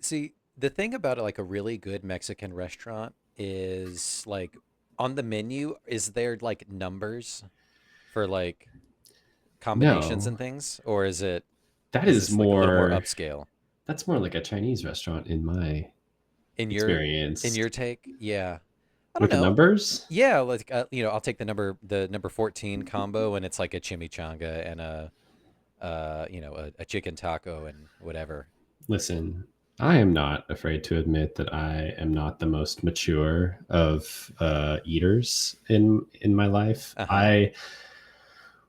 See, the thing about like a really good Mexican restaurant is like on the menu, is there like numbers for like combinations No, and things, or that is is this like a little more more. upscale That's more like a Chinese restaurant in my in experience. your take? Yeah, I don't With the know. numbers? Yeah, like I'll take the number 14 combo, and it's like a chimichanga and a chicken taco and whatever. Listen, I am not afraid to admit that I am not the most mature of eaters in my life. Uh huh. I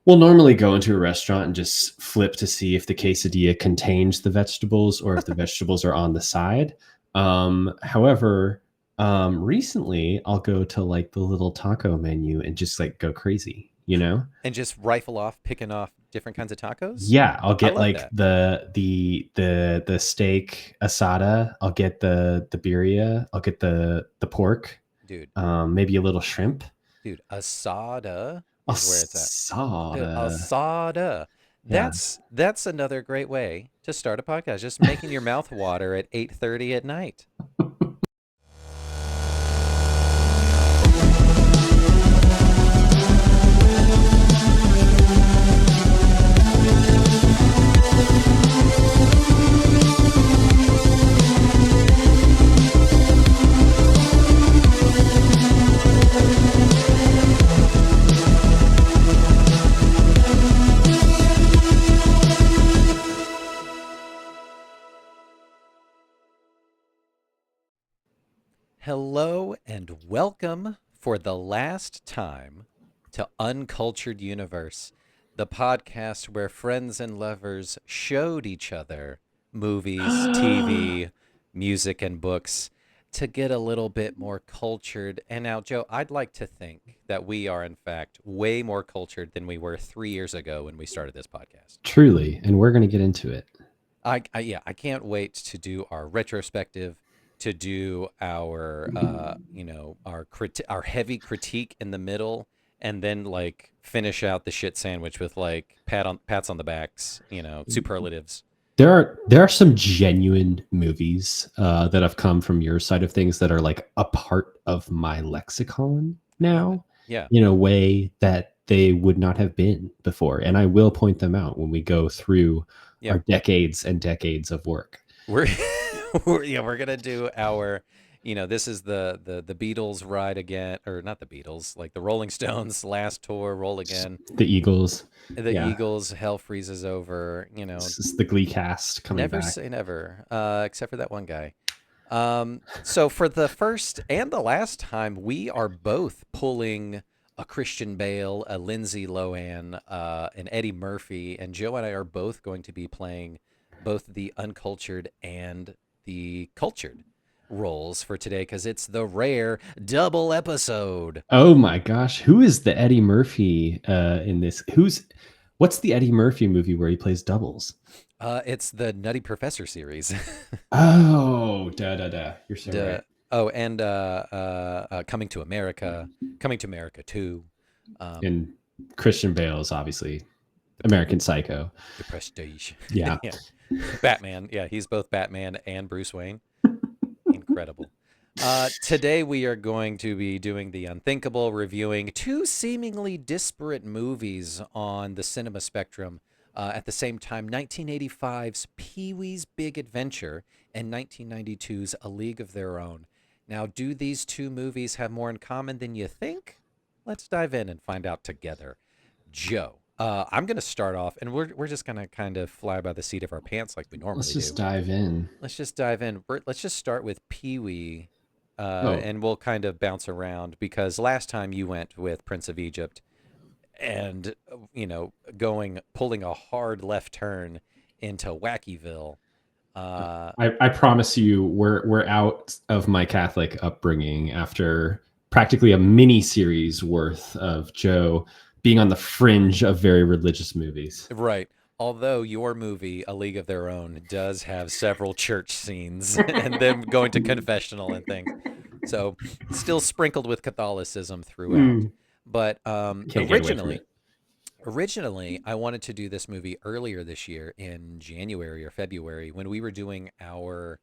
will normally go into a restaurant and just flip to see if the quesadilla contains the vegetables or if the vegetables are on the side. However, recently I'll go to like the little taco menu and just like go crazy, you know? And just rifle off, picking off different kinds of tacos. Yeah, I'll I get love like that, the steak asada. I'll get the birria. I'll get the pork. dude. Maybe a little shrimp. Dude, asada is where it's at. Asada. Asada. Yeah. That's another great way to start a podcast. Just making your mouth water at 8:30 at night. Hello and welcome for the last time to Uncultured Universe, the podcast where friends and lovers showed each other movies, TV, music, and books to get a little bit more cultured. And now, Joe, I'd like to think that we are, in fact, way more cultured than we were 3 years ago when we started this podcast. Truly, and we're gonna get into it. Yeah, I can't wait to do our retrospective, to do our our heavy critique in the middle, and then like finish out the shit sandwich with like pats on the backs, superlatives. There are some genuine movies that have come from your side of things that are like a part of my lexicon Love it. now Yeah. in a way that they would not have been before, and I will point them out when we go through Yeah. our decades and decades of work. We're we're gonna do our, this is the Beatles ride again, or not the Beatles, like the Rolling Stones last tour, roll again. The Eagles, The yeah, Eagles, hell freezes over, this is the Glee cast coming never back. say never, except for that one guy. So for the first and the last time, we are both pulling a Christian Bale, a Lindsay Lohan, an Eddie Murphy, and Joe and I are both going to be playing both the uncultured and the cultured roles for today because it's the rare double episode. Oh my gosh, who is the Eddie Murphy in this? What's the Eddie Murphy movie where he plays doubles? It's the Nutty Professor series. Oh, da da da. You're so Duh. right. Oh, and Coming to America too. Um, And Christian Bale is obviously the American Psycho. the Prestige. Yeah. Yeah, Batman. Yeah, he's both Batman and Bruce Wayne. Incredible. Today we are going to be doing the unthinkable, reviewing two seemingly disparate movies on the cinema spectrum. At the same time, 1985's Pee-wee's Big Adventure and 1992's A League of Their Own. Now, do these two movies have more in common than you think? Let's dive in and find out together. Joe, I'm going to start off, and we're just going to kind of fly by the seat of our pants like we Let's normally just do. dive in. Let's just dive in. Let's just start with Pee Wee, Oh, and we'll kind of bounce around because last time you went with Prince of Egypt, and pulling a hard left turn into Wackyville. Uh, I promise you, we're out of my Catholic upbringing after practically a mini series worth of Joe being on the fringe of very religious movies. right. Although your movie, A League of Their Own, does have several church scenes and them going to confessional and things. So, still sprinkled with Catholicism throughout. Mm, But can't get away from it. originally, I wanted to do this movie earlier this year in January or February when we were doing our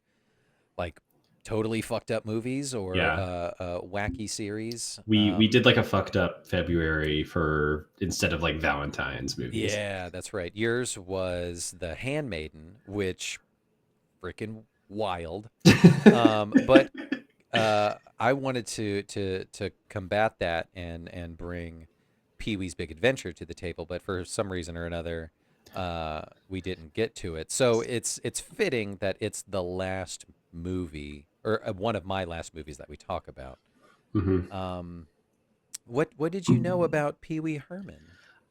like totally fucked up movies or Yeah. wacky series. We did like a fucked up February for instead of like Valentine's movies. Yeah, that's right. Yours was The Handmaiden, which freaking wild. But I wanted to combat that and bring Pee Wee's Big Adventure to the table, but for some reason or another, we didn't get to it. So it's fitting that it's the last movie or one of my last movies that we talk about. Mhm. Um, what did you know about Pee Wee Herman?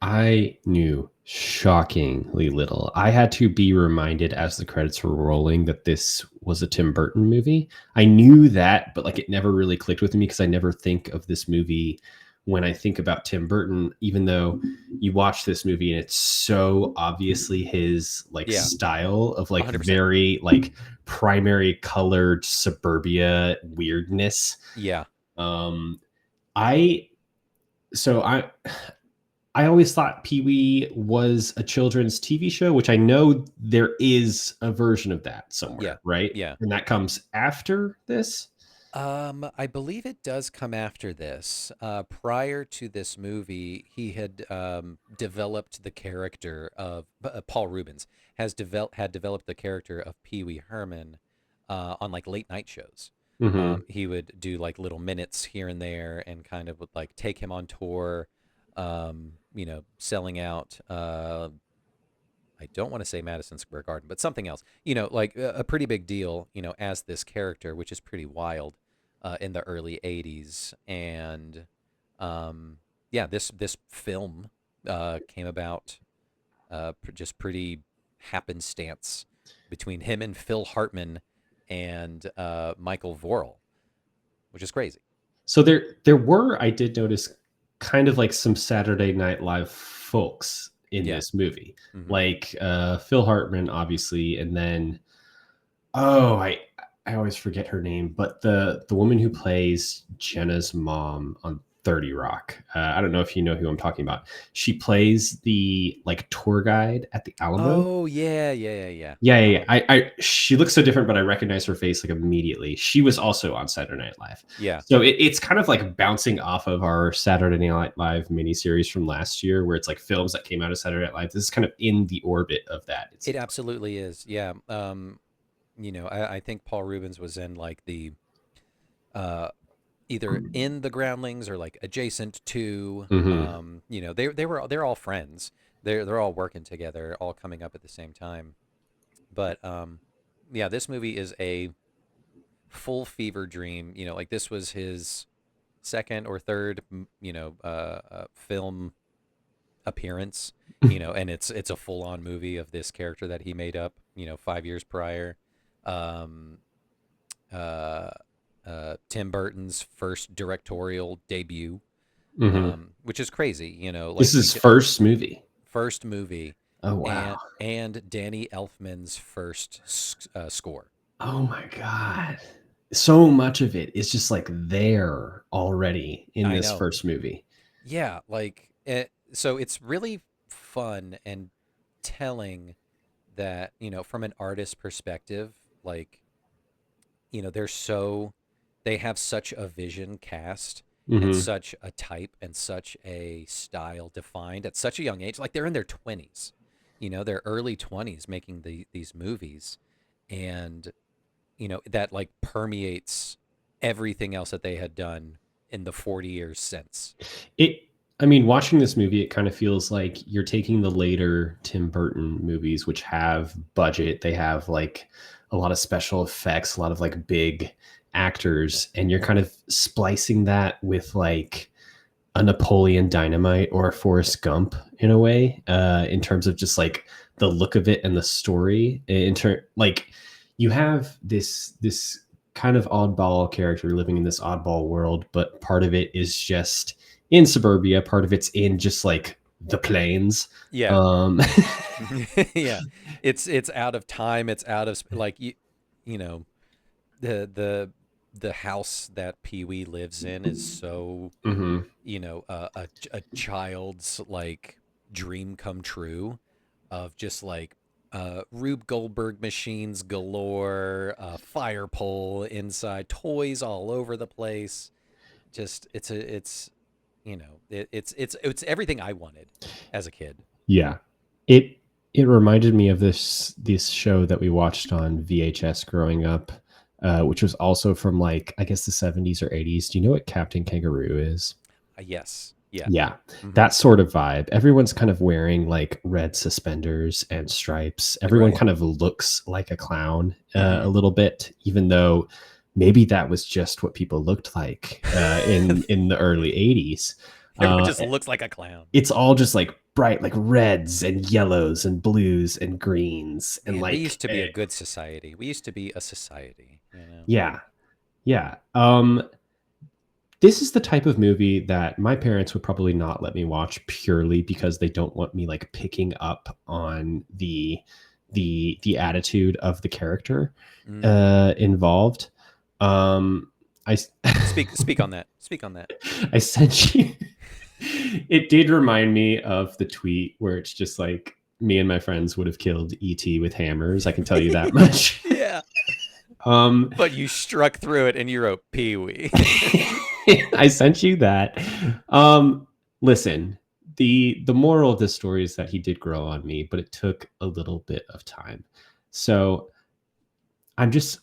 I knew shockingly little. I had to be reminded as the credits were rolling that this was a Tim Burton movie. I knew that, but like it never really clicked with me because I never think of this movie when I think about Tim Burton, even though you watch this movie and it's so obviously his like Yeah, style of like 100%. very like primary colored suburbia weirdness. Yeah, Um I so I always thought Pee Wee was a children's TV show, which I know there is a version of that yeah, somewhere, right? yeah. And that comes after this? I believe it does come after this. Prior to this movie, he had developed the character of Paul Rubens had developed the character of Pee Wee Herman on like late night shows. Mhm. He would do like little minutes here and there, and kind of would like take him on tour. Selling out. I don't want to say Madison Square Garden, but something else. Like a pretty big deal. As this character, which is pretty wild, in the early '80s, and um, yeah, this film came about just pretty happenstance between him and Phil Hartman and Michael Vorel, which is crazy. So there were, I did notice, kind of like some Saturday Night Live folks in Yeah. this movie. Hmm. Like Phil Hartman, obviously, and then oh, I always forget her name, but the woman who plays Jenna's mom on 30 Rock. I don't know if you know who I'm talking about. She plays the like tour guide at the Alamo. Oh yeah, yeah, yeah, yeah. Yeah, yeah, yeah. Uh-huh. She looks so different, but I recognize her face like immediately. She was also on Saturday Night Live. Yeah. So it's kind of like bouncing off of our Saturday Night Live miniseries from last year, where it's like films that came out of Saturday Night Live. This is kind of in the orbit of that. It It seems like. absolutely is. Yeah. I think Paul Rubens was in like the uh, either in the Groundlings or like adjacent to. Hmm. They're all friends. They're all working together, all coming up at the same time. But yeah, this movie is a full fever dream. Like this was his second or third, film appearance. And it's a full on movie of this character that he made up. 5 years prior. Um, uh, Tim Burton's first directorial debut, Hmm. which is crazy. This Like is his first movie. first movie, Oh wow. and Danny Elfman's first score. Oh my god. So much of it is just like there already in I this know. first movie. Yeah, like so it's really fun and telling that from an artist perspective, like they have such a vision cast and Hmm. such a type and such a style defined at such a young age. Like they're in their 20s, their early 20s making these movies, and that like permeates everything else that they had done in the 40 years since. It I mean, watching this movie, it kind of feels like you're taking the later Tim Burton movies, which have budget, they have like a lot of special effects, a lot of like big actors, and you're kind of splicing that with like a Napoleon Dynamite or a Forrest Gump in a way, in terms of just like the look of it and the story. Like you have this kind of oddball character living in this oddball world, but part of it is just in suburbia, part of it's in just like the plains. Yeah. Um, Yeah. It's out of time, it's out of like you know the house that Pee-wee lives in is so mhm. a child's like dream come true of just like Rube Goldberg machines galore, fire pole inside, toys all over the place. Just it's it's everything I wanted as a kid. Yeah. It it reminded me of this show that we watched on VHS growing up, which was also from like I guess the 70s or 80s. Do you know what Captain Kangaroo is? Yes, yeah, Yeah, hmm that sort of vibe. Everyone's kind of wearing like red suspenders and stripes. Everyone right. kind of looks like a clown hmm a little bit, even though maybe that was just what people looked like in the early 80s. Everyone Uh, just looks like a clown. it's all just like bright, like reds and yellows and blues and greens and Man, we like used to be a good society. We used to be a society, you know. yeah, yeah. This is the type of movie that my parents would probably not let me watch purely because they don't want me like picking up on the attitude of the character Mm. involved. I Speak on that. Speak on that. I sent you. It did remind me of the tweet where it's just like me and my friends would have killed ET with hammers. I can tell you that much. Yeah, um, but you struck through it and you wrote Pee Wee. I sent you that. Um, Listen, the moral of this story is that he did grow on me, but it took a little bit of time. So I'm just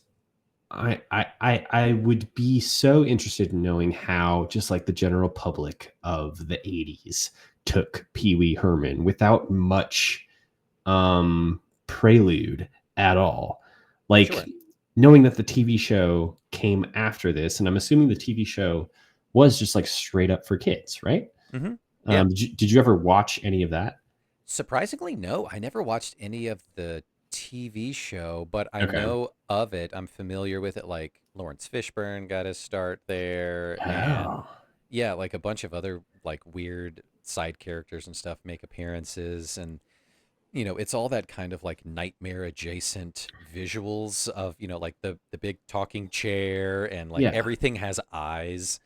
I would be so interested in knowing how just like the general public of the 80s took Pee Wee Herman without much prelude at all. Like Sure. knowing that the TV show came after this, and I'm assuming the TV show was just like straight up for kids, right? hmm Yeah. Did you ever watch any of that? Surprisingly, no. I never watched any of the TV show, but I Okay. know of it. I'm familiar with it. Like Lawrence Fishburne got his start there, and Oh, yeah, like a bunch of other like weird side characters and stuff make appearances, and it's all that kind of like nightmare adjacent visuals of, like the big talking chair and like yeah. everything has eyes.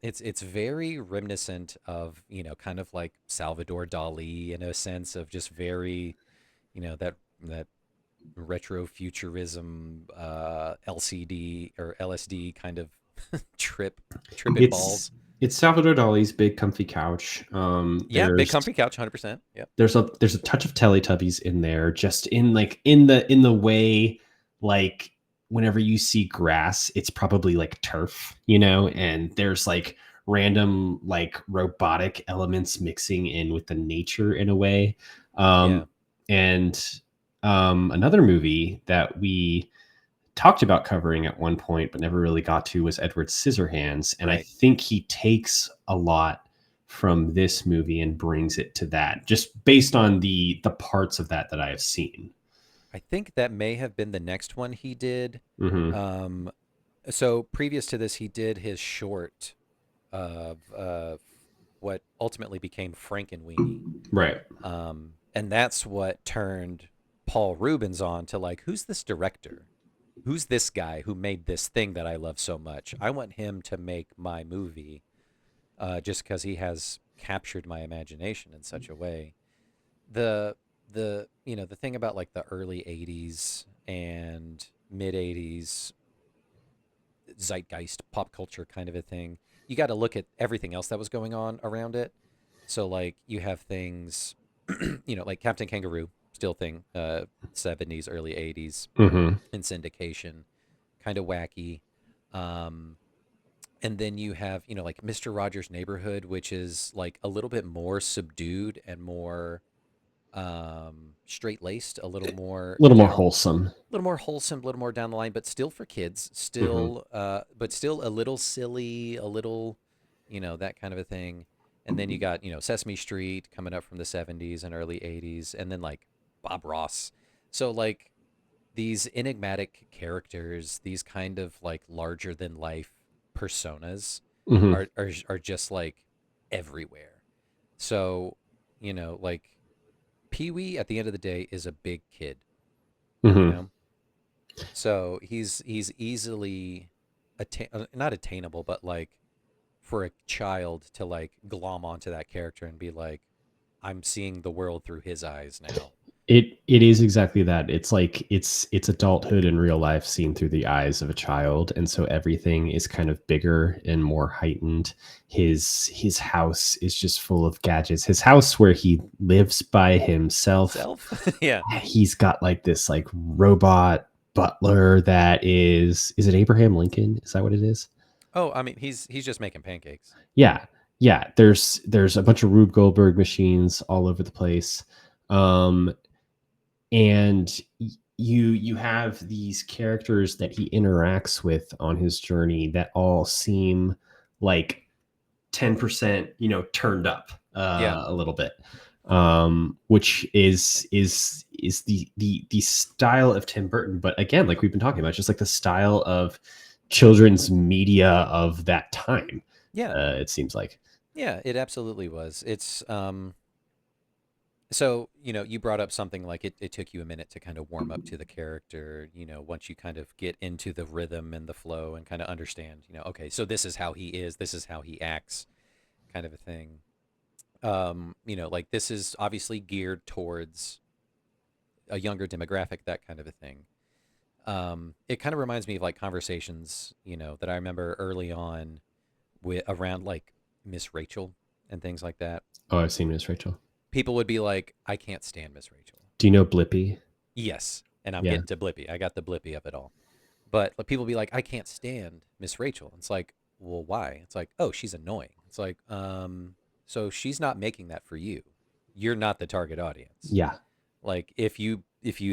It's very reminiscent of, kind of like Salvador Dali in a sense of just very, that retro futurism, LCD or LSD kind of tripping It's balls. it's Salvador Dali's big comfy couch. Yeah, big comfy couch, 100%. Yep. There's a touch of Teletubbies in there, just in like in the way like whenever you see grass, it's probably like turf, and there's like random like robotic elements mixing in with the nature in a way. Yeah. And another movie that we talked about covering at one point but never really got to was Edward Scissorhands, and I Right. think he takes a lot from this movie and brings it to that, just based on the parts of that I have seen. I think that may have been the next one he did. Hmm. Um, so previous to this, he did his short of what ultimately became Frankenweenie. Right. And that's what turned Paul Rubens on to like, who's this director? Who's this guy who made this thing that I love so much? I want him to make my movie, just because he has captured my imagination in such a way. The thing about like the early 80s and mid 80s zeitgeist pop culture kind of a thing, you got to look at everything else that was going on around it. So like you have things, like Captain Kangaroo, still thing, 70s, early 80s Hmm. in syndication, kind of wacky. Um, and then you have, like Mr. Rogers' Neighborhood, which is like a little bit more subdued and more straight laced, a little more A little more down, wholesome. a little more wholesome, a little more down the line, but still for kids, Hmm. but still a little silly, a little, that kind of a thing. And then you got, Sesame Street coming up from the 70s and early 80s, and then like Bob Ross. So like these enigmatic characters, these kind of like larger than life personas Hmm. are just like everywhere. So, like Pee Wee at the end of the day is a big kid, you Hmm. know? So he's easily not attainable, but like for a child to like glom onto that character and be like, I'm seeing the world through his eyes now. It is exactly that. It's like it's adulthood in real life seen through the eyes of a child, and so everything is kind of bigger and more heightened. His house is just full of gadgets. His house where he lives by himself, Self? Yeah. he's got like this like robot butler that is it Abraham Lincoln? Is that what it is? Oh, I mean, he's just making pancakes. Yeah. Yeah, there's a bunch of Rube Goldberg machines all over the place. Um and you have these characters that he interacts with on his journey that all seem like 10% turned up Yeah. a little bit, which is the style of Tim Burton. But again, like we've been talking about, just like the style of children's media of that time, Yeah. it seems like. Yeah, it absolutely was. It's so, you brought up something like it took you a minute to kind of warm up to the character, once you kind of get into the rhythm and the flow and kind of understand, okay, so this is how he is, this is how he acts, kind of a thing. Like this is obviously geared towards a younger demographic, that kind of a thing. It kind of reminds me of like conversations, that I remember early on with around like Miss Rachel and things like that. Oh, I've seen Miss Rachel. People would be like, I can't stand Miss Rachel. Do you know Blippy? Yes, and I'm Yeah. getting to Blippy. I got the Blippy of it all. But like, people be like, I can't stand Miss Rachel. It's like, well, why? It's like, oh, she's annoying. It's like, so she's not making that for you. You're not the target audience. Yeah. Like if you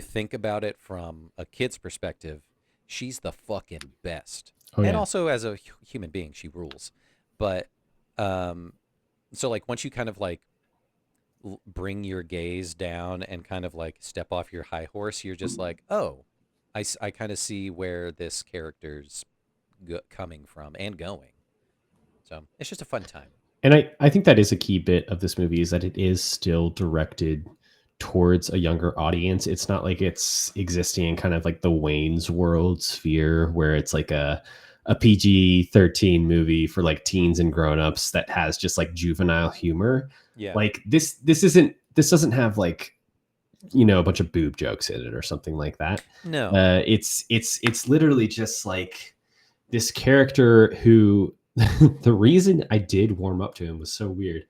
think about it from a kid's perspective, she's the fucking best. Oh And yeah. also as a human being, she rules. But um so like once you kind of like bring your gaze down and kind of like step off your high horse, you're just like, oh, I kind of see where this character's coming from and going. So it's just a fun time. And I think that is a key bit of this movie is that it is still directed towards a younger audience. It's not like it's existing in kind of like the Wayne's World sphere where it's like a PG-13 movie for like teens and grown-ups that has just like juvenile humor. Yeah. Like this doesn't have like a bunch of boob jokes in it or something like that. No. It's literally just like this character who the reason I did warm up to him was so weird.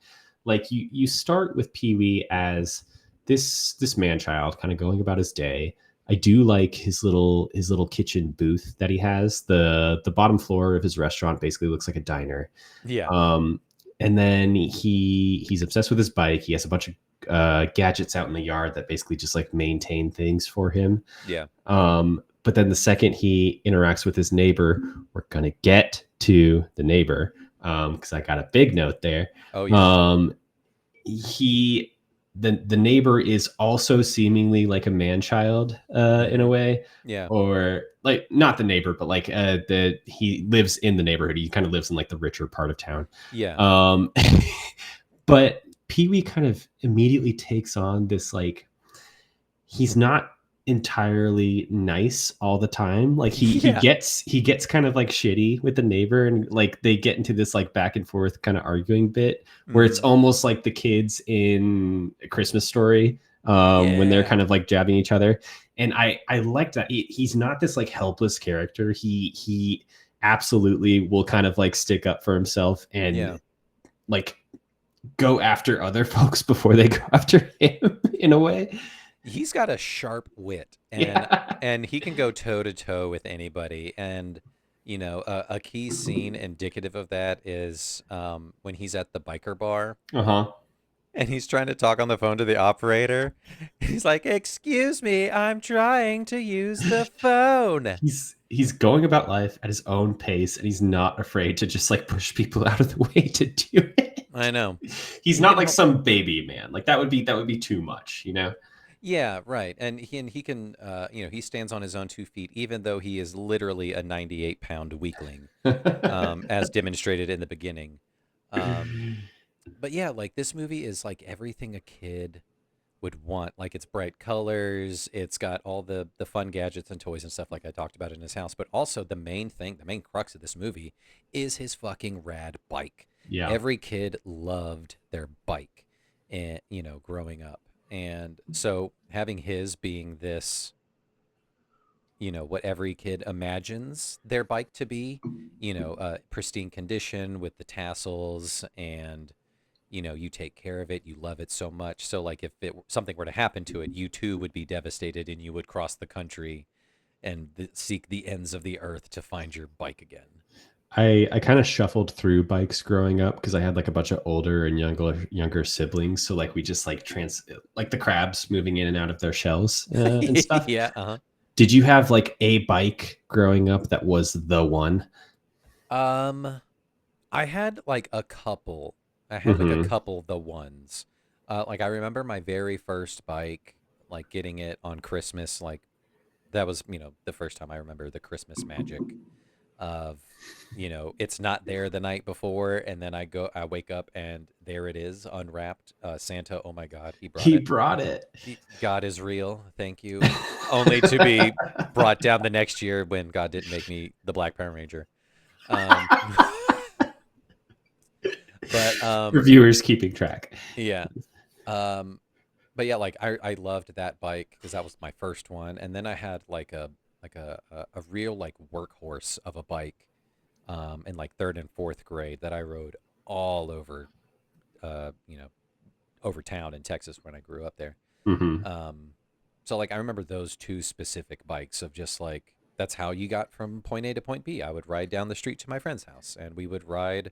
Like you start with Pee Wee as this man child kind of going about his day. I do like his little kitchen booth that he has. The bottom floor of his restaurant basically looks like a diner. Yeah. Um, and then he's obsessed with his bike. He has a bunch of gadgets out in the yard that basically just like maintain things for him. Yeah. But then the second he interacts with his neighbor, we're gonna get to the neighbor because I got a big note there. Oh yeah. Um, he the neighbor is also seemingly like a man child in a Hmm. way, Yeah. or like not the neighbor, but like the he lives in the neighborhood. He kind of lives in like the richer part of town. Yeah. Um, but Pee Wee kind of immediately takes on this like he's not entirely nice all the time. Like Yeah. he gets kind of like shitty with the neighbor and like they get into this like back and forth kind of arguing bit where it's Hmm. almost like the kids in A Christmas Story when they're Yeah. kind of like jabbing each other. And I like that he's not this like helpless character. He absolutely will kind of like stick up for himself Yeah. and like go after other folks before they go after him in a way. He's got a sharp wit, and Yeah. he can go toe to toe with anybody. And a key scene indicative of that is when he's at the biker bar Uh-huh. and he's trying to talk on the phone to the operator. He's like, "Excuse me, I'm trying to use the phone." He's going about life at his own pace and he's not afraid to just like push people out of the way to do it. I know. He's He not can like hold. some baby man. Like that would be too much. Yeah, right. And he can he stands on his own 2 feet, even though he is literally a 98-pound weakling, as demonstrated in the beginning. Um, but yeah, like this movie is like everything a kid would want. Like it's bright colors, it's got all the fun gadgets and toys and stuff like I talked about in his house. But also the main thing, the main crux of this movie is his fucking rad bike. Yeah. Every kid loved their bike, and growing up. And so having his being this, what every kid imagines their bike to be, pristine condition with the tassels, and you take care of it, you love it so much. So like if something were to happen to it, you too would be devastated, and you would cross the country and seek the ends of the earth to find your bike again. I kind of shuffled through bikes growing up because I had like a bunch of older and younger siblings. So like we just like like the crabs moving in and out of their shells and stuff. Yeah, uh-huh. Did you have like a bike growing up that was the one? Um, I had like a couple. I had like a Mm-hmm. couple the ones. Like I remember my very first bike, like getting it on Christmas. Like that was, the first time I remember the Christmas magic of, it's not there the night before, and then I wake up and there it is, unwrapped. Santa, oh my God, he brought He it. brought it. God is real. Thank you. Only to be brought down the next year when God didn't make me the Black Power Ranger. Um, but Reviewers keeping track. yeah. Um, but yeah, like I loved that bike because that was my first one, and then I had like a real like workhorse of a bike in like third and fourth grade that I rode all over uh you know over town in Texas when I grew up there. Mm-hmm. Um, so like I remember those two specific bikes of just like that's how you got from point A to point B. I would ride down the street to my friend's house, and we would ride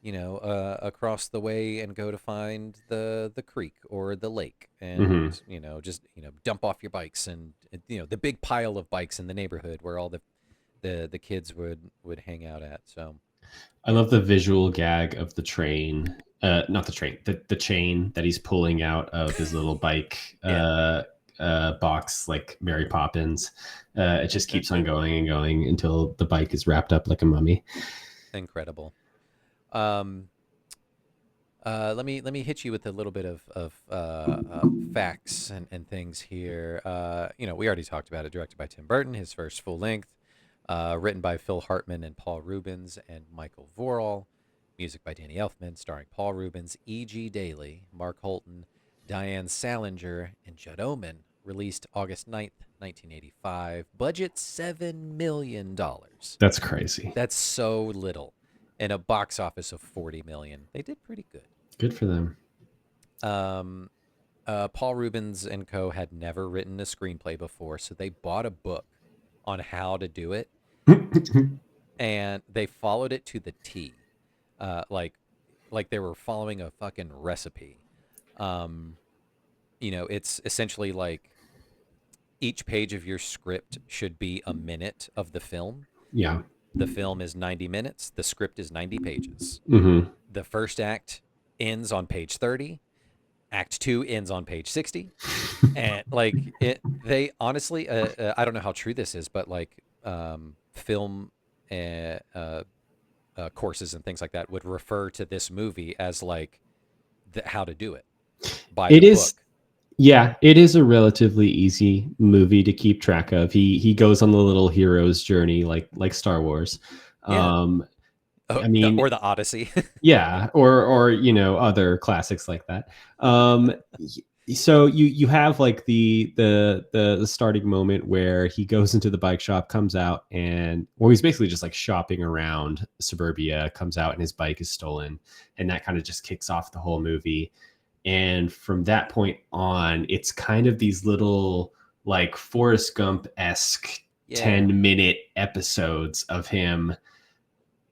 across the way and go to find the creek or the lake, and Mm-hmm. just dump off your bikes, and the big pile of bikes in the neighborhood where all the kids would hang out at. So I yeah, love the visual gag of the train, not the train, the chain that he's pulling out of his little bike yeah, box, like Mary Poppins. It just keeps on going and going until the bike is wrapped up like a mummy. incredible. Um, let me hit you with a little bit of facts and things here. We already talked about it. Directed by Tim Burton, his first full length. Written by Phil Hartman and Paul Rubens and Michael Vorall. Music by Danny Elfman, starring Paul Rubens, E.G. Daily, Mark Holton, Diane Salinger, and Judd Omen. Released August 9th, 1985. Budget $7 million. That's crazy. That's so little. And a box office of 40 million. They did pretty good. Good for them. Um, Paul Rubens and co. had never written a screenplay before, so they bought a book on how to do it, and they followed it to the T, like they were following a fucking recipe. Um, it's essentially like each page of your script should be a minute of the film. Yeah. The film is 90 minutes. The script is 90 pages. Mm-hmm. The first act ends on page 30. Act 2 ends on page 60. And like they honestly, I don't know how true this is, but like film uh, uh, courses and things like that would refer to this movie as like how to do it by It the is. book. Yeah, it is a relatively easy movie to keep track of. He goes on the little hero's journey like Star Wars. Yeah. Um, Oh, I mean, or the Odyssey. yeah, or other classics like that. So you have like the starting moment where he goes into the bike shop, comes out, and well, he's basically just like shopping around suburbia, comes out and his bike is stolen, and that kind of just kicks off the whole movie. And from that point on, it's kind of these little like Forrest Gump-esque Yeah. 10-minute episodes of him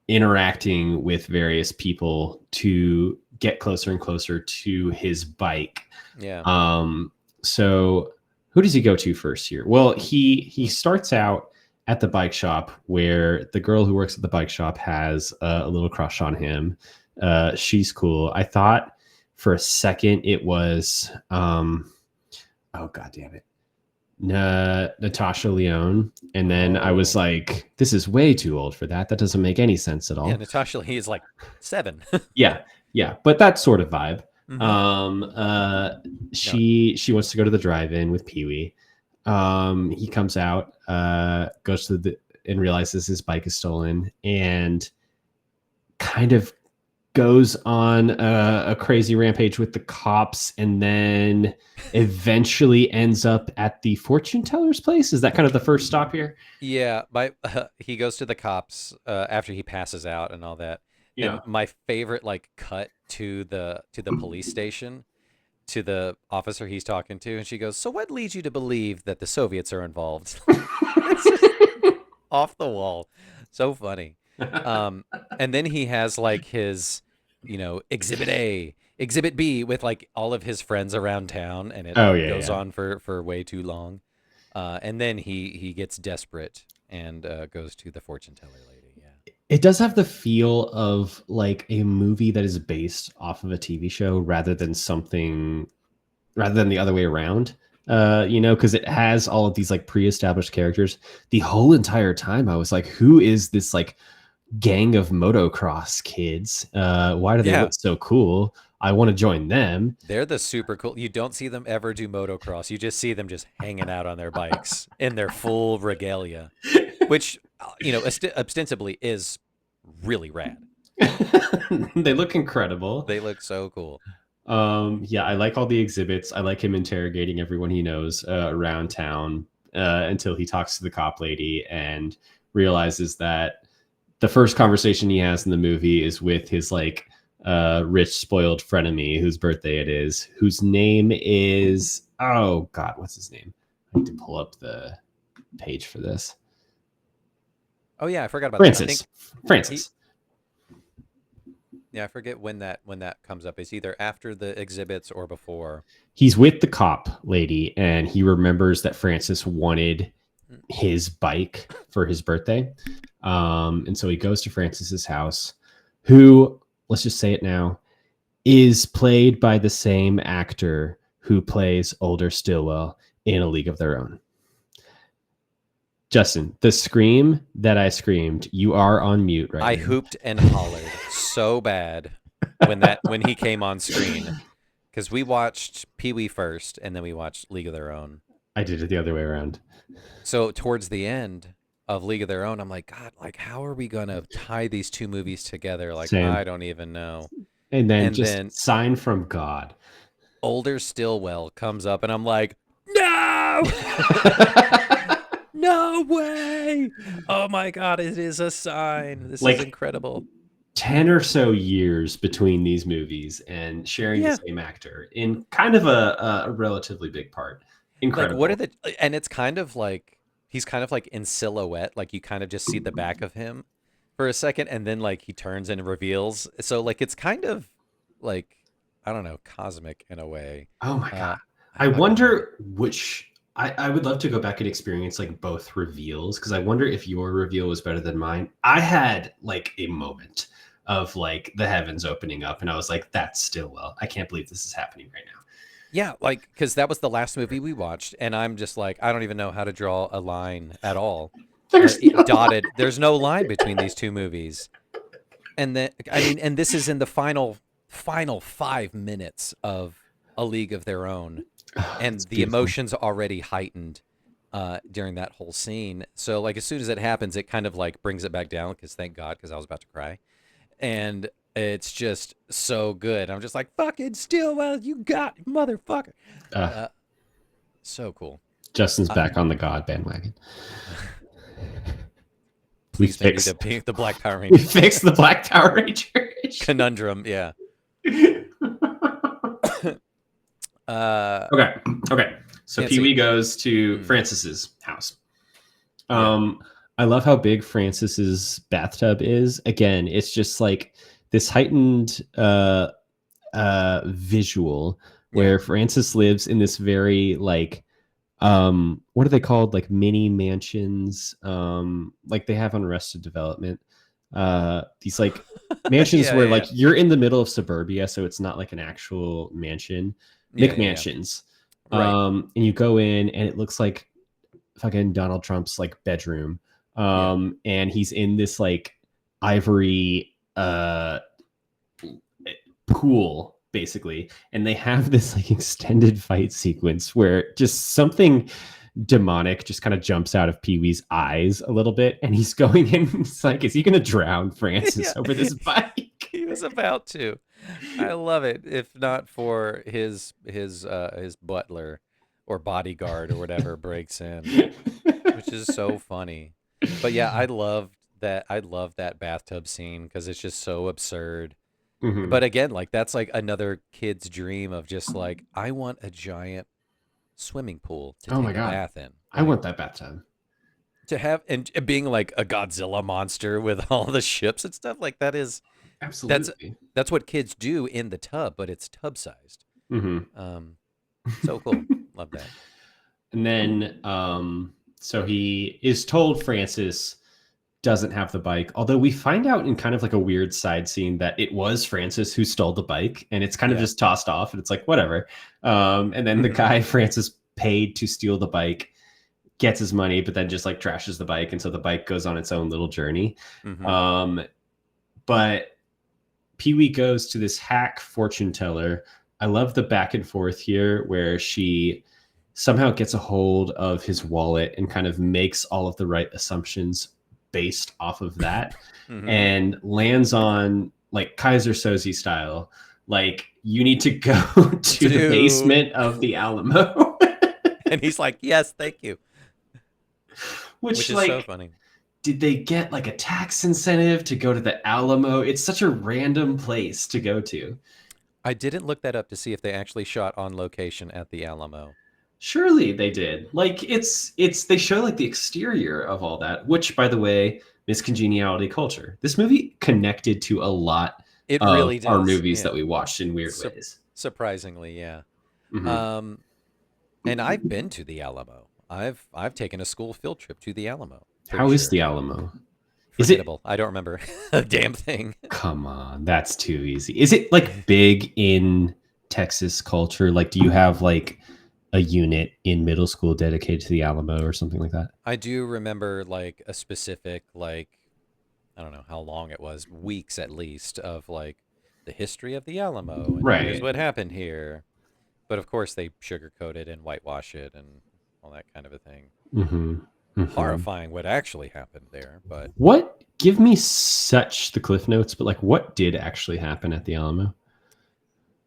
interacting with various people to get closer and closer to his bike. Yeah. Um, so who does he go to first here? Well, he starts out at the bike shop where the girl who works at the bike shop has a little crush on him. She's cool. I thought for a second it was oh god damn it, Natasha Lyonne, and then I was Oh. like, this is way too old for that. That doesn't make any sense at Yeah. all. Natasha Lee is like 7. Yeah, yeah, but that sort of vibe. Mm-hmm. Um, uh, No. she wants to go to the drive-in with Pee Wee. He comes out, goes to the and realizes his bike is stolen, and kind of goes on a crazy rampage with the cops, and then eventually ends up at the fortune teller's place. Is that kind of the first stop here? Yeah, he goes to the cops after he passes out and all that. Yeah. And my favorite like cut to the police station, to the officer he's talking to, and she goes, "So what leads you to believe that the Soviets are involved?" It's just off the wall. So funny. Um, and then he has like his, exhibit A, exhibit B with like all of his friends around town, and it Oh yeah, goes yeah. on for way too long. And then he gets desperate and goes to the fortune teller lady. Yeah. It does have the feel of like a movie that is based off of a TV show rather than the other way around. Because it has all of these like pre-established characters. The whole entire time, I was like, "Who is this like gang of motocross kids? Why do they Yeah. look so cool? I want to join them." They're the super cool. You don't see them ever do motocross. You just see them just hanging out on their bikes in their full regalia, which, ostensibly is really rad. They look incredible. They look so cool. Yeah, I like all the exhibits. I like him interrogating everyone he knows around town until he talks to the cop lady and realizes that the first conversation he has in the movie is with his like rich spoiled frenemy whose birthday it is, whose name is, oh god, what's his name? I need to pull up the page for this. Oh yeah, I forgot about that. I think Francis. yeah, I forget when that comes up. It's either after the exhibits or before. He's with the cop lady and he remembers that Francis wanted his bike for his birthday. And so he goes to Francis's house, who, let's just say it now, is played by the same actor who plays Older Stillwell in A League of Their Own. Justin, the scream that I screamed, you are on mute right I now. hooped and hollered so bad when he came on screen, because we watched Pee-wee first and then we watched League of Their Own. I did it the other way around. So towards the end of League of Their Own, I'm like, God, like how are we gonna tie these two movies together? Like Same. I don't even know. And then And just then sign from God. Older Stillwell comes up and I'm like, no! No way! Oh my God, it is a sign. This Like, is incredible. 10 or so years between these movies and sharing Yeah. the same actor in kind of a relatively big part. Incredible. Like, what are the, and it's kind of like, he's kind of like in silhouette. Like, you kind of just see the back of him for a second and then like he turns and reveals. So, like, it's kind of like, I don't know, cosmic in a way. Oh my God. I I fucking love it. wonder which I would love to go back and experience like both reveals because I wonder if your reveal was better than mine. I had like a moment of like the heavens opening up and I was like, that's Stillwell. I can't believe this is happening right now. Yeah, like, because that was the last movie we watched, and I'm just like, I don't even know how to draw a line at all. Dotted. There's no line between these two movies. And then, I mean, and this is in the final 5 minutes of A League of Their Own, and It's the beautiful. emotions already heightened during that whole scene. So, like, as soon as it happens, it kind of like brings it back down. Because thank God, because I was about to cry, and it's just so good. I'm just like, fucking Stillwell, you got it, motherfucker. So cool. Justin's back on the God bandwagon. Please we maybe the Black Power we Ranger fixed the Black Power Ranger issue. conundrum. Yeah. Okay. So Nancy. Pee-wee goes to Francis's house. Yeah. I love how big Francis's bathtub is. Again, it's just like this heightened visual where Francis lives in this very like what are they called, like mini mansions like they have on Arrested Development, these like mansions where like you're in the middle of suburbia, so it's not like an actual mansion. McMansions. Right. And you go in and it looks like fucking Donald Trump's like bedroom, and he's in this like ivory pool basically, and they have this like extended fight sequence where just something demonic just kind of jumps out of Pee-wee's eyes a little bit, and he's going in. It's like, is he gonna drown Francis over this bike? was about to. I love it. If not for his butler or bodyguard or whatever breaks in, which is so funny. But yeah, I love that bathtub scene because it's just so absurd. But Hmm. again, like that's like another kid's dream of just like I want a giant swimming pool to Oh my take a god, bath in, I right? want that bathtub. To have and being like a Godzilla monster with all the ships and stuff like that is that's Absolutely. that's what kids do in the tub, but it's tub sized. Hmm. Um, so cool. Love that. And then, so he is told Francis doesn't have the bike. Although we find out in kind of like a weird side scene that it was Francis who stole the bike, and it's kind of Yeah. just tossed off, and it's like whatever. And then the Hmm. guy Francis paid to steal the bike gets his money, but then just like trashes the bike, and so the bike goes on its own little journey. Hmm. Um, but Pee Wee goes to this hack fortune teller. I love the back and forth here where she somehow gets a hold of his wallet and kind of makes all of the right assumptions based off of that Hmm. and lands on like Kaiser Soze style. Like, you need to go to the To basement of the Alamo, and he's like, yes, thank you, which, which is so like, funny. did they get like a tax incentive to go to the Alamo? It's such a random place to go to. I didn't look that up to see if they actually shot on location at the Alamo. Surely they did. Like, it's they show like the exterior of all that, which, by the way, Miss Congeniality culture. This movie connected to a lot It of really our does. movies that Yeah. we watched in weird Sur- ways. Surprisingly, yeah. Hmm. Um, and I've been to the Alamo. I've taken a school field trip to the Alamo. Pretty How is sure. the Alamo? Is it? Forgettable. I don't remember a damn thing. Come on, that's too easy. Is it like big in Texas culture? Like, do you have like a unit in middle school dedicated to the Alamo or something like that? I do remember like a specific like I don't know how long it was, weeks at least of like the history of the Alamo and here's Right. what happened here. But of course they sugarcoat it and whitewash it and all that kind of a thing. Mm-hmm. Mm-hmm. Horrifying what actually happened there, but What give me such the cliff notes, but like what did actually happen at the Alamo?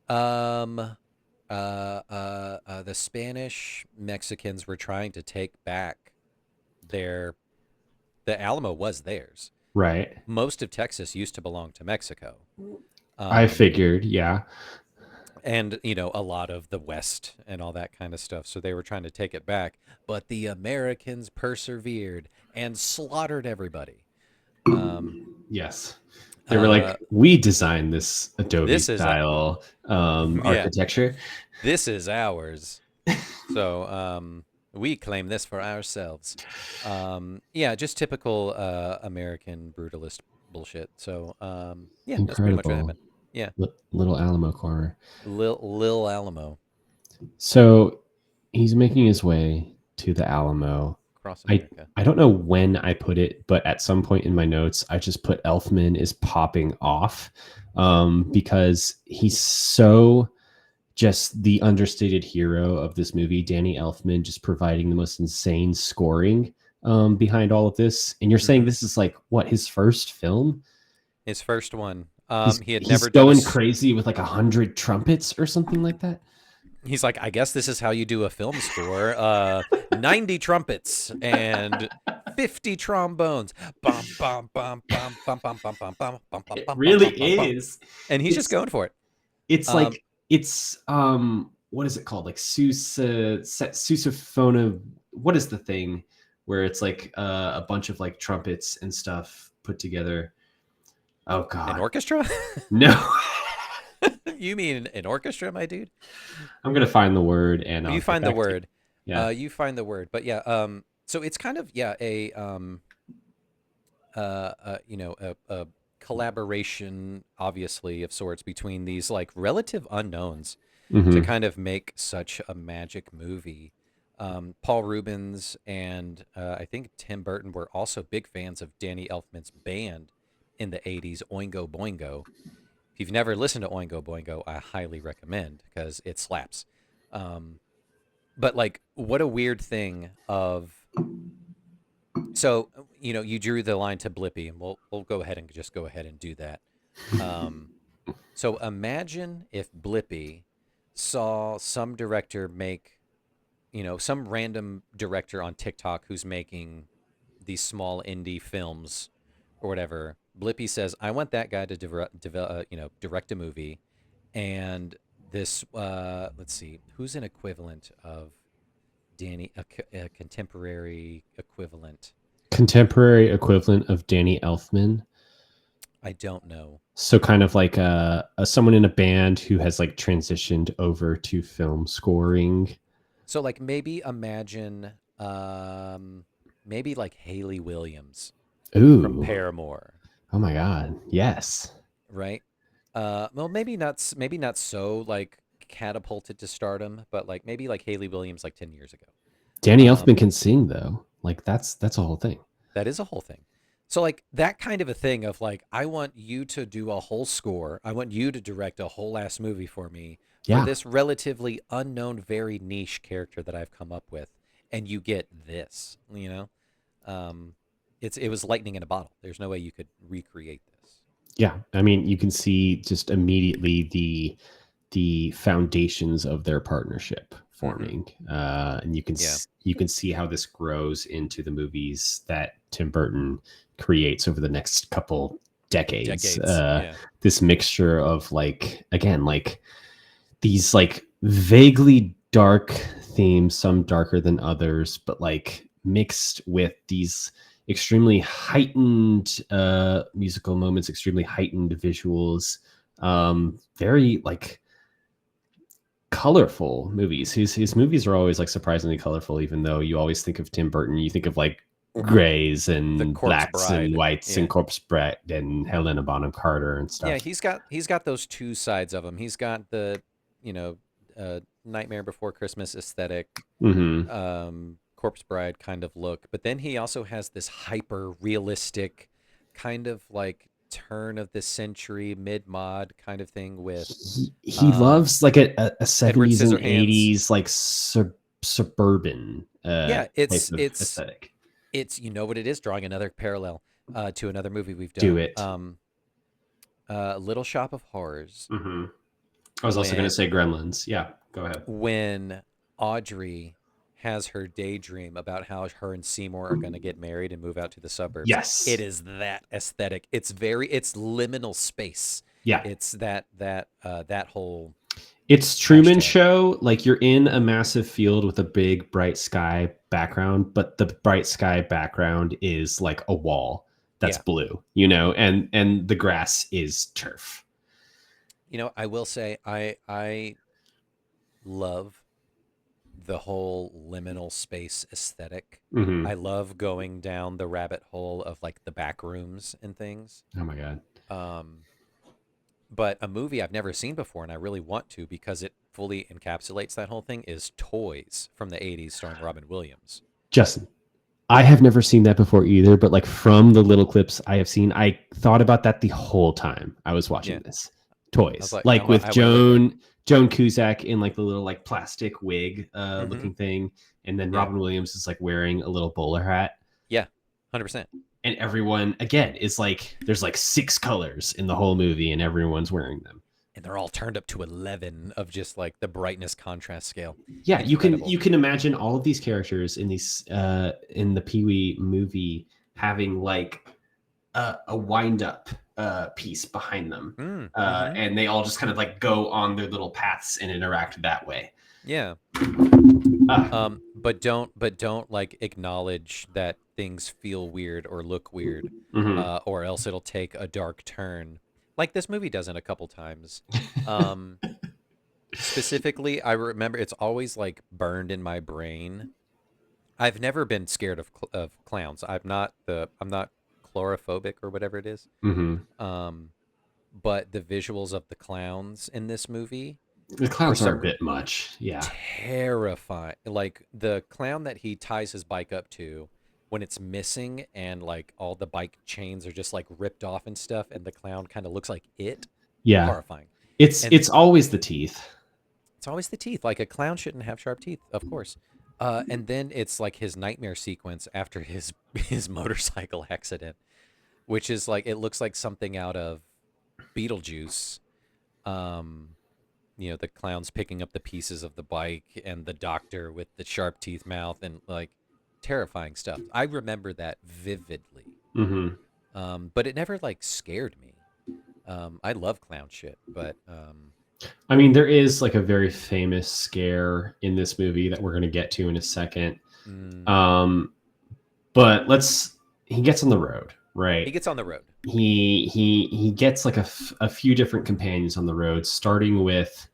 um the Spanish Mexicans were trying to take back their the Alamo was theirs. Right. Most of Texas used to belong to Mexico. I Um, figured, yeah. and a lot of the West and all that kind of stuff. So they were trying to take it back, but the Americans persevered and slaughtered everybody. Um, Yes. They were uh, like, we designed this Adobe this is style yeah, architecture. this is ours. So we claim this for ourselves. Yeah, just typical American brutalist bullshit. So yeah, that's pretty much what Incredible. happened. Yeah, Little Alamo corner. Lil Alamo So he's making his way to the Alamo. across I America. I don't know when I put it, but at some point in my notes, I just put Elfman is popping off because he's so just the understated hero of this movie. Danny Elfman just providing the most insane scoring behind all of this. And you're saying Hmm. this is like what his first film? His first one. He's He had he's never done going crazy with like 100 trumpets or something like that. He's like, I guess this is how you do a film score. 90 trumpets and 50 trombones. Bum bum bum bum bum bum bum bum bum bum bum It bum bum really bum bum bum. is. And he's just It's going for it. it's Um, like it's what is it called? Like sousaphone. What is the thing where it's like a bunch of like trumpets and stuff put together? Oh an God, orchestra? no. You mean an orchestra, my dude? I'm gonna find the word and I'll You get find the back to you. word. Yeah. You find the word. But yeah, so it's kind of yeah, a collaboration obviously of sorts between these like relative unknowns to Hmm. kind of make such a magic movie. Paul Rubens and I think Tim Burton were also big fans of Danny Elfman's band in the 80s, Oingo Boingo. If you've never listened to Oingo Boingo, I highly recommend because it slaps. Um, but like, what a weird thing of so you drew the line to Blippy, and we'll go ahead and just go ahead and do that. So imagine if Blippy saw some director make, some random director on TikTok who's making these small indie films or whatever. Blippy says, "I want that guy to direct a movie," and this, let's see, who's an equivalent of Danny, a contemporary equivalent? Contemporary equivalent of Danny Elfman. I don't know. So kind of like a someone in a band who has like transitioned over to film scoring. So like maybe imagine, maybe like Haley Williams from Ooh. Paramore, Oh my God. Yes. right? Well, maybe not so like catapulted to stardom, but like maybe like Haley Williams like 10 years ago. Danny Elfman Um, can sing though. Like that's a whole thing. that is a whole thing. So like that kind of a thing of like, I want you to do a whole score. I want you to direct a whole ass movie for me for Yeah. this relatively unknown, very niche character that I've come up with, and you get this. Um, it was lightning in a bottle. There's no way you could recreate this. Yeah. I mean, you can see just immediately the foundations of their partnership Mm-hmm. forming, and Yeah, you can see how this grows into the movies that Tim Burton creates over the next couple decades. decades. Yeah. This mixture of like again like these like vaguely dark themes, some darker than others, but like mixed with these extremely heightened musical moments, extremely heightened visuals, very like colorful movies. His movies are always like surprisingly colorful, even though you always think of Tim Burton, you think of like grays The and Corpse blacks and Bride. whites and Yeah. Corpse Bride and Helena Bonham Carter and Yeah, stuff. he's got those two sides of him. He's got the, you know, Nightmare Before Christmas aesthetic, Hmm. Corpse Bride kind of look, but then he also has this hyper realistic kind of like turn of the century mid mod kind of thing with He um loves like a Edward 70s and Scissorhands. 80s like suburban Yeah, type it's of it's aesthetic. it's you know what it is, drawing another parallel to another movie we've Do done. it. Little Shop of Horrors, Hmm. I was also going to when say Gremlins. Yeah, go ahead. when Audrey has her daydream about how her and Seymour are going to get married and move out to the suburbs. It Yes. is that aesthetic. It's liminal space. Yeah. It's that whole It's Truman hashtag. Show. Like you're in a massive field with a big bright sky background, but the bright sky background is like a wall that's Yeah. blue, and the grass is turf. I will say I love the whole liminal space aesthetic. Hmm. I love going down the rabbit hole of like the back rooms and things. Oh my god. Um, but a movie I've never seen before and I really want to because it fully encapsulates that whole thing is Toys from the 80s starring Robin Williams. Justin, I have never seen that before either, but like from the little clips I have seen, I thought about that the whole time I was watching Yeah. this. I was Toys, like, like with I want to live there. Joan Cusack in like the little like plastic wig Mm-hmm. looking thing, and then Yeah. Robin Williams is like wearing a little bowler hat, Yeah. 100%. and everyone again is like there's like six colors in the whole movie, and everyone's wearing them. And they're all turned up to 11 of just like the brightness contrast scale. Yeah, Incredible. you can imagine all of these characters in these in the Pee Wee movie having like a wind up piece behind them, Mm-hmm. and they all just kind of like go on their little paths and interact that way. Yeah. Uh, But don't like acknowledge that things feel weird or look weird, mhm. or else it'll take a dark turn, like this movie does it a couple times. Um, Specifically, I remember it's always like burned in my brain. I've never been scared of clowns. I'm not chlorophobic or whatever it is. Mhm. Um, but the visuals of the clowns in this movie, The for clowns are a some bit much. Yeah. terrifying. Like the clown that he ties his bike up to when it's missing and like all the bike chains are just like ripped off and stuff and the clown kind of looks like it, Yeah. horrifying. And It's always the teeth. it's always the teeth. Like a clown shouldn't have sharp teeth, of course. And then it's like his nightmare sequence after his his motorcycle accident, which is like it looks like something out of Beetlejuice. Um, the clown's picking up the pieces of the bike and the doctor with the sharp teeth mouth and like terrifying stuff. I remember that vividly. Hmm. But it never like scared me. I love clown shit, but I mean, there is like a very famous scare in this movie that we're going to get to in a second. mm, Um, but he gets on the road, he right? gets on the road. He gets like a few different companions on the road, starting with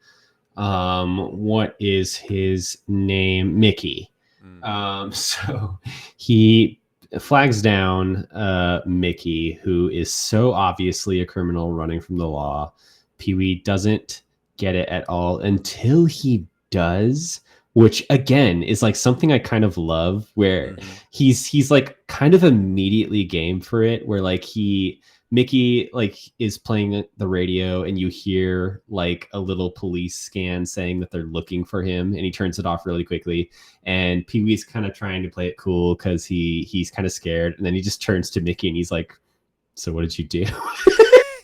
what is his name? Mickey. Mm-hmm. So he flags down Mickey, who is so obviously a criminal running from the law. Pee Wee doesn't get it at all until he does, which again is like something I kind of love, where Mm-hmm. he's like kind of immediately game for it, where like Mickey like is playing the radio and you hear like a little police scan saying that they're looking for him, and he turns it off really quickly, and Pee Wee's kind of trying to play it cool because he's kind of scared, and then he just turns to Mickey and he's like, "So what did you do?"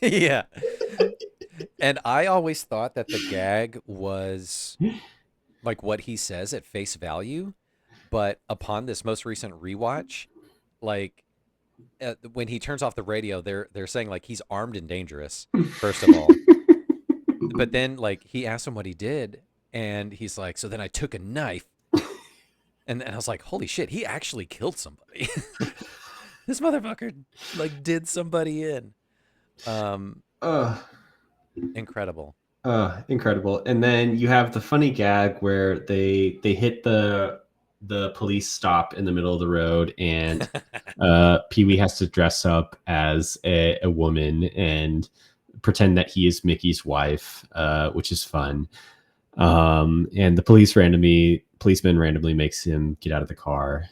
Yeah. And I always thought that the gag was like what he says at face value, but upon this most recent rewatch, like when he turns off the radio, they're saying like he's armed and dangerous, first of all. But then like he asked him what he did, and he's like, "So then I took a knife." And I was like, "Holy shit, he actually killed somebody." This motherfucker like did somebody in. Um uh, Incredible. Incredible. And then you have the funny gag where they hit the police stop in the middle of the road, and Pee Wee has to dress up as a woman and pretend that he is Mickey's wife, which is fun. And the policeman randomly makes him get out of the car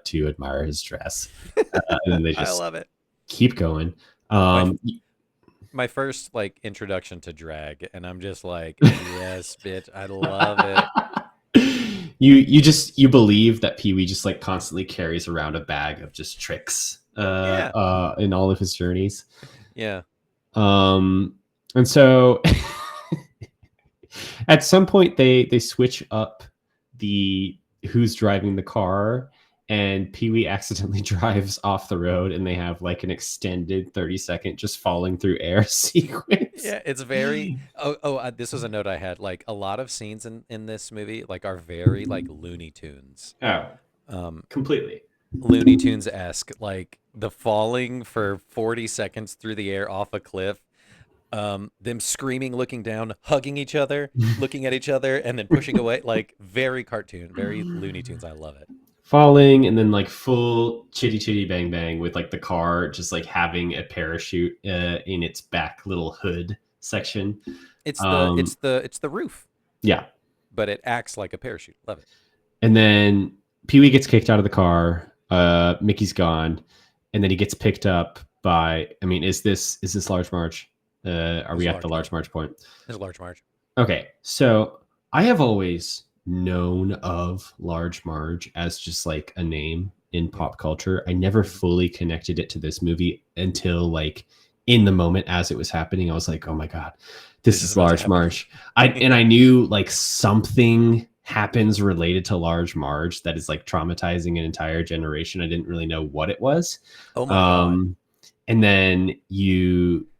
to admire his dress, and then they I just love it. keep going. My Um, my first like introduction to drag, and I'm just like, "Yes, bitch, I love it." you believe that Pee Wee just like constantly carries around a bag of just tricks Yeah. in all of his journeys. Yeah. Um, and so at some point they switch up the who's driving the car, and Pee Wee accidentally drives off the road, and they have like an extended 30-second just falling through air sequence. Yeah, it's very this was a note I had. Like a lot of scenes in this movie like are very like Looney Tunes. Oh, Um completely. Looney Tunes-esque, like the falling for 40 seconds through the air off a cliff, them screaming, looking down, hugging each other, looking at each other, and then pushing away, like very cartoon, very Looney Tunes. I love it. Falling, and then like full chitty chitty bang bang with like the car just like having a parachute in its back little hood section. It's the Um, it's the it's the roof, yeah. but it acts like a parachute. Love it. And then Pee Wee gets kicked out of the car. Mickey's gone, and then he gets picked up by. I mean, is this Large Marge? Are There's we a at the large Large marge. Marge point? There's a large marge. Okay, so I have always known of Large Marge as just like a name in Mm, pop culture. I never mhm. fully connected it to this movie until like in the moment as it was happening. I was like, oh my god, This this is is about to Large happen. Marge. I knew like something happens related to Large Marge that is like traumatizing an entire generation. I didn't really know what it was. Oh my god. Um, and then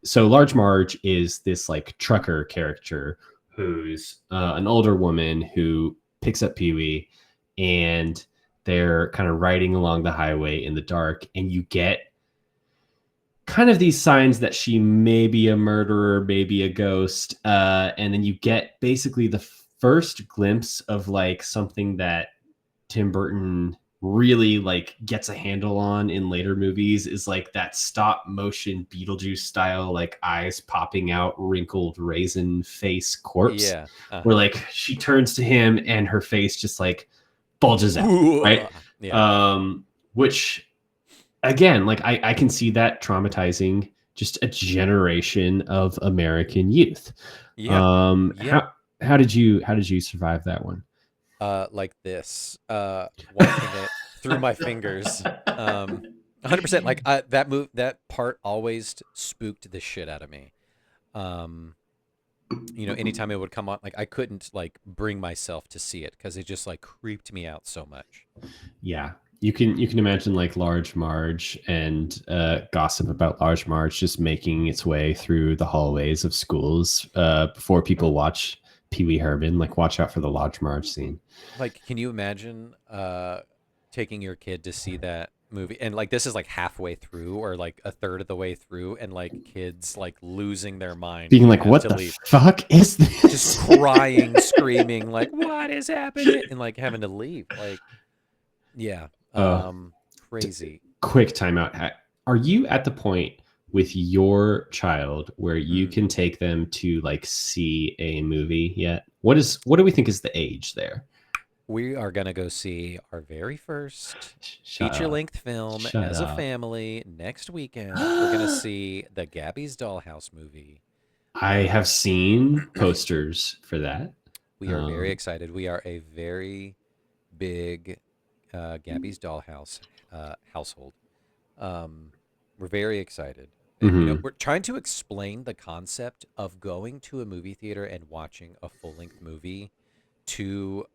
so Large Marge is this like trucker character who's an older woman who picks up Pee Wee, and they're kind of riding along the highway in the dark, and you get kind of these signs that she may be a murderer, maybe a ghost, and then you get basically the first glimpse of like something that Tim Burton really like gets a handle on in later movies is like that stop motion Beetlejuice style, like eyes popping out, wrinkled raisin face corpse, Yeah. where Uh-huh. like she turns to him and her face just like bulges out, right? Ooh. Yeah. Which again, like I can see that traumatizing just a generation of American youth. Yeah. Um, Yeah. how did you survive that one? Like this, watching it through my fingers. 100%. Like that part always spooked the shit out of me. Um, anytime it would come on, like I couldn't like bring myself to see it because it just like creeped me out so much. Yeah. You can imagine like Large Marge and gossip about Large Marge just making its way through the hallways of schools before people watch Pee Wee Herman. Like, watch out for the Large Marge scene. Like, can you imagine taking your kid to see that movie and like this is like halfway through or like a third of the way through and like kids like losing their mind Being and you like, have what to the leave, fuck is just this? crying, screaming, like what is happening, and like having to leave. Like, yeah, uh, crazy. Quick timeout. Are you at the point with your child where you Mm. can take them to like see a movie yet? What do we think is the age there? We are gonna go see our very first Shut up. feature-length film Shut as a up. family next weekend. We're gonna see the Gabby's Dollhouse movie. I have Um, seen posters for that. we are very Um, excited. We are a very big Gabby's Dollhouse household. Um, we're very excited. And, mhm, we're trying to explain the concept of going to a movie theater and watching a full-length movie to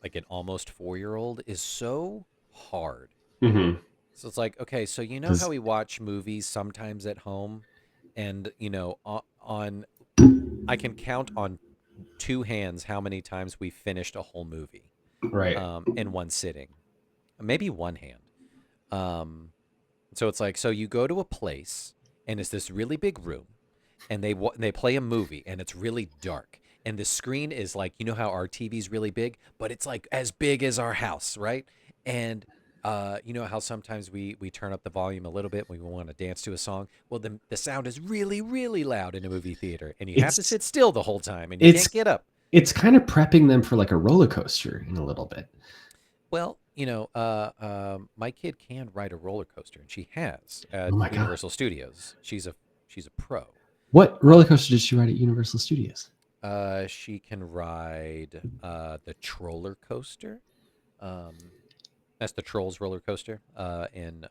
like an almost 4-year-old is so hard. mhm. So it's like, okay, so how Because we watch movies sometimes at home, and on I can count on two hands how many times we finished a whole movie right. in one sitting, maybe one hand. Um, so it's like, so you go to a place and it's this really big room, and they play a movie and it's really dark, and the screen is like, how our TV's really big, but it's like as big as our house, right? And you know how sometimes we turn up the volume a little bit when we want to dance to a song. Well, the sound is really really loud in a movie theater, and you have to It's sit still the whole time, and you it's can't get up. it's kind of prepping them for like a roller coaster in a little bit. Well, my kid can ride a roller coaster, and she has Oh at my god. Universal Studios. She's a pro. What roller coaster did she ride at Universal Studios? She can ride the Troller coaster. Um, that's the Trolls roller coaster in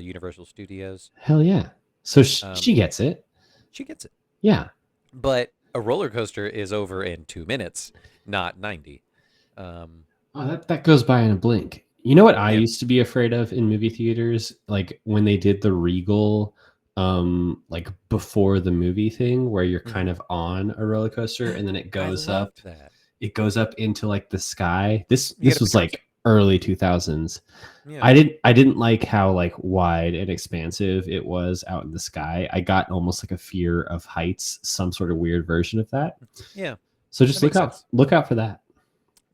Universal Studios. Hell yeah. So Um, she gets it. she gets it, Yeah. but a roller coaster is over in 2 minutes, not 90. Um, Oh, that goes by in a blink. You know what I yeah. used to be afraid of in movie theaters? Like when they did the Regal, like before the movie thing, where you're kind Hmm. of on a roller coaster and then I loved that. it goes up into like the sky. This You get this up in was cars. like early 2000s. Yeah. I didn't like how like wide and expansive it was out in the sky. I got almost like a fear of heights, some sort of weird version of that. Yeah. So That just makes sense. look out for that.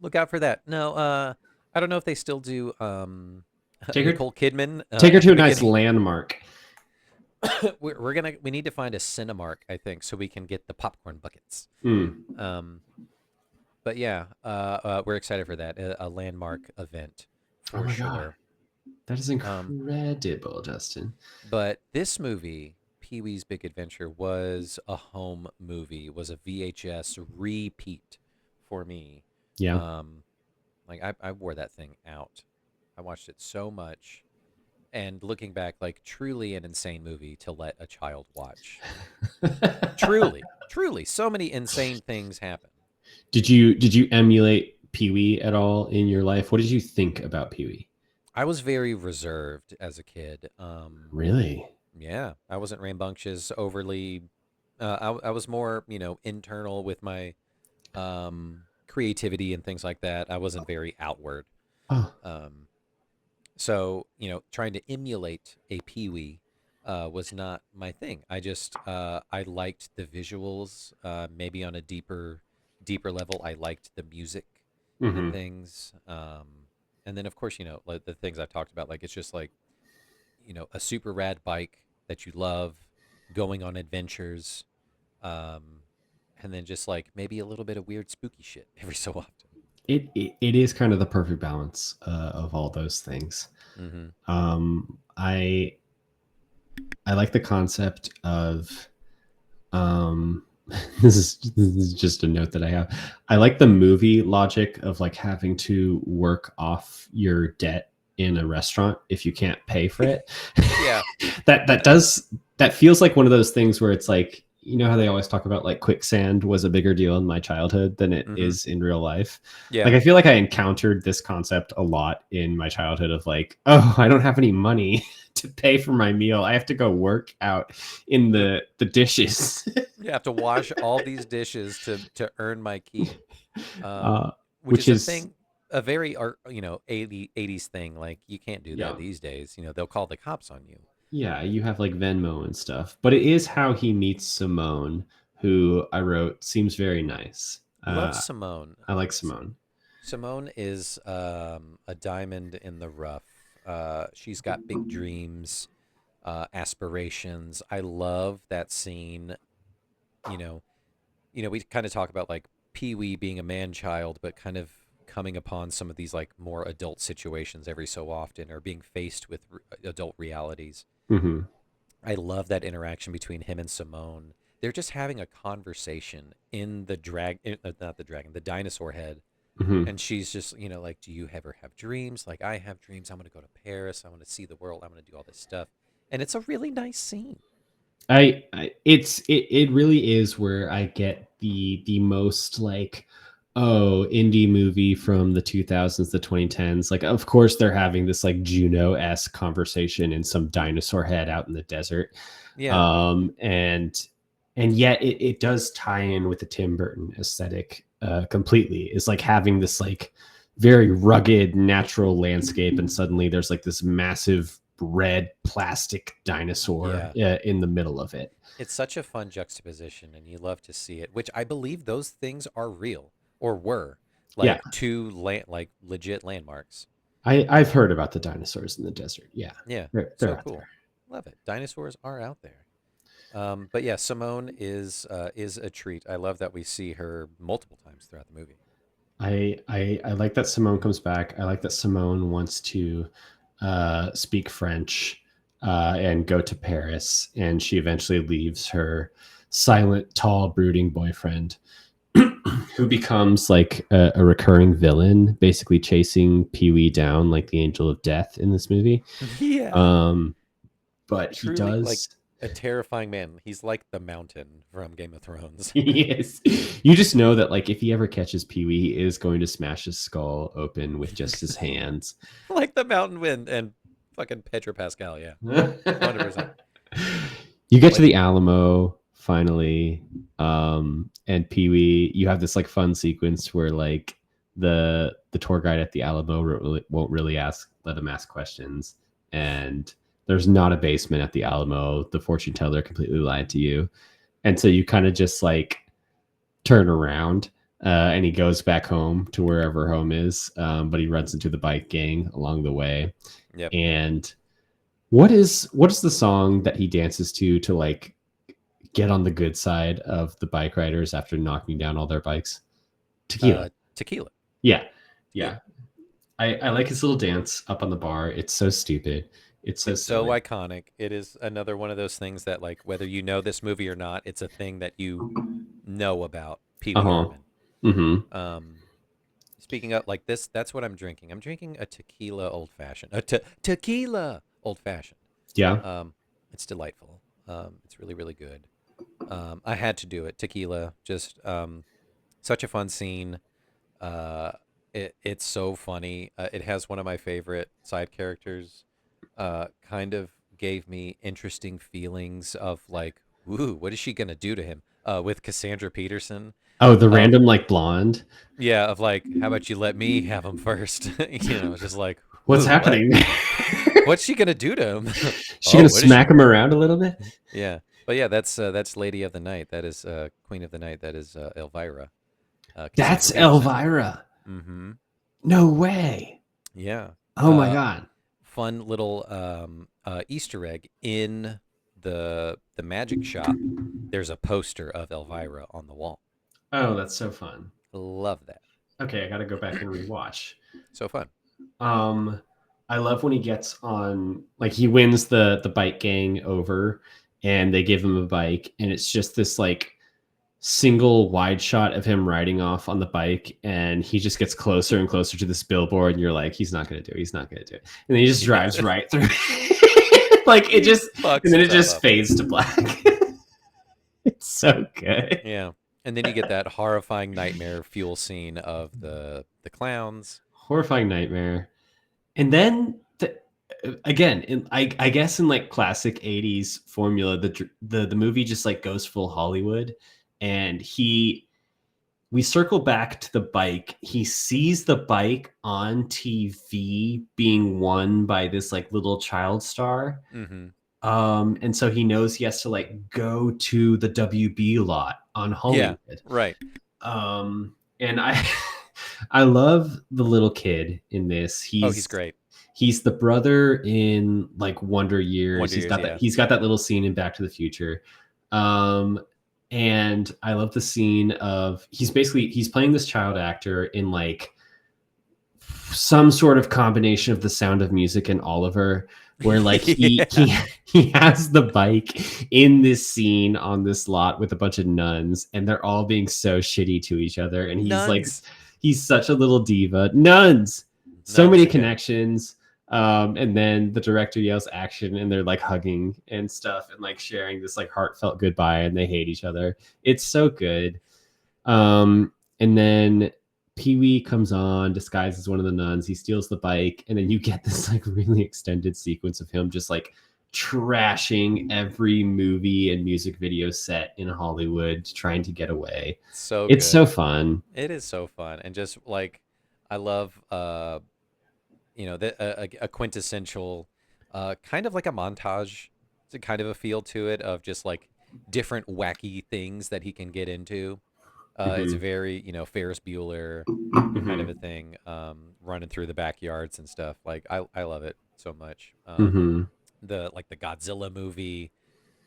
Look out for that. No, I don't know if they still do Take her Nicole Kidman take her at to the a nice beginning. landmark. We need to find a Cinemark, I think, so we can get the popcorn buckets. Hmm. Um, but yeah, we're excited for that, a landmark event Oh for my god. sure. That is Um, incredible, Justin. but this movie, Pee Wee's Big Adventure, was a home movie, was a VHS repeat for me. Yeah. Um, like I wore that thing out. I watched it so much. And looking back, like truly an insane movie to let a child watch. Truly, truly, so many insane things happen. Did you emulate Pee Wee at all in your life? What did you think about Pee Wee? I was very reserved as a kid. Really? Yeah, I wasn't rambunctious, overly. I was more, internal with my creativity and things like that. I wasn't very outward. Oh. Um, so, trying to emulate a Pee-wee was not my thing. I liked the visuals. Maybe on a deeper level, I liked the music and Hmm. things. And then, of course, like the things I've talked about, like it's just like, a super rad bike that you love, going on adventures, um, and then just like maybe a little bit of weird spooky shit every so often. It is kind of the perfect balance of all those things. Hmm. I like the concept of um, this is just a note that I have. I like the movie logic of like having to work off your debt in a restaurant if you can't pay for it. Yeah. That feels like one of those things where it's like you know how they always talk about like quicksand was a bigger deal in my childhood than it Mm-hmm. is in real life. Yeah. Like I feel like I encountered this concept a lot in my childhood of like, oh, I don't have any money to pay for my meal. I have to go work out in the dishes. You have to wash all these dishes to earn my keep. Um, uh, which which is a is thing, a very art, 80s thing. Like you can't do that yeah. these days. They'll call the cops on you. Yeah, you have like Venmo and stuff, but it is how he meets Simone, who I wrote seems very nice. Love Simone. I like S- Simone. Simone is a diamond in the rough. She's got big dreams, aspirations. I love that scene. You know, we kind of talk about like Pee Wee being a man child, but kind of coming upon some of these like more adult situations every so often, or being faced with adult realities. Hmm. I love that interaction between him and Simone. They're just having a conversation in not the dragon, the dinosaur head. Hmm. And she's just, like, do you ever have dreams? Like, I have dreams. I'm going to go to Paris. I want to see the world. I'm going to do all this stuff. And it's a really nice scene. It really is where I get the most like, oh, indie movie from the 2000s, the 2010s. Like, of course, they're having this like Juno-esque conversation in some dinosaur head out in the desert. Yeah. And yet it does tie in with the Tim Burton aesthetic completely. It's like having this like very rugged natural landscape, and suddenly there's like this massive red plastic dinosaur Yeah. in the middle of it. It's such a fun juxtaposition, and you love to see it, which I believe those things are real or were Yeah, like two like legit landmarks. I've heard about the dinosaurs in the desert. Yeah, Yeah. they're So out cool. there. Love it. Dinosaurs are out there. But yeah, Simone is a treat. I love that we see her multiple times throughout the movie. I like that Simone comes back. I like that Simone wants to speak French and go to Paris, and she eventually leaves her silent, tall, brooding boyfriend, who becomes like a recurring villain, basically chasing Pee Wee down like the angel of death in this movie. Yeah. Um, but he Truly like does. a terrifying man. He's like the mountain from Game of Thrones. Yes. You just know that like if he ever catches Pee Wee, he is going to smash his skull open with just his hands. Like the mountain wind and fucking Pedro Pascal, yeah. 100%. You get to Like the Alamo finally, and Pee Wee. You have this like fun sequence where like the tour guide at the Alamo won't really let him ask questions, and there's not a basement at the Alamo. The fortune teller completely lied to you, and so you kind of just like turn around. And he goes back home to wherever home is, but he runs into the bike gang along the way. yep. And what is the song that he dances to like get on the good side of the bike riders after knocking down all their bikes? Tequila. Tequila. Yeah. Yeah. Yeah. I like his little dance up on the bar. It's so stupid. It's so It's so silly. iconic. It is another one of those things that like whether you know this movie or not, it's a thing that you know about Pee Wee Uh-huh. Herman. Mm-hmm. Um Speaking of like this, that's what I'm drinking. I'm drinking a tequila old fashioned. A tequila old fashioned. Yeah. It's delightful. It's really, really good. I had to do it. Tequila, just such a fun scene. It's so funny. It has one of my favorite side characters. Kind of gave me interesting feelings of like, ooh, what is she gonna do to him? With Cassandra Peterson. Oh, the Of random like blonde. Yeah, of like, how about you let me have him first? It's just like, What's ooh, what? happening? What's she gonna do to him? She Oh, gonna what is she? smack him around a little bit? Yeah, but yeah, that's Lady of the Night. That is Queen of the Night. That is Elvira, Cassandra That's Peterson. Elvira. Mm-hmm. No way. Yeah. Oh my god. Fun little Easter egg in the magic shop. There's a poster of Elvira on the wall. Oh, that's so fun. Love that. Okay, I got to go back and rewatch. So fun. Um, I love when he gets on, like he wins the bike gang over, and they give him a bike, and it's just this like single wide shot of him riding off on the bike, and he just gets closer and closer to this billboard, and you're like, he's not gonna do it, he's not gonna do it, and then he just drives Yeah. right through, like it just, Fucks and then it himself just up. fades to black. It's so good. Yeah. And then you get that horrifying nightmare fuel scene of the clowns. Horrifying nightmare. And then again, I guess in like classic 80s formula, the movie just like goes full Hollywood, and we circle back to the bike. He sees the bike on TV being won by this like little child star. Mm-hmm. And so he knows he has to like go to the WB lot on Yeah, Hollywood. right. And I I love the little kid in this. Oh, he's great. He's the brother in like Wonder Years. Wonder Years, yeah. He's got that little scene in Back to the Future. Um and I love the scene of he's playing this child actor in like some sort of combination of The Sound of Music and Oliver, where like Yeah. he has the bike in this scene on this lot with a bunch of nuns, and they're all being so shitty to each other, and Nuns. he's such a little diva. Nuns, so Nuns many again. connections. And then the director yells action, and they're like hugging and stuff, and like sharing this like heartfelt goodbye, and they hate each other. It's so good. And then Pee Wee comes on, disguised as one of the nuns. He steals the bike, and then you get this like really extended sequence of him just like trashing every movie and music video set in Hollywood, trying to get away. So It's good. so fun. It is so fun. And just like I love a quintessential kind of like a montage. It's a kind of a feel to it of just like different wacky things that he can get into. It's Mm-hmm. very, Ferris Bueller kind of Mm-hmm. a thing, running through the backyards and stuff. Like I love it so much. Mm-hmm. The Godzilla movie,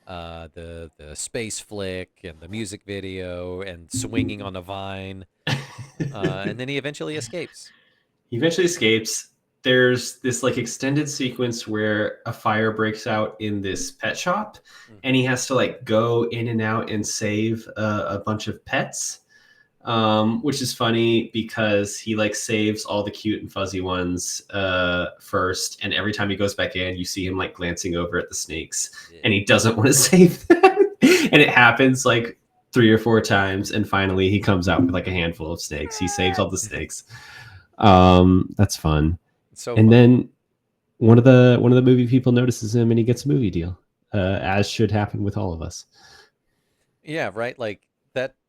the space flick, and the music video, and swinging on a vine, and then he eventually escapes. He eventually escapes. There's this like extended sequence where a fire breaks out in this pet shop, and Hmm. he has to like go in and out and save a bunch of pets. Which is funny because he like saves all the cute and fuzzy ones first, and every time he goes back in, you see him like glancing over at the snakes, Yeah. and he doesn't want to save them. And it happens like 3 or 4 times, and finally he comes out with like a handful of snakes. He saves all the snakes. That's fun. It's so And fun. then one of the movie people notices him, and he gets a movie deal, as should happen with all of us. Yeah, right. Like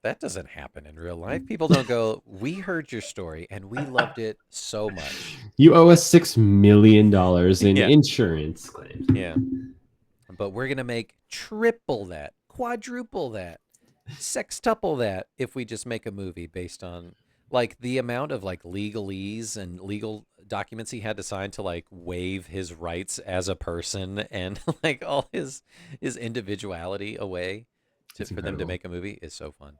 that doesn't happen in real life. People don't go, "We heard your story and we loved it so much." You owe us $6 million in Yeah. insurance claims. Yeah. But we're going to make triple that, quadruple that, sextuple that if we just make a movie based on like the amount of like legalese and legal documents he had to sign to like waive his rights as a person and like all his individuality away It's for them to incredible. make a movie is so fun.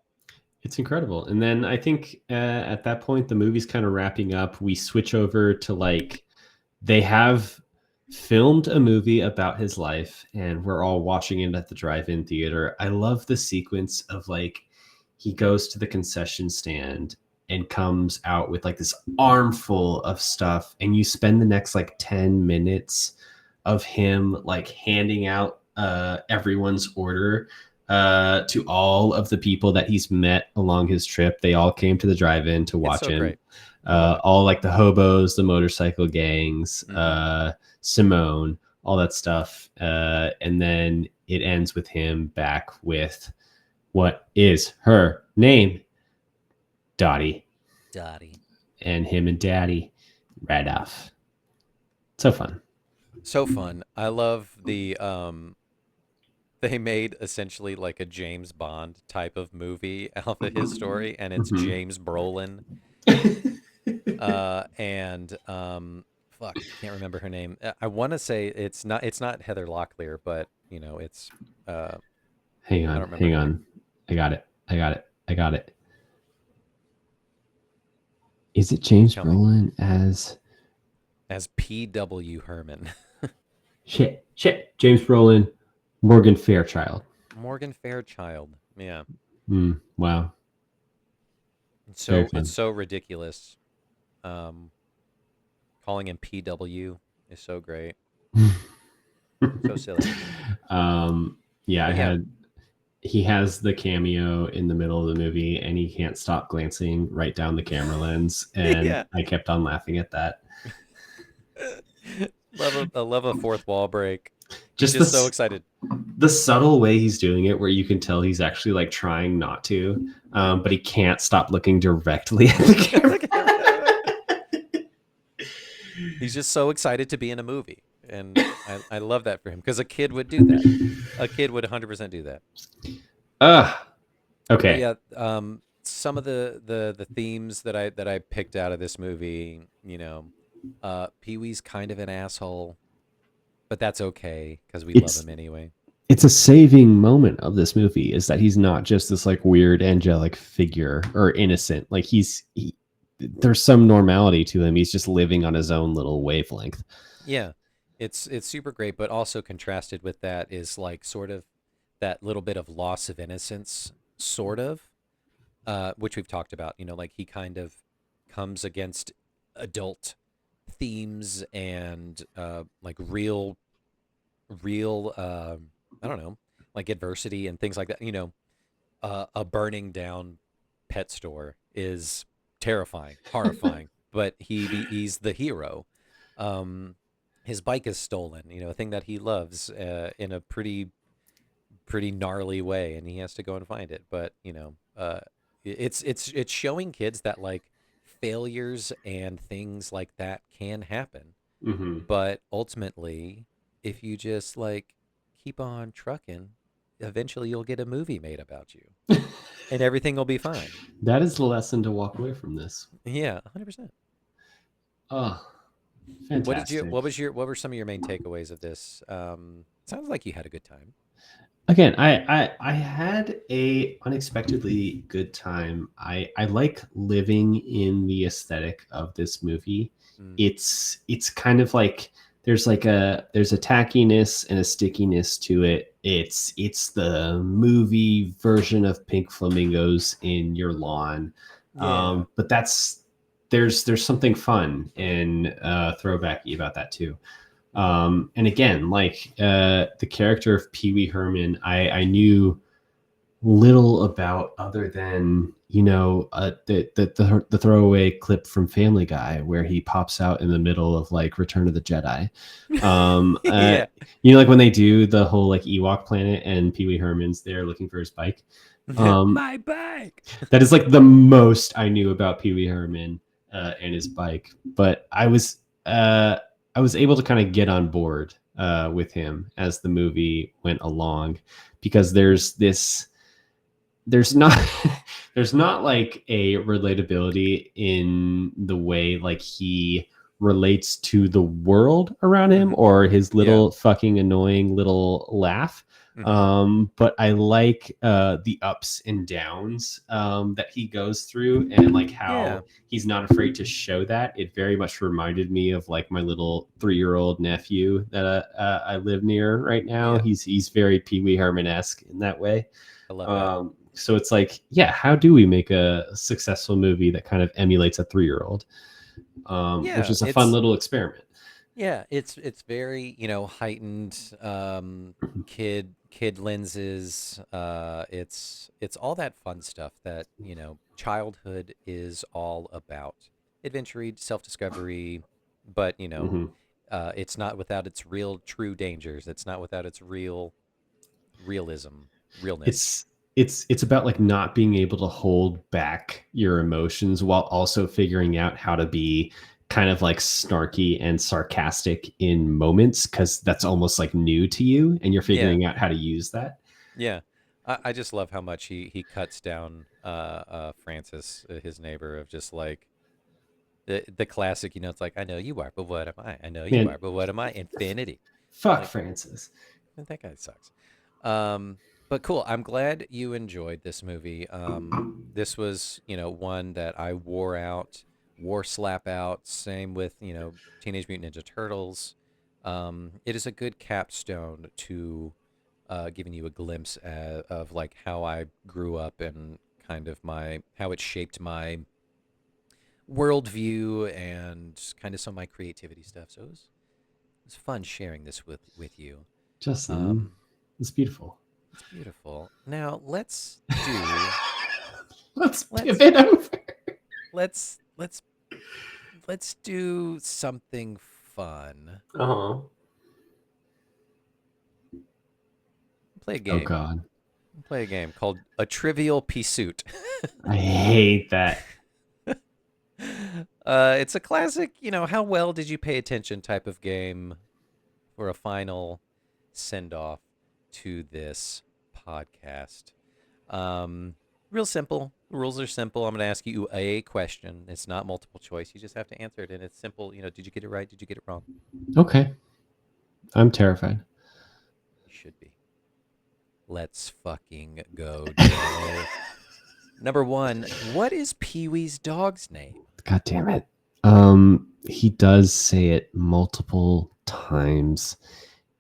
It's incredible. And then I think at that point, the movie's kind of wrapping up. We switch over to like, they have filmed a movie about his life, and we're all watching it at the drive-in theater. I love the sequence of like, he goes to the concession stand and comes out with like this armful of stuff, and you spend the next like 10 minutes of him like handing out everyone's order to all of the people that he's met along his trip. They all came to the drive-in to It's watch so him. great. I love it. All like the hobos, the motorcycle gangs, Hmm. Simone, all that stuff. And then it ends with him back with what is her name? Dottie. Dottie. And him and Daddy right off. So fun. So fun. I love they made essentially like a James Bond type of movie out of his story, and it's Mm-hmm. James Brolin and fuck, I can't remember her name. I want to say it's not Heather Locklear, but it's Hang I on, don't remember hang her name. on. I got it. I got it. I got it. Is it James Tell me. Brolin as As P.W. Herman. shit? James Brolin, Morgan Fairchild. Morgan Fairchild. Yeah. Wow, It's very so it's fun. so ridiculous. Um Calling him PW is so great. So silly. um, yeah, I But yeah, had. he has the cameo in the middle of the movie, and he can't stop glancing right down the camera lens, and Yeah. I kept on laughing at that. Love a fourth wall break. He's Just just so this excited. the subtle way he's doing it, where you can tell he's actually like trying not to, but he can't stop looking directly at the camera. He's just so excited to be in a movie. And I love that for him because a kid would do that. A kid would 100% do that. uh But okay. yeah, some of the themes that I picked out of this movie, Pee Wee's kind of an asshole, but that's okay because we love It's him anyway. it's a saving moment of this movie is that he's not just this like weird angelic figure or innocent. Like there's some normality to him. He's just living on his own little wavelength. Yeah, it's super great, but also contrasted with that is like sort of that little bit of loss of innocence, sort of, which we've talked about. Like he kind of comes against adult themes and like real, I don't know, like adversity and things like that. A burning down pet store is terrifying, horrifying, but he's the hero. Um, his bike is stolen, a thing that he loves in a pretty gnarly way, and he has to go and find it. But it's showing kids that like failures and things like that can happen, Mm-hmm. but ultimately, if you just like keep on trucking, eventually you'll get a movie made about you, and everything will be fine. That is the lesson to walk away from this. Yeah, 100%. Oh, What did you? fantastic. What were some of your main takeaways of this? Sounds like you had a good time. Again, I had a unexpectedly good time. I like living in the aesthetic of this movie. Mm, It's kind of like there's a tackiness and a stickiness to it. It's the movie version of Pink Flamingos in your lawn. yeah. But there's something fun and throwbacky about that too. And again, like the character of Pee Wee Herman, I knew little about other than the throwaway clip from Family Guy where he pops out in the middle of like Return of the Jedi. Um, uh, Yeah. like when they do the whole like Ewok planet and Pee Wee Herman's there looking for his bike. Um, My bike. that is like the most I knew about Pee Wee Herman and his bike. But uh, I was able to kind of get on board with him as the movie went along, because there's not there's not like a relatability in the way like he relates to the world around him Hmm. or his Yeah. little fucking annoying little laugh. Hmm. But I like the ups and downs that he goes through, and like Yeah. how he's not afraid to show that. It very much reminded me of like my little 3-year-old nephew that I live near right now. Yeah. He's very Pee Wee Herman-esque in that way. I love that. So it's like, yeah, how do we make a successful movie that kind of emulates a 3-year-old? Which Yeah. is a fun little experiment. It's very, heightened kid lenses. It's all that fun stuff that, childhood is all about. Adventure, self-discovery, but, Mhm. it's not without its real true dangers. It's not without its realism, realness. It's about like not being able to hold back your emotions while also figuring out how to be kind of like snarky and sarcastic in moments, because that's almost like new to you and you're Yeah. figuring out how to use that. Yeah. I just love how much he cuts down Francis, his neighbor, of just like the classic, it's like, I know you are, but what am I? I know you Man, are, but what am I? Infinity. fuck Like, Francis. that guy sucks. But cool. I'm glad you enjoyed this movie. This was, one that I wore slap out. Same with, Teenage Mutant Ninja Turtles. It is a good capstone to giving you a glimpse of like how I grew up and kind of how it shaped my worldview and kind of some of my creativity stuff. So it was fun sharing this with you. Justin, Um, it's beautiful. It's beautiful. Now Let's let's pivot over. let's let's do something fun. Uh-huh. Play a Oh game. God. Play a game called a Trivial Pursuit. I hate that. It's a classic, how well did you pay attention type of game for a final send off to this podcast. Um, Real simple. The rules are simple. I'm going to ask you a question. It's not multiple choice. You just have to answer it, and it's simple. Did you get it right? Did you get it wrong? Okay. I'm terrified. You should be. Let's fucking go, Joe. Number one, what is Pee Wee's dog's name? God damn it. He does say it multiple times.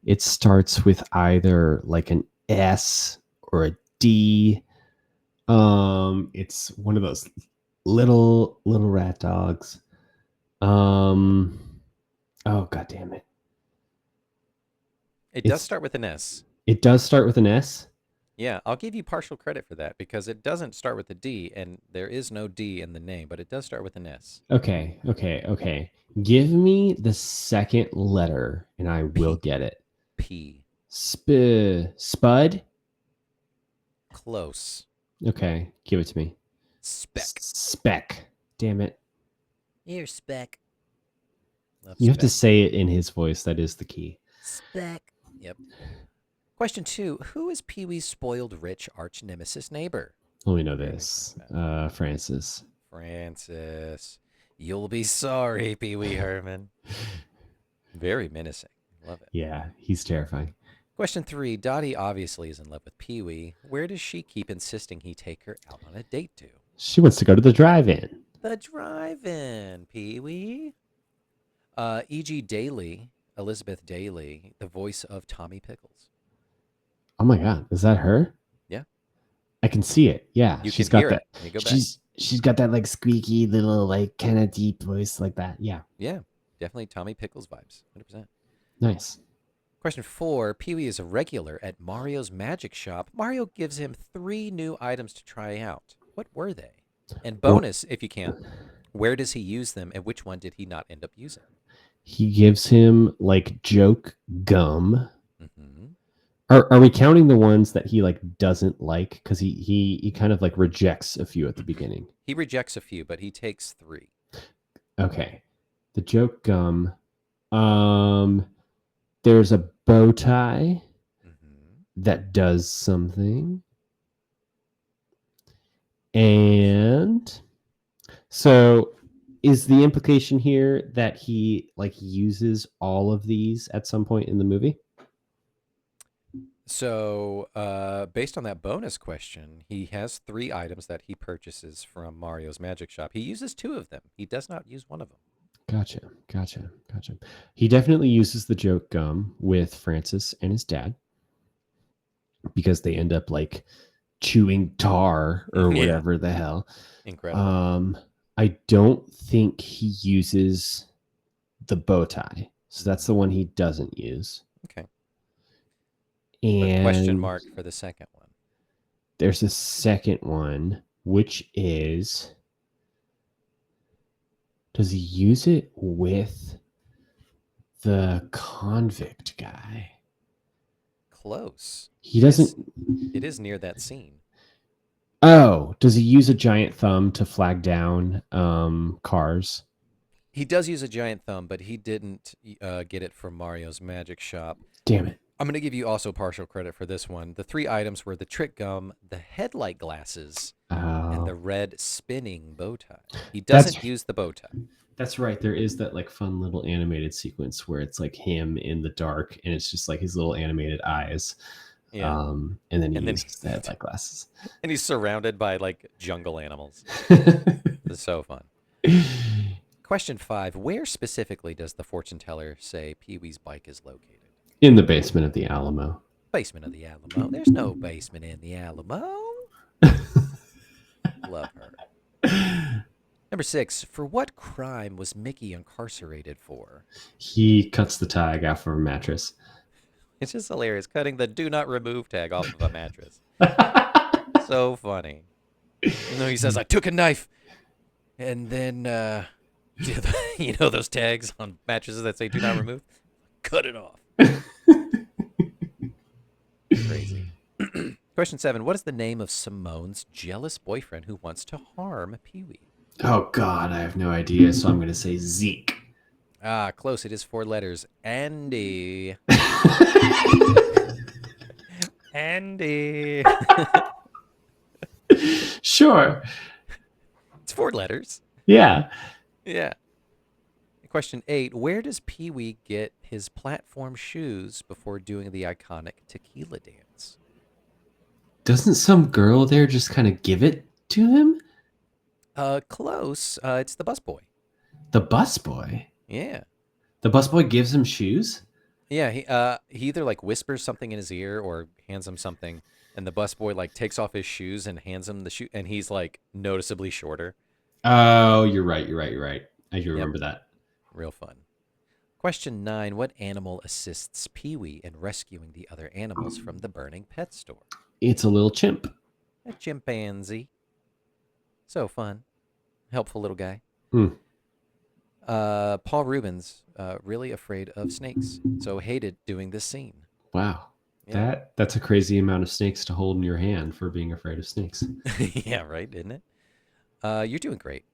It starts with either like an S or a D. It's one of those little rat dogs. Oh God damn it. It does It's start with an S. it does start with an S. Yeah, I'll give you partial credit for that because it doesn't start with a D, and there is no D in the name, but it does start with an S. Okay. Give me the second letter and I will P. get it. P. Spud? Close. Okay, give it to me. Spec. Spec. Damn it. Here, Spec. Love You have to Spec. say it in his voice. That is the key. Spec. Yep. Question 2. Who is Pee Wee's spoiled rich arch nemesis neighbor? Oh, we know this. Francis. Francis. You'll be sorry, Pee Wee Herman. Very menacing. Love it. Yeah, he's terrifying. Question 3. Dottie obviously is in love with Pee Wee. Where does she keep insisting he take her out on a date to? She wants to go to the drive-in. The drive-in, Pee Wee. E.G. Daly, Elizabeth Daly, the voice of Tommy Pickles. Oh my God, is that her? Yeah. I can see it. Yeah, You she's can got hear that. it. Let me go back. She's got that like squeaky little like kind of deep voice like that. Yeah, Yeah, definitely Tommy Pickles vibes. 100%. nice. Question 4. Pee Wee is a regular at Mario's magic shop. Mario gives him 3 new items to try out. What were they? And bonus, if you can, where does he use them and which one did he not end up using? He gives him like joke gum. Mm-hmm. Are we counting the ones that he like doesn't like? Because he kind of like rejects a few at the beginning. He rejects a few, but he takes 3. Okay, the joke gum. There's a bow tie Mm-hmm. that does something, and so is the implication here that he like uses all of these at some point in the movie? So, based on that bonus question, he has 3 items that he purchases from Mario's magic shop. He uses 2 of them. He does not use one of them. Gotcha. He definitely uses the joke gum with Francis and his dad because they end up like chewing tar or Yeah. whatever the hell. Incredible. I don't think he uses the bow tie. So that's the one he doesn't use. Okay. Put a And question mark for the second one. there's a second one, which is, does he use it with the convict guy? Close. He doesn't. It is near that scene. Oh, does he use a giant thumb to flag down cars? He does use a giant thumb, but he didn't get it from Mario's magic shop. Damn it. I'm going to give you also partial credit for this one. The 3 items were the trick gum, the headlight glasses, and the red spinning bow tie. He doesn't use the bow tie. That's right. There is that like fun little animated sequence where it's like him in the dark and it's just like his little animated eyes. Yeah. And then he And then uses the headlight glasses. And he's surrounded by like jungle animals. It's so fun. Question 5. Where specifically does the fortune teller say Pee Wee's bike is located? In the basement of the Alamo. Basement of the Alamo. There's no basement in the Alamo. Love her. Number 6. For what crime was Mickey incarcerated for? He cuts the tag off of a mattress. It's just hilarious. Cutting the "do not remove" tag off of a mattress. So funny. No, he says, "I took a knife and then you know those tags on mattresses that say "do not remove"? Cut it off." Crazy. Question 7. What is the name of Simone's jealous boyfriend who wants to harm Pee-wee? Oh God, I have no idea. So I'm going to say Zeke. Ah, close. It is 4 letters. Andy. Andy. Sure. It's 4 letters. Yeah. Yeah. Question 8. Where does Pee-wee get his platform shoes before doing the iconic tequila dance? Doesn't some girl there just kind of give it to him? Close. It's the busboy. The busboy. Yeah. The busboy gives him shoes. Yeah, he either like whispers something in his ear or hands him something, and the busboy like takes off his shoes and hands him the shoe, and he's like noticeably shorter. Oh, you're right. You're right. You're right. I do Yep, remember that. real fun. Question 9. What animal assists Pee-wee in rescuing the other animals from the burning pet store? It's a little chimp. A chimpanzee. So fun. Helpful little guy. Hmm. Paul Rubens, really afraid of snakes, so hated doing this scene. Wow. Yeah. That's a crazy amount of snakes to hold in your hand for being afraid of snakes. Yeah, right, isn't it? You're doing great,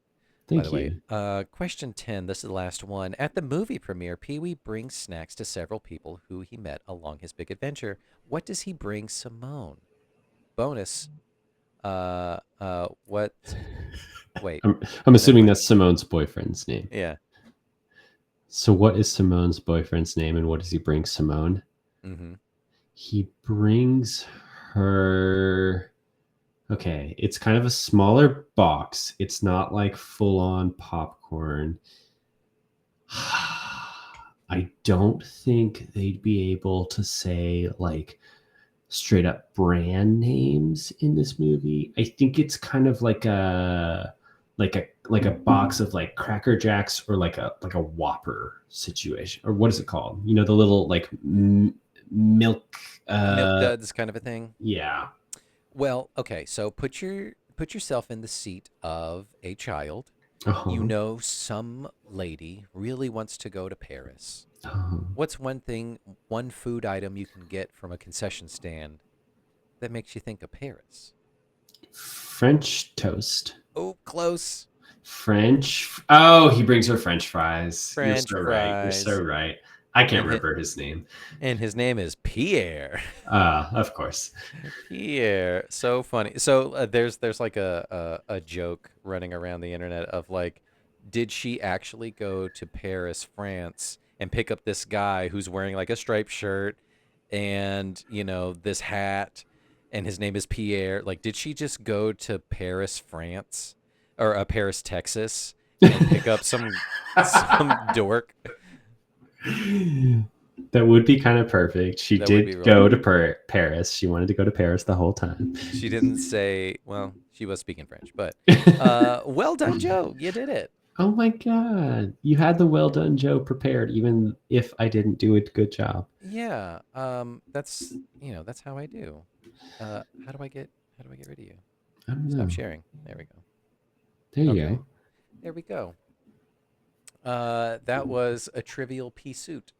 by the Thank way. you. Question 10. This is the last one. At the movie premiere, Pee-wee brings snacks to several people who he met along his big adventure. What does he bring Simone? Bonus. What? Wait. I'm Never assuming mind. that's Simone's boyfriend's name. Yeah. So what is Simone's boyfriend's name and what does he bring Simone? Mm-hmm. He brings her. Okay, it's kind of a smaller box. It's not like full on popcorn. I don't think they'd be able to say like straight up brand names in this movie. I think it's kind of like a box of like Cracker Jacks or like a Whopper situation, or what is it called? You know, the little like milk. Milk duds kind of a thing. Yeah. Well, okay. So put yourself in the seat of a child. You Uh-huh. know, some lady really wants to go to Paris. Uh-huh. What's one food item you can get from a concession stand that makes you think of Paris? French toast. Oh, close. French. Oh, he brings her French fries. You're French so right. You're so fries. right. I can't And his, remember his name. and his name is Pierre. Of course. Pierre. So funny. So there's like a joke running around the internet of like, did she actually go to Paris, France, and pick up this guy who's wearing like a striped shirt and this hat, and his name is Pierre? Like, did she just go to Paris, France, or Paris, Texas, and pick up some dork? That would be kind of perfect. She That would be did real go funny. to Paris. She wanted to go to Paris the whole time. She didn't say, well, she was speaking French, but well done, Joe. You did it. Oh my God. You had the well done Joe prepared, even if I didn't do a good job. Yeah. That's how I do. How do I get rid of you? I don't Stop know. sharing. There we go. There you Okay. go. There we go. That was a trivial pea suit.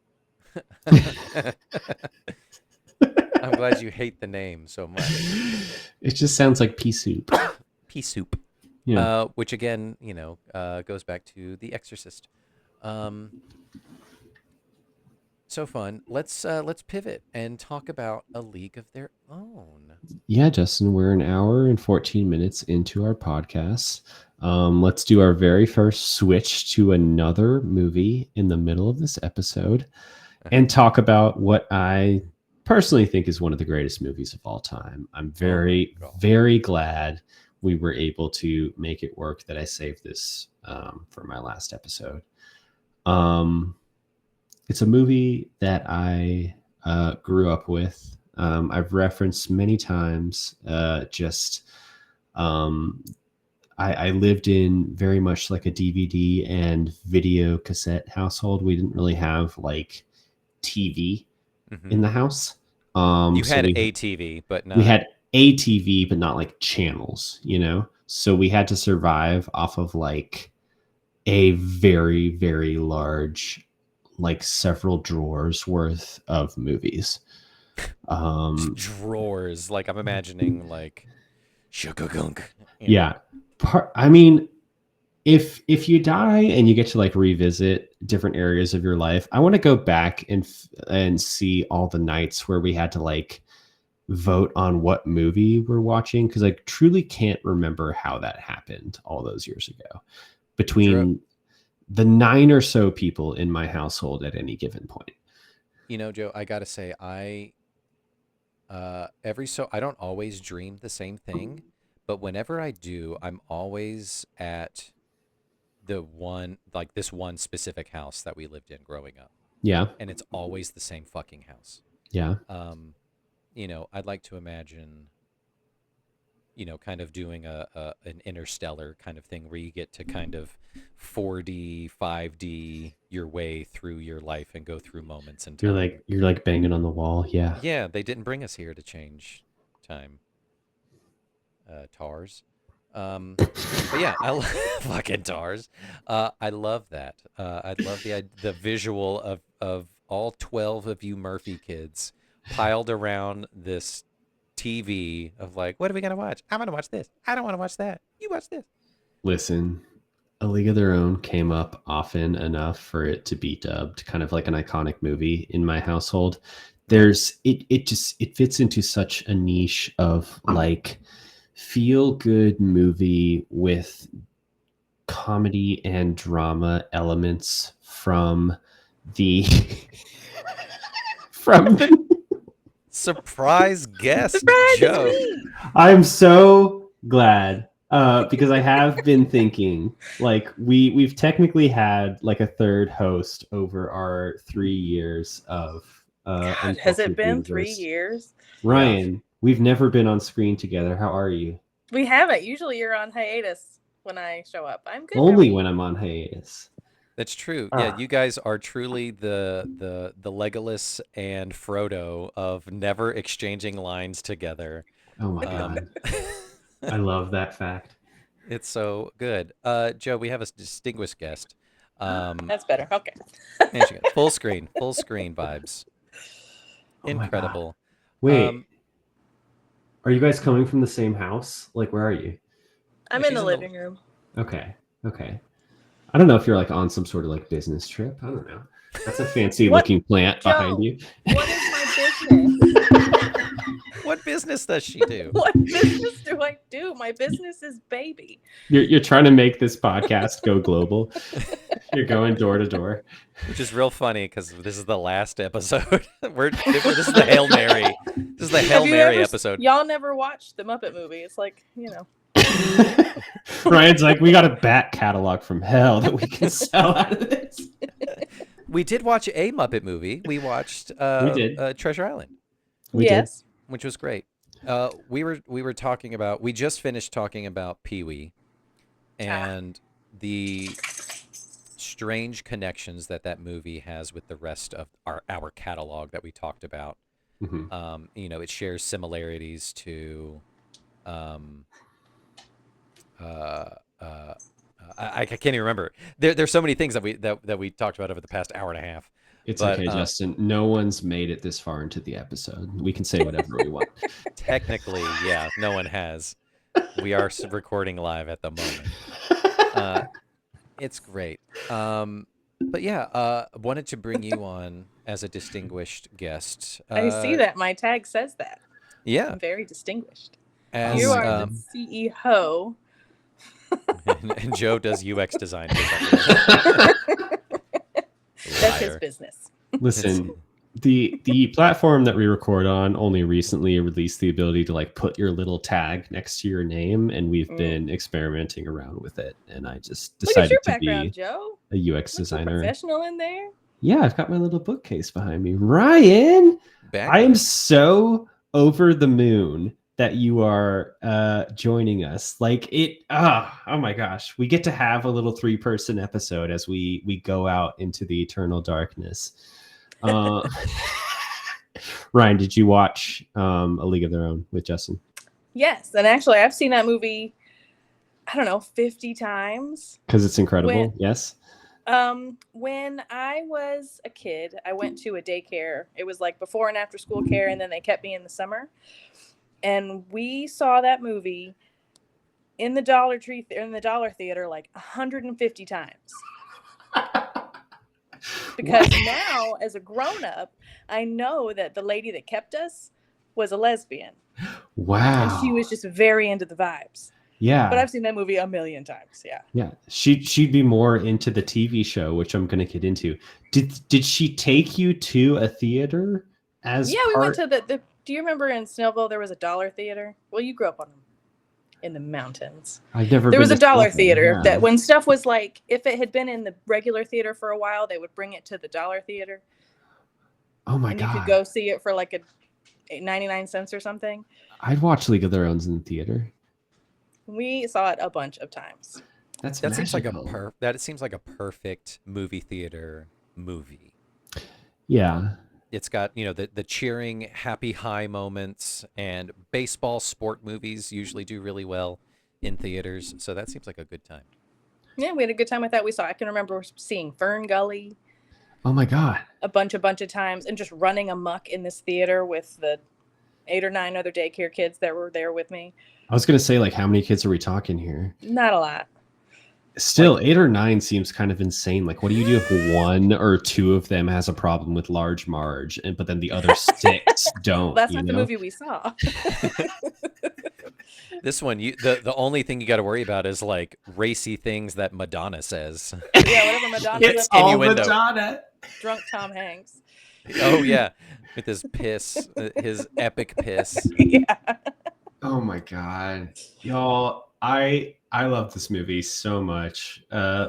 I'm glad you hate the name so much. It just sounds like pea soup. Pea soup. Yeah. Which again, goes back to The Exorcist. Um, so fun. Let's pivot and talk about A League of Their Own. Yeah, Justin, we're an hour and 14 minutes into our podcast. Let's do our very first switch to another movie in the middle of this episode and talk about what I personally think is one of the greatest movies of all time. I'm Oh my very, God. very glad we were able to make it work that I saved this for my last episode. It's a movie that I grew up with. I've referenced many times. I lived in very much like a DVD and video cassette household. We didn't really have like TV Mm-hmm. in the house. You So had a TV, but we not. had a TV, but not like channels, you know? So we had to survive off of like a very, very large, like several drawers worth of movies. Drawers. Like I'm imagining like Shugagunk. You know. Yeah. I mean, if you die and you get to like revisit different areas of your life, I want to go back and see all the nights where we had to like vote on what movie we're watching because I truly can't remember how that happened all those years ago Dro- between the 9 or so people in my household at any given point. Joe, I gotta say, I don't always dream the same thing, but whenever I do, I'm always at this one specific house that we lived in growing up, Yeah. and it's always the same fucking house. Yeah. Um, I'd like to imagine, kind of doing an interstellar kind of thing where you get to kind of 4D, 5D your way through your life and go through moments in time. You're like banging on the wall. Yeah. Yeah, they didn't bring us here to change time, TARS. But yeah, fucking TARS. I love that. I love the visual of all 12 of you Murphy kids piled around this TV of like, what are we gonna watch? I'm gonna watch this. I don't want to watch that. You watch this. Listen, A League of Their Own came up often enough for it to be dubbed kind of like an iconic movie in my household. Yeah. It fits into such a niche of like feel good movie with comedy and drama elements from the from the Surprise guest, Surprise, Joe. it's me. I'm so glad because I have been thinking like we've technically had like a third host over our 3 years of God, has it Uncultured been 3 Universe. years? Ryan, we've never been on screen together. How are you? We haven't. Usually you're on hiatus when I show up. I'm good. Only when I'm on hiatus. That's true. Yeah, Ah. you guys are truly the Legolas and Frodo of never exchanging lines together. Oh my god. I love that fact. It's so good. Joe, we have a distinguished guest. That's better. Okay. There she goes. Full screen vibes. Oh my God. Incredible. Wait. Are you guys coming from the same house? Like, where are you? I'm Yeah, in she's the in living room. Okay. I don't know if you're like on some sort of like business trip. I don't know. That's a fancy looking plant Joe, behind you. What is my business? What business does she do? What business do I do? My business is baby. You're trying to make this podcast go global. You're going door to door. Which is real funny because this is the last episode. This is the Hail Mary. This is the Hail Mary episode. Y'all never watched the Muppet movie. It's like, Ryan's like, we got a back catalog from hell that we can sell out of this. We did watch a Muppet movie. We watched We did. Treasure Island, yes. which was great. We were talking about. We just finished talking about Pee-wee, and the strange connections that movie has with the rest of our catalog that we talked about. Mhm. It shares similarities to. I can't even remember. There's so many things that we talked about over the past hour and a half. It's But, okay, Justin. No one's made it this far into the episode. We can say whatever we want. Technically, yeah, no one has. We are recording live at the moment. It's great. But yeah, wanted to bring you on as a distinguished guest. I see that. My tag says that. Yeah. I'm very distinguished. As, You are the CEO. and Joe does UX design. That's his business. Listen, the platform that we record on only recently released the ability to like put your little tag next to your name, and we've been experimenting around with it. And I just decided to be Joe. a UX designer. Professional in there. Yeah, I've got my little bookcase behind me. Ryan, I am so over the moon that you are joining us. Like oh my gosh, we get to have a little 3-person episode as we go out into the eternal darkness. Ryan, did you watch A League of Their Own with Justin? Yes, and actually, I've seen that movie, I don't know, 50 times. Because it's incredible. Yes. When I was a kid, I went to a daycare. It was like before and after school care, and then they kept me in the summer. And we saw that movie in the Dollar Theater like 150 times. Because now, as a grown-up, I know that the lady that kept us was a lesbian. Wow. And she was just very into the vibes. Yeah. But I've seen that movie a million times. Yeah. Yeah. She'd be more into the TV show, which I'm going to get into. Did she take you to a theater as we went to the do you remember in Snellville there was a Dollar Theater? Well, you grew up in the mountains. I've never There been was a to Dollar Snellville, Theater yeah. that when stuff was like, if it had been in the regular theater for a while, they would bring it to the Dollar Theater. Oh my and God. you could go see it for like a 99 cents or something. I'd watch League of Their Own in the theater. We saw it a bunch of times. That seems like a perfect movie theater movie. Yeah. It's got, the cheering, happy high moments, and baseball sport movies usually do really well in theaters. So that seems like a good time. Yeah, we had a good time with that. I can remember seeing Fern Gully. Oh my God. A bunch of times, and just running amok in this theater with the 8 or 9 other daycare kids that were there with me. I was going to say, like, how many kids are we talking here? Not a lot. Still, 8 or 9 seems kind of insane. Like, what do you do if 1 or 2 of them has a problem with large Marge, but then the other 6 don't? That's not the movie we saw. This one, the only thing you got to worry about is like racy things that Madonna says. Yeah, whatever Madonna It's says. all Madonna. Drunk Tom Hanks. Oh yeah, with his piss, his epic piss. Yeah. Oh my God, y'all! I love this movie so much.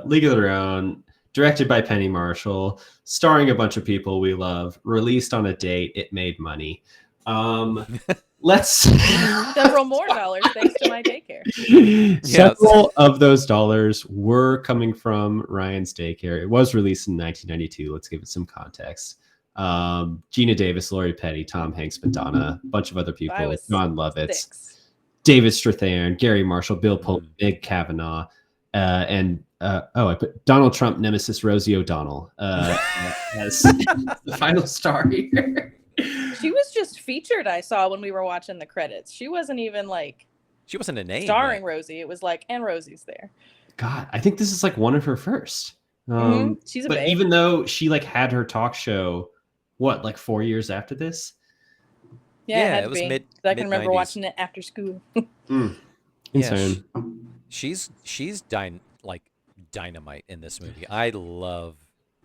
League of Their Own, directed by Penny Marshall, starring a bunch of people we love. Released on a date, it made money. Let's several more dollars thanks to my daycare. Several of those dollars were coming from Ryan's daycare. It was released in 1992. Let's give it some context. Gina Davis, Lori Petty, Tom Hanks, Madonna, a bunch of other people, John Lovitz, David Strathairn, Gary Marshall, Bill Pullman, Meg Kavanaugh, and I put Donald Trump nemesis Rosie O'Donnell as the final star here. She was just featured, I saw when we were watching the credits. She wasn't even she wasn't a name starring Rosie. It was like, and Rosie's there. God, I think this is like one of her first. She's a but babe. Even though she like had her talk show, what, like 4 years after this? Yeah, it was I can remember 90s. Watching it after school. Insane. Yeah, she's dynamite in this movie. I love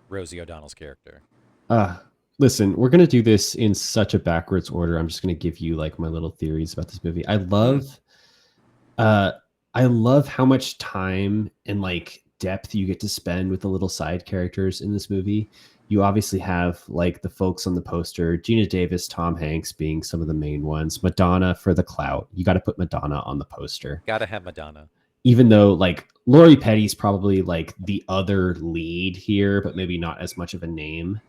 Rosie O'Donnell's character. Listen, we're gonna do this in such a backwards order. I'm just gonna give you like my little theories about this movie. I love how much time and like depth you get to spend with the little side characters in this movie. You obviously have like the folks on the poster, Gina Davis, Tom Hanks being some of the main ones. Madonna for the clout. You got to put Madonna on the poster. Got to have Madonna. Even though like Lori Petty's probably like the other lead here, but maybe not as much of a name.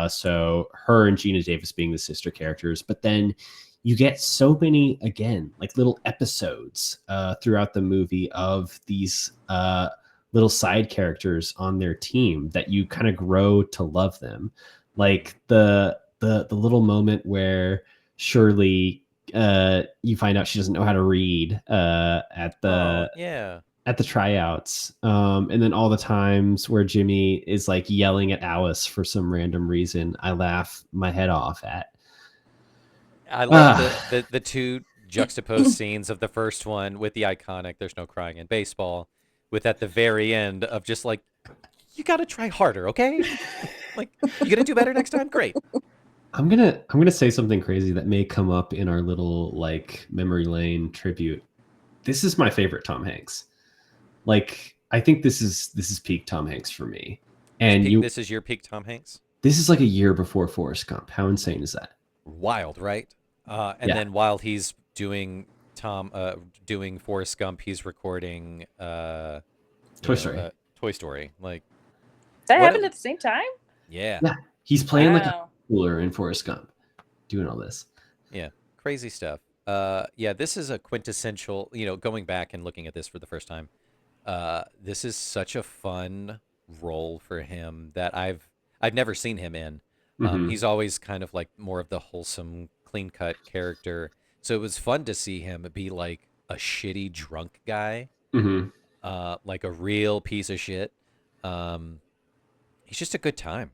So her and Gina Davis being the sister characters, but then you get so many, again, like little episodes throughout the movie of these little side characters on their team that you kind of grow to love them. Like the little moment where Shirley, you find out she doesn't know how to read at the tryouts, and then all the times where Jimmy is like yelling at Alice for some random reason, I laugh my head off at. I love the two juxtaposed scenes of the first one with the iconic "There's no crying in baseball," with at the very end of just like, you got to try harder, okay? Like, you gonna do better next time? Great. I'm gonna say something crazy that may come up in our little like memory lane tribute. This is my favorite Tom Hanks. Like, I think this is peak Tom Hanks for me. And this is your peak Tom Hanks? This is like a year before Forrest Gump. How insane is that? Wild, right? Then while he's doing Forrest Gump, he's recording Toy Story. Toy Story. Like, that happened at the same time? Yeah. He's playing like a cooler in Forrest Gump. doing all this. Yeah, crazy stuff. Yeah, this is a quintessential, going back and looking at this for the first time. This is such a fun role for him that I've never seen him in. Hmm. He's always kind of like more of the wholesome, clean-cut character. So it was fun to see him be like a shitty drunk guy, Hmm. like a real piece of shit. Um, he's just a good time.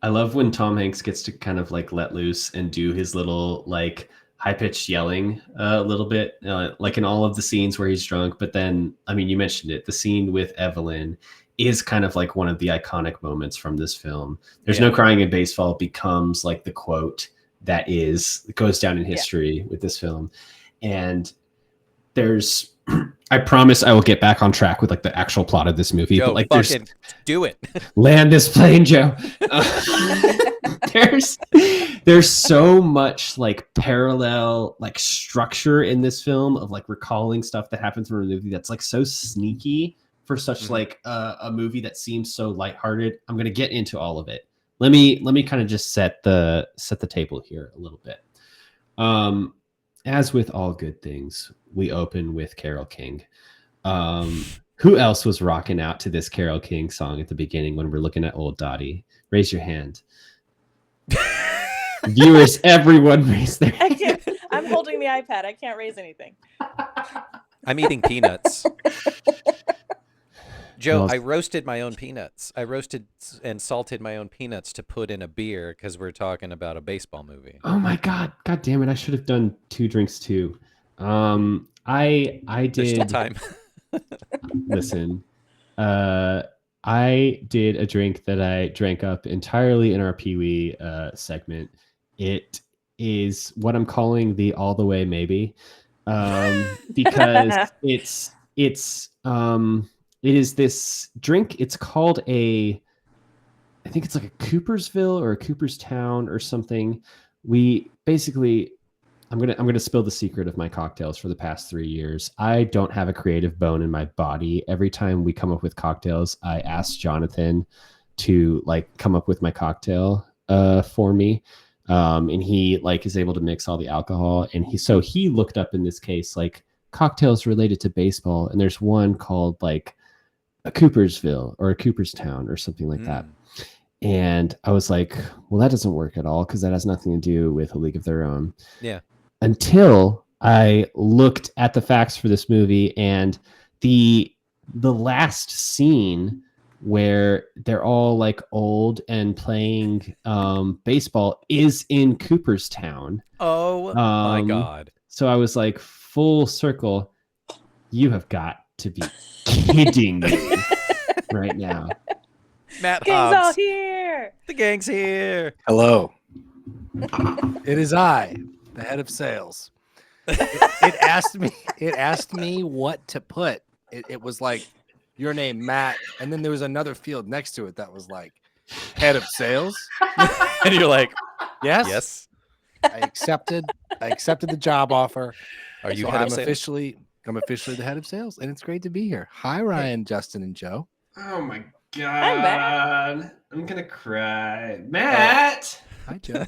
I love when Tom Hanks gets to kind of like let loose and do his little like high pitched yelling a little bit, like in all of the scenes where he's drunk. But then, I mean, you mentioned it, the scene with Evelyn is kind of like one of the iconic moments from this film. There's Yeah. no crying in baseball becomes like the quote that goes down in Yeah. history with this film. And there's, I promise I will get back on track with like the actual plot of this movie. Joe, But like, there's fucking do it. land this plane, Joe. There's so much like parallel like structure in this film of like recalling stuff that happens from a movie that's like so sneaky for such Mhm. like a movie that seems so lighthearted. I'm gonna get into all of it. Let me kind of just set the table here a little bit. As with all good things, we open with Carole King. Who else was rocking out to this Carole King song at the beginning when we're looking at Old Dottie? Raise your hand. Viewers, everyone raise their I hand. can't. I'm holding the iPad. I can't raise anything. I'm eating peanuts. Joe, Well, I roasted my own peanuts. I roasted and salted my own peanuts to put in a beer because we're talking about a baseball movie. oh my god damn it, I should have done 2 drinks too. I There's still did time. listen. I did a drink that I drank up entirely in our Pee-wee segment. It is what I'm calling the all the way maybe, because it is this drink. It's called I think it's like a Coopersville or a Cooperstown or something. We basically, I'm gonna spill the secret of my cocktails for the past 3 years. I don't have a creative bone in my body. Every time we come up with cocktails, I ask Jonathan to like come up with my cocktail for me. And he like is able to mix all the alcohol. And he looked up in this case like cocktails related to baseball, and there's one called like a Coopersville or a Cooperstown or something like that. And I was like, well, that doesn't work at all because that has nothing to do with A League of Their Own. Yeah. Until I looked at the facts for this movie, and the last scene where they're all like old and playing baseball is in Cooperstown. Oh my God. So I was like, full circle. You have got to be kidding me right now. Matt Gang's all Hobbs. here. The gang's here. Hello. It is I, the head of sales. It asked me what to put. It was like your name, Matt, and then there was another field next to it that was like head of sales. And you're like, Yes. yes. I accepted the job offer. Are you So head I'm of sales? I'm officially the head of sales, and it's great to be here. Hi, Ryan, Justin, and Joe. Oh my Hi, Matt. god. I'm gonna cry. Matt! Hi, Joe.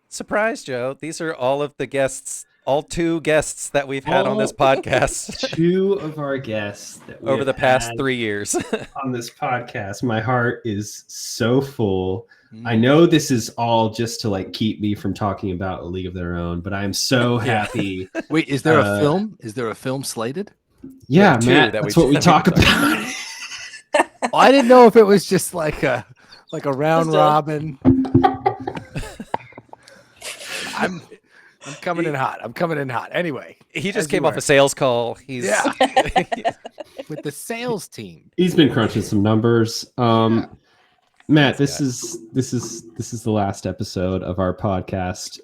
Surprise, Joe. These are all of the guests, all 2 guests that we've had on this All- podcast 2 of our guests that we over have the past had 3 years. on this podcast. My heart is so full. Mm. I know this is all just to like keep me from talking about A League of Their Own, but I'm so Yeah. happy. Wait, is there Uh, a film? Is there a film slated? Yeah, two Matt, that that's we- what we that we talk talked about. Well, I didn't know if it was just like a round Just a- robin. I'm coming in hot. I'm coming in hot. Anyway, He as just you came off were. a sales call. He's Yeah. With the sales team. He's been crunching some numbers. Matt, this Thanks, is the last episode of our podcast.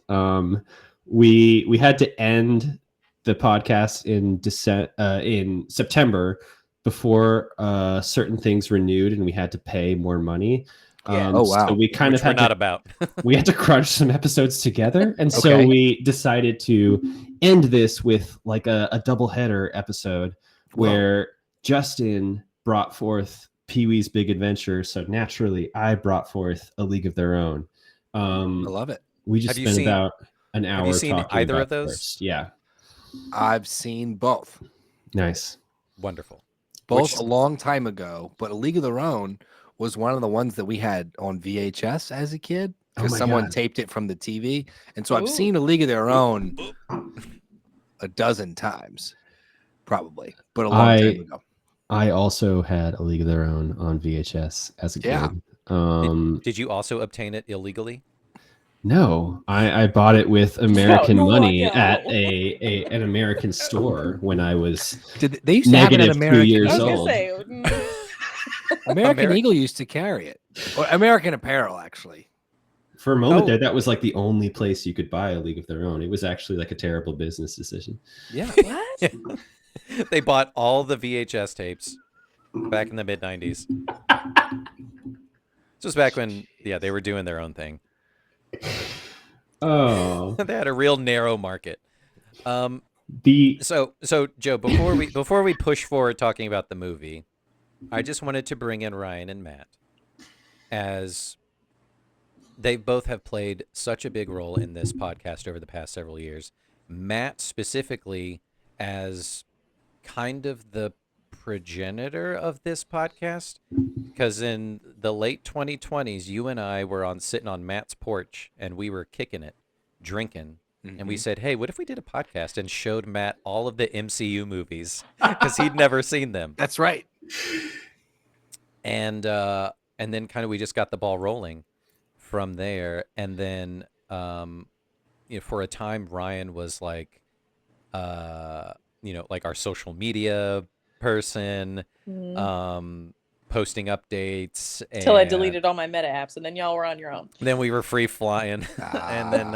We had to end the podcast in September before certain things renewed, and we had to pay more money. Yeah. Oh, wow. So we kind which of we're had not to, about. we had to crunch some episodes together, and so Okay. we decided to end this with like a double header episode where Justin brought forth Pee-wee's Big Adventure, so naturally I brought forth A League of Their Own. I love it. We just Have you spent seen- about an have you hour seen talking either about of those? First. Yeah, I've seen both. nice. Wonderful. Both Which- a long time ago, but A League of Their Own was one of the ones that we had on VHS as a kid Oh because my someone God. taped it from the TV. And so Ooh. I've seen A League of Their Own a dozen times, probably, but a long time ago. I also had A League of Their Own on VHS as a Yeah. kid. Did you also obtain it illegally? No, I bought it with American No, money no. at an American store when I was They used to have it at negative 2 American years I was Eagle. gonna old. say, American Ameri- Eagle used to carry it. Or American Apparel, actually. For a moment Oh. there, that was like the only place you could buy A League of Their Own. It was actually like a terrible business decision. Yeah. what? They bought all the VHS tapes back in the mid 90s. Just back when, they were doing their own thing. Oh, They had a real narrow market. the So Joe, before we push forward talking about the movie, I just wanted to bring in Ryan and Matt, as they both have played such a big role in this podcast over the past several years. Matt specifically as kind of the progenitor of this podcast, because in the late 2020s, you and I were sitting on Matt's porch and we were kicking it, drinking. And we said, hey, what if we did a podcast and showed Matt all of the MCU movies because he'd never seen them. That's right. And then kind of we just got the ball rolling from there. And then for a time, Ryan was like, like our social media person, posting updates. Till I and deleted all my meta apps, and then y'all were on your own. Then we were free flying. And then,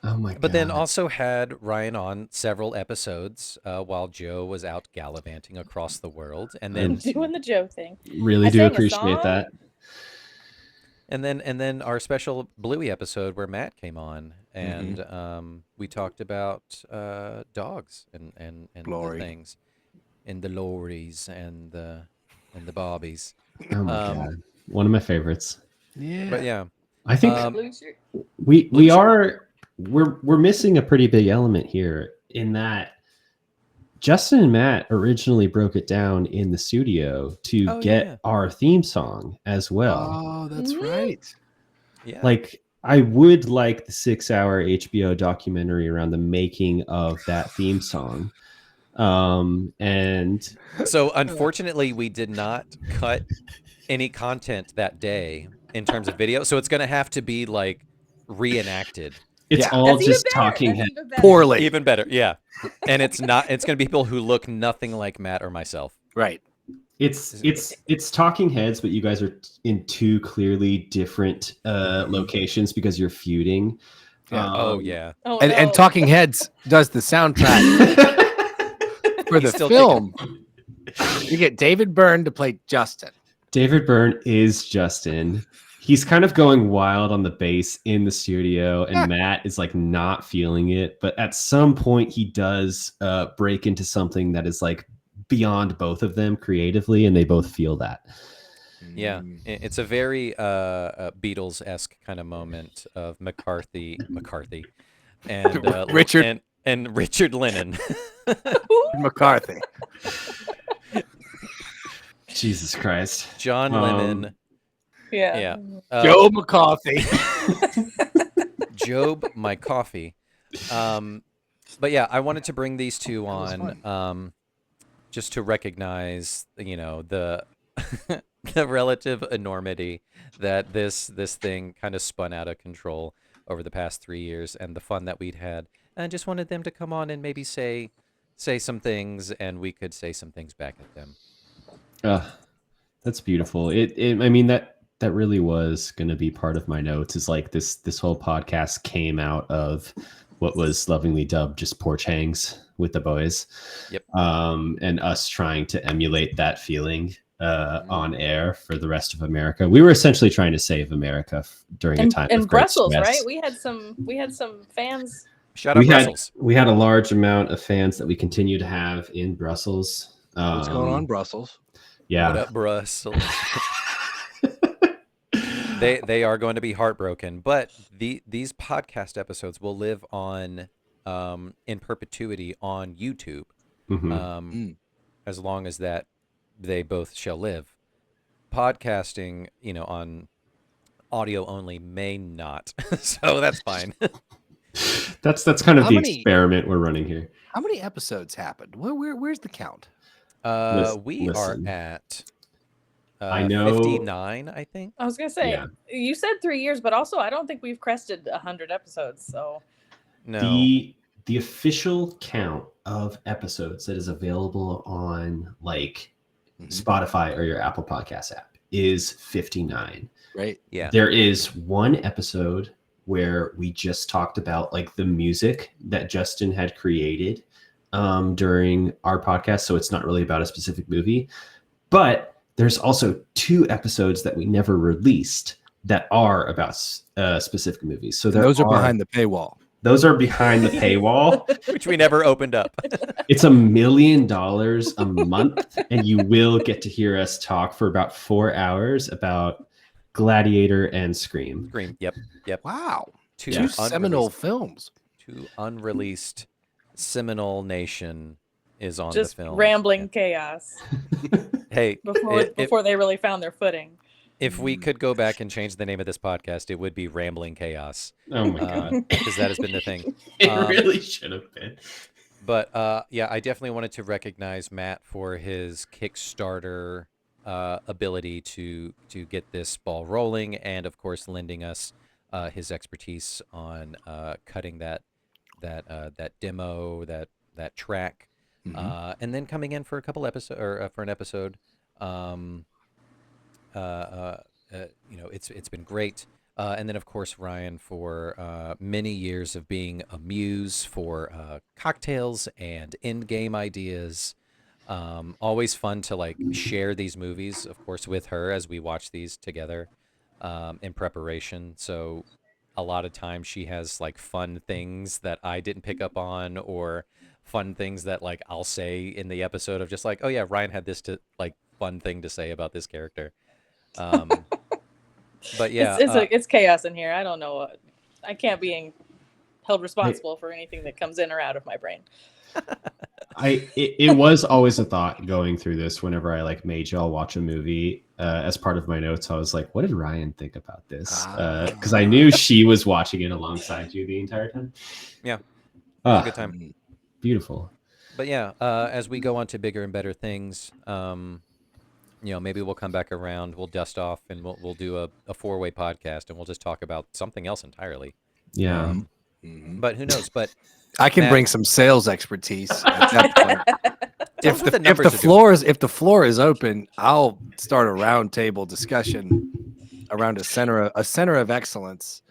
oh my god! but then also had Ryan on several episodes while Joe was out gallivanting across the world. And then Doing the Joe thing. really I do sang a appreciate song. that. And then our special Bluey episode where Matt came on and we talked about dogs and the Glory. things, and the lorries and the Barbies. Oh my god! One of my favorites. Yeah. But yeah, I think Blue shirt. we're missing a pretty big element here in that Justin and Matt originally broke it down in the studio to get our theme song as well. Oh, that's Mhm. right. yeah. Like, I would like the 6-hour HBO documentary around the making of that theme song. And So unfortunately, we did not cut any content that day in terms of video. So it's going to have to be like reenacted. it's Yeah. all That's even just better. talking That's head. even better. Poorly. Even better, yeah. And it's going to be people who look nothing like Matt or myself. Right. It's talking heads, but you guys are in two clearly different locations because you're feuding. Yeah. Oh yeah. Oh, And no. Talking Heads does the soundtrack for the He's still film. You get David Byrne to play Justin. David Byrne is Justin. He's kind of going wild on the bass in the studio, and Matt is like not feeling it. But at some point, he does break into something that is like beyond both of them creatively, and they both feel that. Yeah, it's a very Beatles-esque kind of moment of McCarthy, and Richard. and Richard Lennon. McCarthy. Jesus Christ. John Lennon. Yeah. Joe McCarthy. Job, my coffee. But yeah, I wanted to bring these two on just to recognize, the the relative enormity that this thing kind of spun out of control over the past 3 years, and the fun that we'd had. And I just wanted them to come on and maybe say some things, and we could say some things back at them. That's beautiful. I mean, that really was going to be part of my notes, is like this whole podcast came out of what was lovingly dubbed just porch hangs with the boys. Yep. And us trying to emulate that feeling on air for the rest of America. We were essentially trying to save America during a time In of great Brussels, stress. right? We had some fans. Shout out we had Brussels. we had a large amount of fans that we continue to have in Brussels. What's going on, Brussels? Yeah. What up, Brussels? they are going to be heartbroken. But these podcast episodes will live on in perpetuity on YouTube, Mhm. as long as that they both shall live. Podcasting, on audio only may not, so that's fine. That's kind of How the many- experiment we're running here. How many episodes happened? Where's the count? We are Listen. at I know 59, I think. I was gonna say Yeah. you said 3 years, but also I don't think we've crested 100 episodes. So No, the official count of episodes that is available on like Spotify or your Apple Podcast app is 59. Right. yeah, There is one episode where we just talked about like the music that Justin had created during our podcast. So it's not really about a specific movie, but there's also 2 episodes that we never released that are about specific movies. So Those are behind the paywall. those are behind the paywall. which we never opened up. It's $1 million a month, and you will get to hear us talk for about 4 hours about Gladiator and Scream. Scream. Yep. Wow. Two Two seminal films. Two unreleased Seminole Nation is on just the film. rambling chaos Yeah. Hey, before they really found their footing. if we could go back and change the name of this podcast, it would be Rambling Chaos, Oh my god, because that has been the thing. it um, really should have been. But yeah, I definitely wanted to recognize Matt for his Kickstarter ability to get this ball rolling, and of course lending us his expertise on cutting that demo, that track, and then coming in for a couple episodes or for an episode. It's been great. And then, of course, Ryan for many years of being a muse for cocktails and in-game ideas. Always fun to like share these movies, of course, with her as we watch these together in preparation. So a lot of times she has like fun things that I didn't pick up on, or fun things that like I'll say in the episode of just like, oh yeah, Ryan had this fun thing to say about this character. But yeah, it's chaos in here. I don't know. I can't be held responsible for anything that comes in or out of my brain. It was always a thought going through this whenever I like made y'all watch a movie. As part of my notes, I was like, what did Ryan think about this? Because I knew she was watching it alongside you the entire time. Yeah. Good time. Beautiful. But yeah, as we go on to bigger and better things, maybe we'll come back around, we'll dust off, and we'll do a 4-way podcast, and we'll just talk about something else entirely. Yeah. But who knows? But I can Matt- bring some sales expertise at that point. Tell us what the if numbers the floor is open, I'll start a roundtable discussion around a center of excellence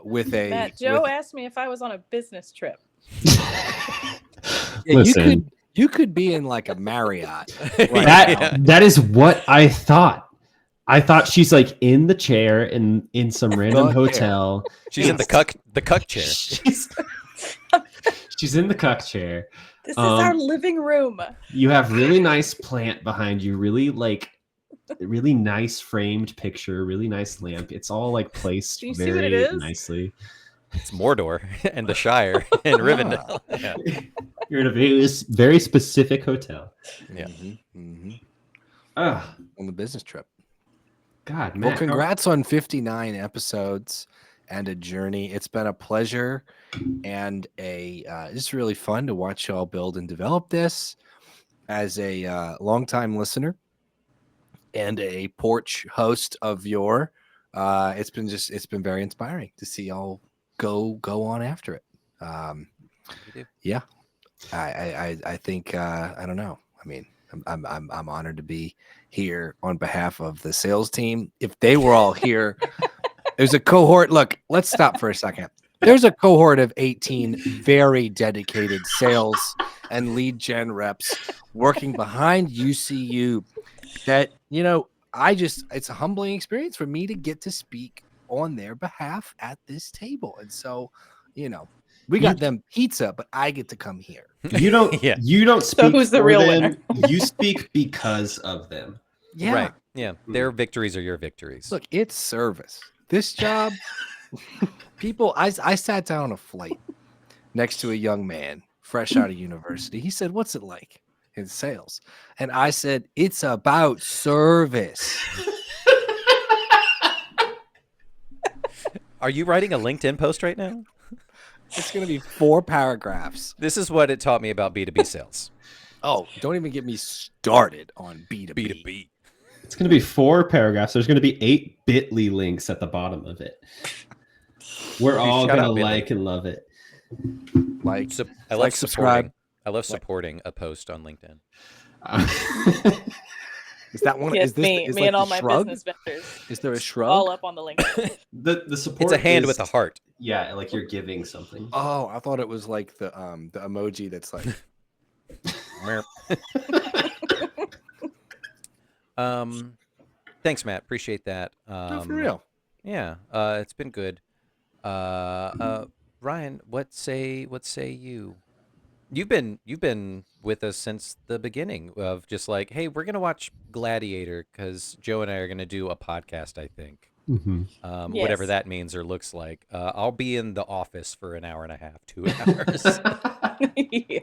with a. Matt, Joe asked me if I was on a business trip. Listen. You could be in like a Marriott. That is what I thought. I thought she's like in the chair in some random hotel. She's in the cuck chair. She's in the cuck chair. This is our living room. You have really nice plant behind you, really nice framed picture, really nice lamp. It's all like placed Do you see what very it is? nicely. It's Mordor and the Shire and Rivendell. Yeah. You're in a very specific hotel. Yeah. On the business trip. God, man. Well, congrats on 59 episodes and a journey. It's been a pleasure and it's really fun to watch y'all build and develop this. As a longtime listener and a porch host of your, it's been very inspiring to see y'all go on after it. Yeah, I think I don't know. I mean, I'm honored to be here on behalf of the sales team. If they were all here, there's a cohort. Look, let's stop for a second. There's a cohort of 18 very dedicated sales and lead gen reps working behind UCU that, it's a humbling experience for me to get to speak on their behalf at this table. And so, we got them pizza, but I get to come here. You don't. Yeah. You don't speak. who's the for real them. winner? You speak because of them. Yeah. Right. Yeah, their victories are your victories. Look, it's service. This job, people. I sat down on a flight next to a young man fresh out of university. He said, "What's it like in sales?" And I said, "It's about service." Are you writing a LinkedIn post right now? It's going to be 4 paragraphs. This is what it taught me about B2B sales. Oh, don't even get me started on B2B. B2B. It's going to be 4 paragraphs. There's going to be 8 bit.ly links at the bottom of it. We're all shout going to out Bitly. like and love it. Like, I love like, subscribe. supporting. I love supporting a post on LinkedIn. Is that one? Yes, is this, me is and like all the my shrug? business ventures. Is there a shrug? All up on the link. The support. It's a hand is- with a heart. Yeah, like you're giving something. Oh, I thought it was like the emoji that's like. Thanks, Matt. Appreciate that. No, for real. Yeah, it's been good. Ryan, what say you? You've been with us since the beginning of just like, hey, we're gonna watch Gladiator because Joe and I are gonna do a podcast. I think, whatever Yes. that means or looks like. I'll be in the office for an hour and a half, 2 hours. Yeah.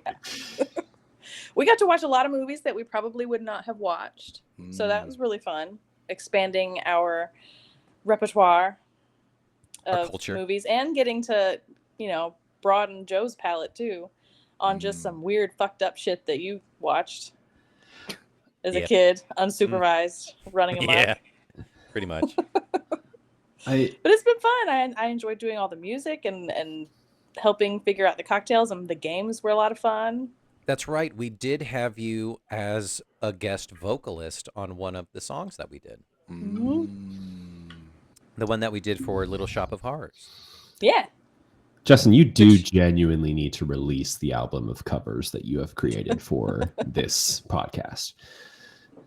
We got to watch a lot of movies that we probably would not have watched. So that was really fun, expanding our repertoire Our of culture. movies and getting to, broaden Joe's palette too on just some weird fucked up shit that you watched as a Yeah. kid, unsupervised, running amok. Yeah, pretty much. But it's been fun. I enjoyed doing all the music and helping figure out the cocktails, and the games were a lot of fun. That's right. We did have you as a guest vocalist on one of the songs that we did. The one that we did for Little Shop of Horrors. Yeah. Justin, you do genuinely need to release the album of covers that you have created for this podcast.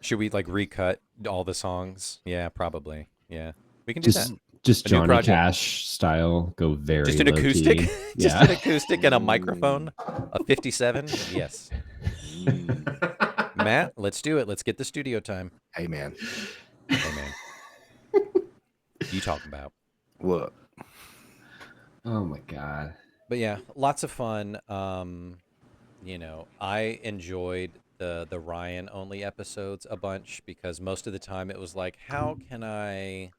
Should we like recut all the songs? Yeah, probably. Yeah, we can do Just that. just A new Johnny project. Cash style, go very Just an low acoustic, key. just Yeah. an acoustic and a microphone, a 57. Yes, Matt, let's do it. Let's get the studio time. Hey man, Hey man, you talking about? what? Oh my god. But yeah, lots of fun. I enjoyed the Ryan only episodes a bunch because most of the time it was like, how can I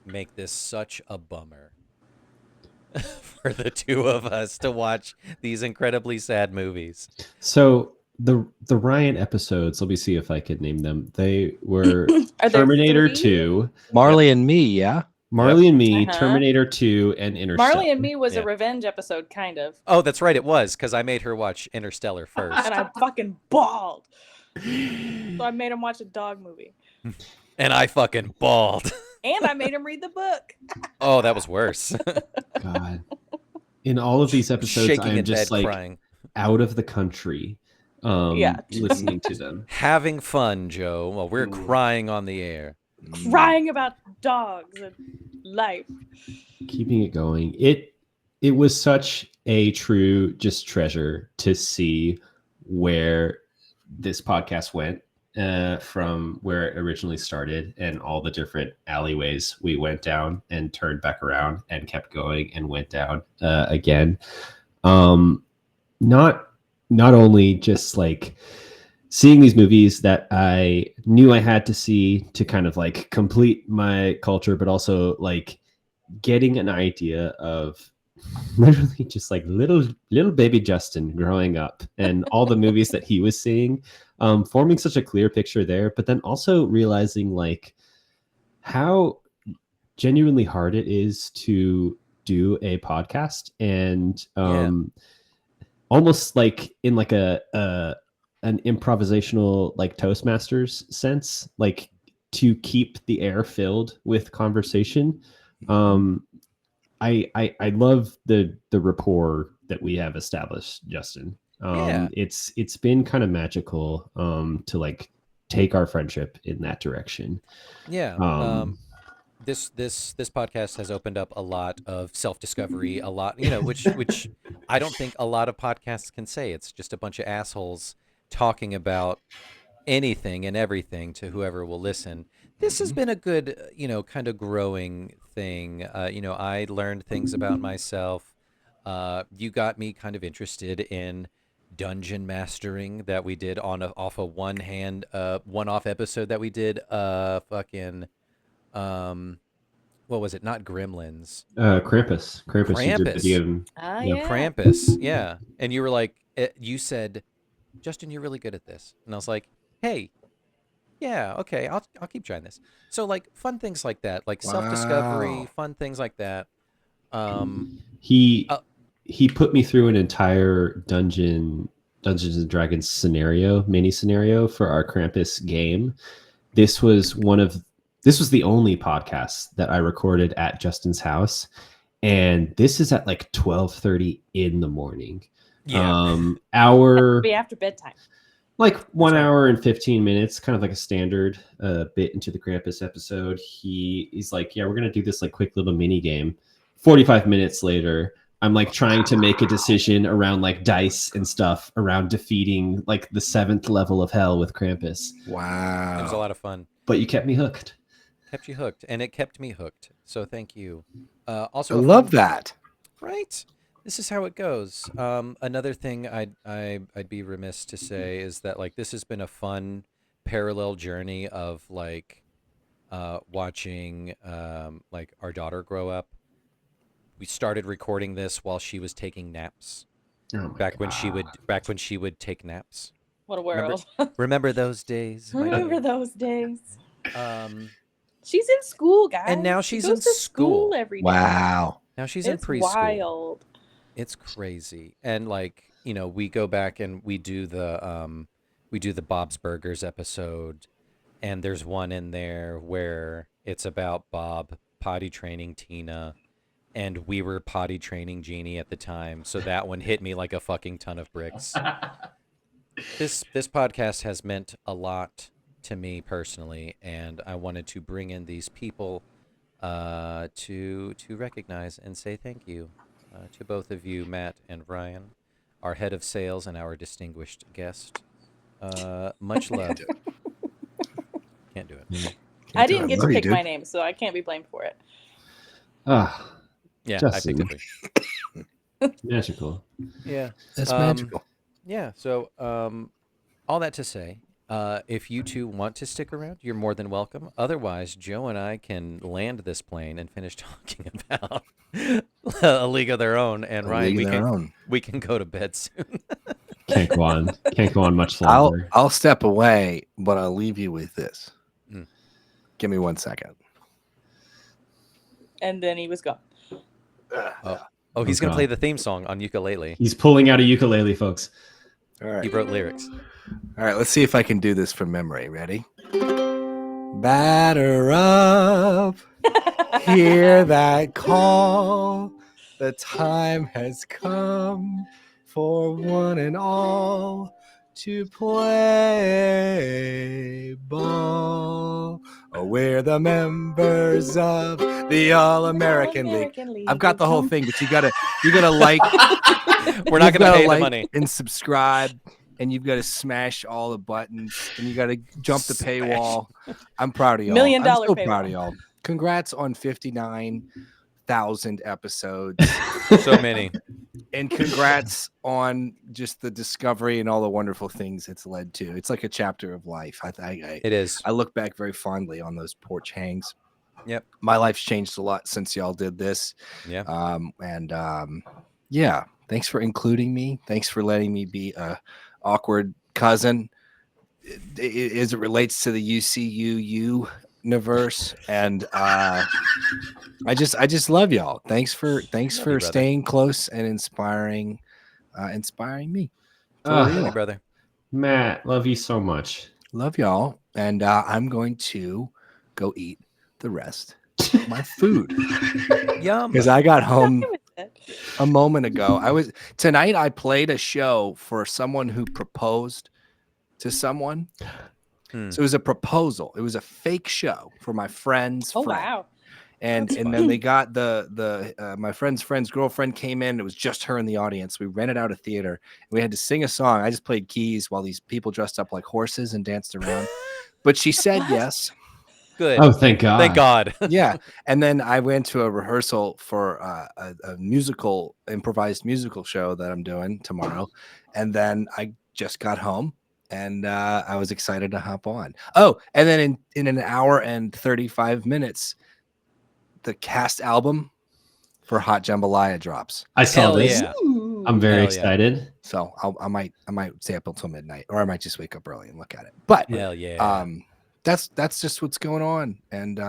make this such a bummer for the two of us to watch these incredibly sad movies? So the Ryan episodes, let me see if I could name them. They were Are there Terminator 3? 2, Marley and Me, yeah. Marley and Me, Uh-huh. Terminator 2, and Interstellar. Marley and Me was Yeah. a revenge episode, kind of. Oh, that's right, it was because I made her watch Interstellar first, And I fucking bawled. So I made him watch a dog movie. and I fucking bawled. And I made him read the book. Oh, that was worse. God. In all of these episodes, Shaking I'm in just bed, like crying, out of the country Yeah. listening to them. having fun, Joe, while we're Ooh. crying on the air. Crying about dogs and life. Keeping it going. It was such a true just treasure to see where this podcast went from where it originally started and all the different alleyways we went down and turned back around and kept going and went down again. Not only just like seeing these movies that I knew I had to see to kind of like complete my culture, but also like getting an idea of literally just like little baby Justin growing up and all the movies that he was seeing, forming such a clear picture there, but then also realizing like how genuinely hard it is to do a podcast and almost like in like an improvisational like Toastmasters sense, like to keep the air filled with conversation. I love the rapport that we have established, Justin. It's been kind of magical to like take our friendship in that direction. This podcast has opened up a lot of self-discovery, a lot, which I don't think a lot of podcasts can say. It's just a bunch of assholes talking about anything and everything to whoever will listen. this has been a good, kind of growing thing. I learned things about myself. You got me kind of interested in dungeon mastering that we did off a one-off episode that we did. Fucking, um, what was it? Not Gremlins, Krampus, you did the Krampus. DM. Ah, Yep. yeah. Krampus. Yeah, and you were like, you said, Justin, you're really good at this, and I was like, hey, yeah, okay, I'll keep trying this. So like fun things like that, like self-discovery, Wow. fun things like that. Um, He uh, he put me through an entire Dungeons and Dragons mini scenario for our Krampus game. This was the only podcast that I recorded at Justin's house, and this is at like 12:30 in the morning. yeah, Our Be after bedtime. like 1 right. hour and 15 minutes, kind of like a standard bit into the Krampus episode. He's like, yeah, we're gonna do this like quick little mini game. 45 minutes later, I'm like trying to make a decision around like dice and stuff around defeating like the 7th level of hell with Krampus. Wow. It was a lot of fun. But you kept me hooked. Kept you hooked, and it kept me hooked. So thank you. I Also, love that. right? This is how it goes. Another thing I'd be remiss to say is that like this has been a fun parallel journey of like watching like our daughter grow up. We started recording this while she was taking naps. Oh my Back when she God. would take naps. What a Remember, world. remember those days? my Remember dear? those days. Um, She's in school, guys. And now She she's goes in to school. every day. Wow. now she's in It's preschool. wild. It's crazy. And like, we go back and we do the Bob's Burgers episode, and there's one in there where it's about Bob potty training Tina, and we were potty training Jeannie at the time. So that one hit me like a fucking ton of bricks. This podcast has meant a lot to me personally, and I wanted to bring in these people to recognize and say thank you to both of you, Matt and Ryan, our head of sales and our distinguished guest. Much love. Can't do it. I didn't get to Love you, pick dude. my name, so I can't be blamed for it. Ah, Yeah, Justin. I picked it for you. magical. Yeah. That's Um, magical. Yeah. So, all that to say, if you two want to stick around, you're more than welcome. Otherwise, Joe and I can land this plane and finish talking about A League of Their Own. And A Ryan, league of their own. we can go to bed soon. Can't go on much longer. I'll step away, but I'll leave you with this. Mm. Give me 1 second. And then he was gone. Oh, he's Oh, gonna play God. the theme song on ukulele. He's pulling out a ukulele, folks. All right. He wrote lyrics. All right, let's see if I can do this from memory. Ready? Batter up, hear that call. The time has come for one and all to play ball. Oh, we're the members of the All-American League. I've got the whole thing, but you gotta like. We're not You've gonna gotta pay the like money. and subscribe, and you've got to smash all the buttons, and you got to jump the paywall. I'm proud of y'all. $1 million I'm so paywall. proud of y'all. Congrats on 59,000 episodes, So many. and congrats on just the discovery and all the wonderful things it's led to. It's like a chapter of life. It is. I look back very fondly on those porch hangs. Yep. My life's changed a lot since y'all did this. Yeah. Yeah, thanks for including me. Thanks for letting me be a awkward cousin as it relates to the UCUU universe. And I just love y'all. Thanks for Love you, brother. staying close and inspiring me. Love Ah, you, brother. Matt, love you so much. Love y'all. And I'm going to go eat the rest of my food Yum. because I got home Okay with it. a moment ago. Tonight I played a show for someone who proposed to someone. Hmm. So it was a proposal. It was a fake show for my friend's Oh friend. wow. And That's then they got my friend's girlfriend came in. It was just her in the audience. We rented out a theater. We had to sing a song. I just played keys while these people dressed up like horses and danced around. But she said What? yes. Good. Oh, thank God. Thank God. Yeah. And then I went to a rehearsal for a musical, improvised musical show that I'm doing tomorrow. And then I just got home and I was excited to hop on. Oh, and then in an hour and 35 minutes, the cast album for Hot Jambalaya drops. I saw Hell this. yeah. I'm very Hell yeah. excited. So I might stay up until midnight, or I might just wake up early and look at it. But Hell yeah. that's just what's going on. And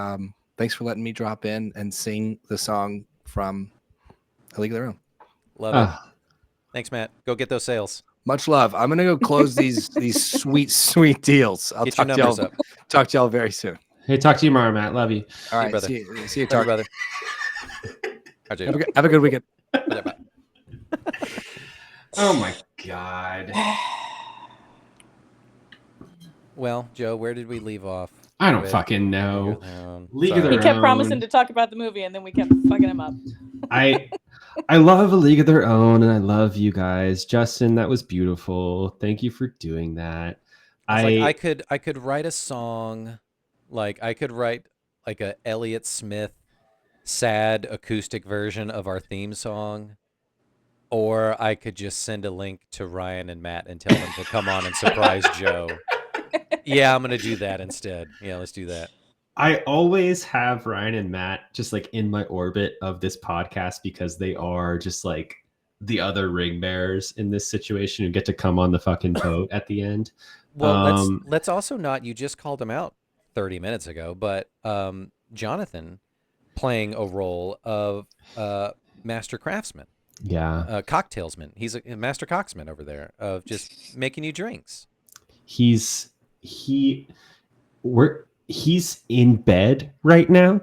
thanks for letting me drop in and sing the song from A League of Their Own. Love it. Thanks, Matt. Go get those sales. Much love. I'm gonna go close these sweet deals. I'll Get your talk numbers to up. talk to y'all very soon. Hey, talk to you tomorrow, Matt. Love you. All right, brother. see you, Love you, talk. brother. All right, Have a good weekend. Bye. Oh my God. Well, Joe, where did we leave off? I don't With fucking know. League of Sorry. Their He kept Own. promising to talk about the movie, and then we kept fucking him up. I love A League of Their Own, and I love you guys. Justin, that was beautiful. Thank you for doing that. I could write a song, like I could write like a Elliott Smith sad acoustic version of our theme song, or I could just send a link to Ryan and Matt and tell them to come on and surprise Joe. Yeah, I'm gonna do that instead. Yeah, let's do that. I always have Ryan and Matt just like in my orbit of this podcast because they are just like the other ring bearers in this situation who get to come on the fucking boat at the end. Well, let's also not. You just called him out 30 minutes ago, but Jonathan playing a role of master craftsman, cocktailsman. He's a master cocksman over there of just making you drinks. He's in bed right now.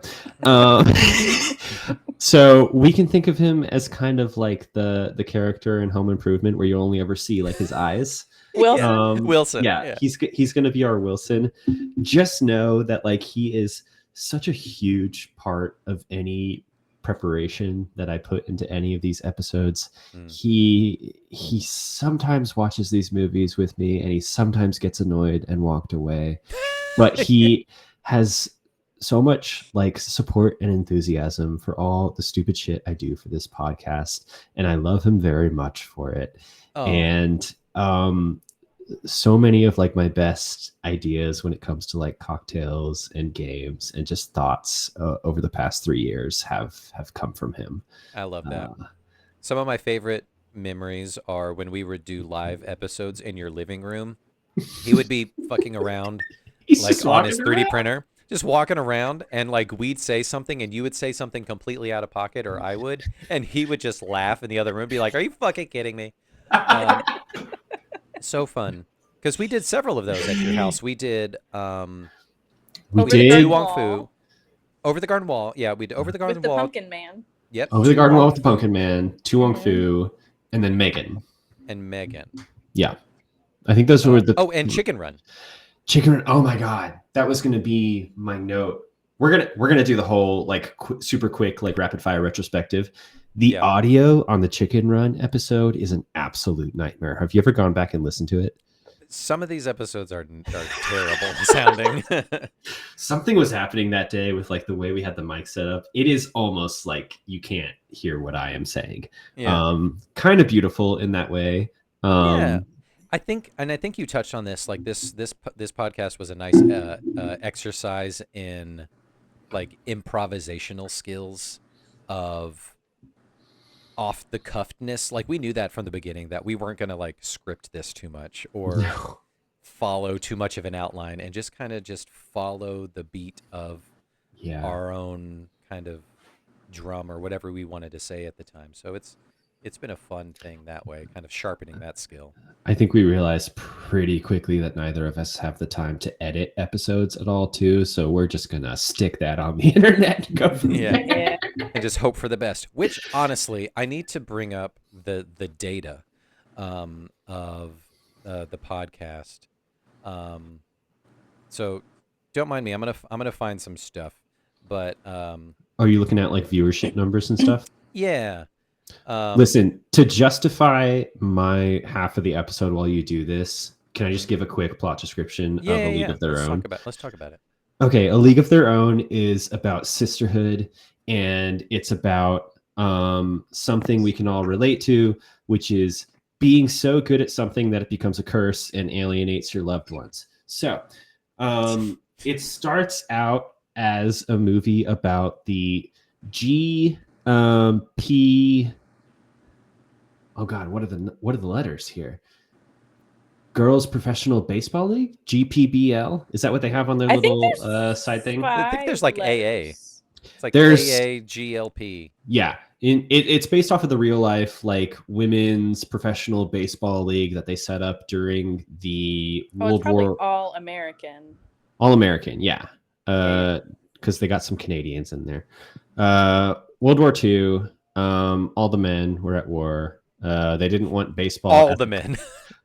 So we can think of him as kind of like the character in Home Improvement where you only ever see like his eyes. Wilson. Wilson. Yeah, he's going to be our Wilson. Just know that like he is such a huge part of any preparation that I put into any of these episodes. He sometimes watches these movies with me and he sometimes gets annoyed and walked away. But he has so much like support and enthusiasm for all the stupid shit I do for this podcast. And I love him very much for it. Oh. And so many of like my best ideas when it comes to like cocktails and games and just thoughts over the past 3 years have come from him. I love that. Some of my favorite memories are when we would do live episodes in your living room. He would be fucking around like on his 3D printer, just walking around, and like we'd say something and you would say something completely out of pocket, or I would, and he would just laugh in the other room, be like, "Are you fucking kidding me?" So fun, because we did several of those at your house. We did we did Tu Wong Fu over the garden wall. Yeah, we did over the garden With the wall. Pumpkin Man. Yep. Over the garden wall with the Pumpkin Man, Tu Wong Fu, and then Megan. And Megan. Yeah, I think those were the. Oh, and Chicken Run. Chicken Run. Oh my God, that was going to be my note. We're gonna do the whole like super quick like rapid fire retrospective. The audio on the Chicken Run episode is an absolute nightmare. Have you ever gone back and listened to it? Some of these episodes are terrible sounding. Something was happening that day with like the way we had the mic set up. It is almost like you can't hear what I am saying. Yeah. Kind of beautiful in that way. Yeah. I think you touched on this. Like this podcast was a nice exercise in like improvisational skills of off the cuffness. Like we knew that from the beginning that we weren't gonna like script this too much or follow too much of an outline, and just kind of just follow the beat of our own kind of drum or whatever we wanted to say at the time. So it's been a fun thing that way, kind of sharpening that skill. I think we realized pretty quickly that neither of us have the time to edit episodes at all, too. So we're just gonna stick that on the internet and go from there. And just hope for the best. Which honestly, I need to bring up the data of the podcast. So don't mind me. I'm gonna find some stuff. But are you looking at like viewership numbers and stuff? Yeah. Listen, to justify my half of the episode while you do this, can I just give a quick plot description of A League of Their Own? Let's talk about it. Okay, A League of Their Own is about sisterhood, and it's about something we can all relate to, which is being so good at something that it becomes a curse and alienates your loved ones. So it starts out as a movie about the P. Oh God, what are the letters here? Girls Professional Baseball League, GPBL. Is that what they have on their I think little there's side thing? I think there's 5 like AA. letters. It's like There's AAGLP. yeah, it's based off of the real life like women's professional baseball league that they set up during the Oh, it's World probably War all American. All American, yeah, Yeah. because they got some Canadians in there. World War II, all the men were at war. They didn't want baseball. All the men.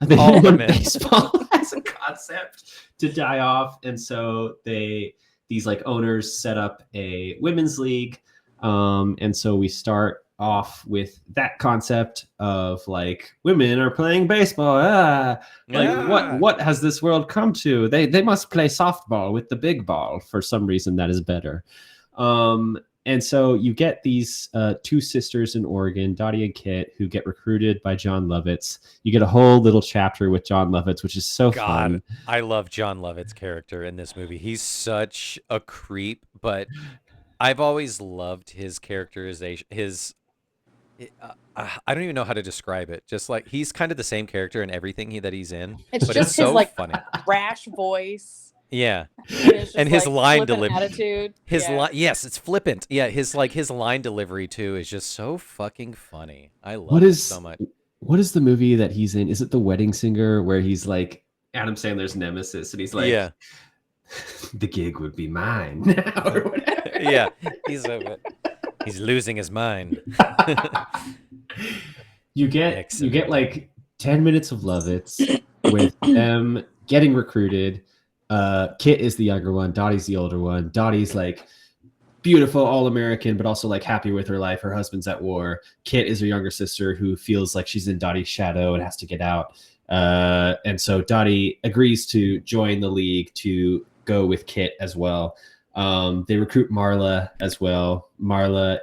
They all didn't the want men. baseball as a concept to die off, and so these like owners set up a women's league. And so we start off with that concept of like women are playing baseball. Like Yeah. what has this world come to? They must play softball with the big ball. For some reason that is better. And so you get these two sisters in Oregon, Dottie and Kit, who get recruited by John Lovitz. You get a whole little chapter with John Lovitz, which is so God, fun. I love John Lovett's character in this movie. He's such a creep, but I've always loved his characterization. I don't even know how to describe it. Just like he's kind of the same character in everything that he's in, It's but just it's his so like funny. brash voice. Yeah, And, it's just, and his like, line flippant delivery. attitude. His Yeah. line, yes, it's flippant. Yeah, his line delivery too is just so fucking funny. I love What it is so much. what is the movie that he's in? Is it The Wedding Singer, where he's like Adam Sandler's nemesis, and he's like, Yeah, the gig would be mine now, or whatever. yeah, he's losing his mind. You get Excellent. like 10 minutes of Lovitz with them getting recruited. Kit is the younger one, Dottie's the older one. Dottie's like beautiful, all-American, but also like happy with her life. Her husband's at war. Kit is her younger sister who feels like she's in Dottie's shadow and has to get out. And so Dottie agrees to join the league to go with Kit as well. They recruit Marla as well. Marla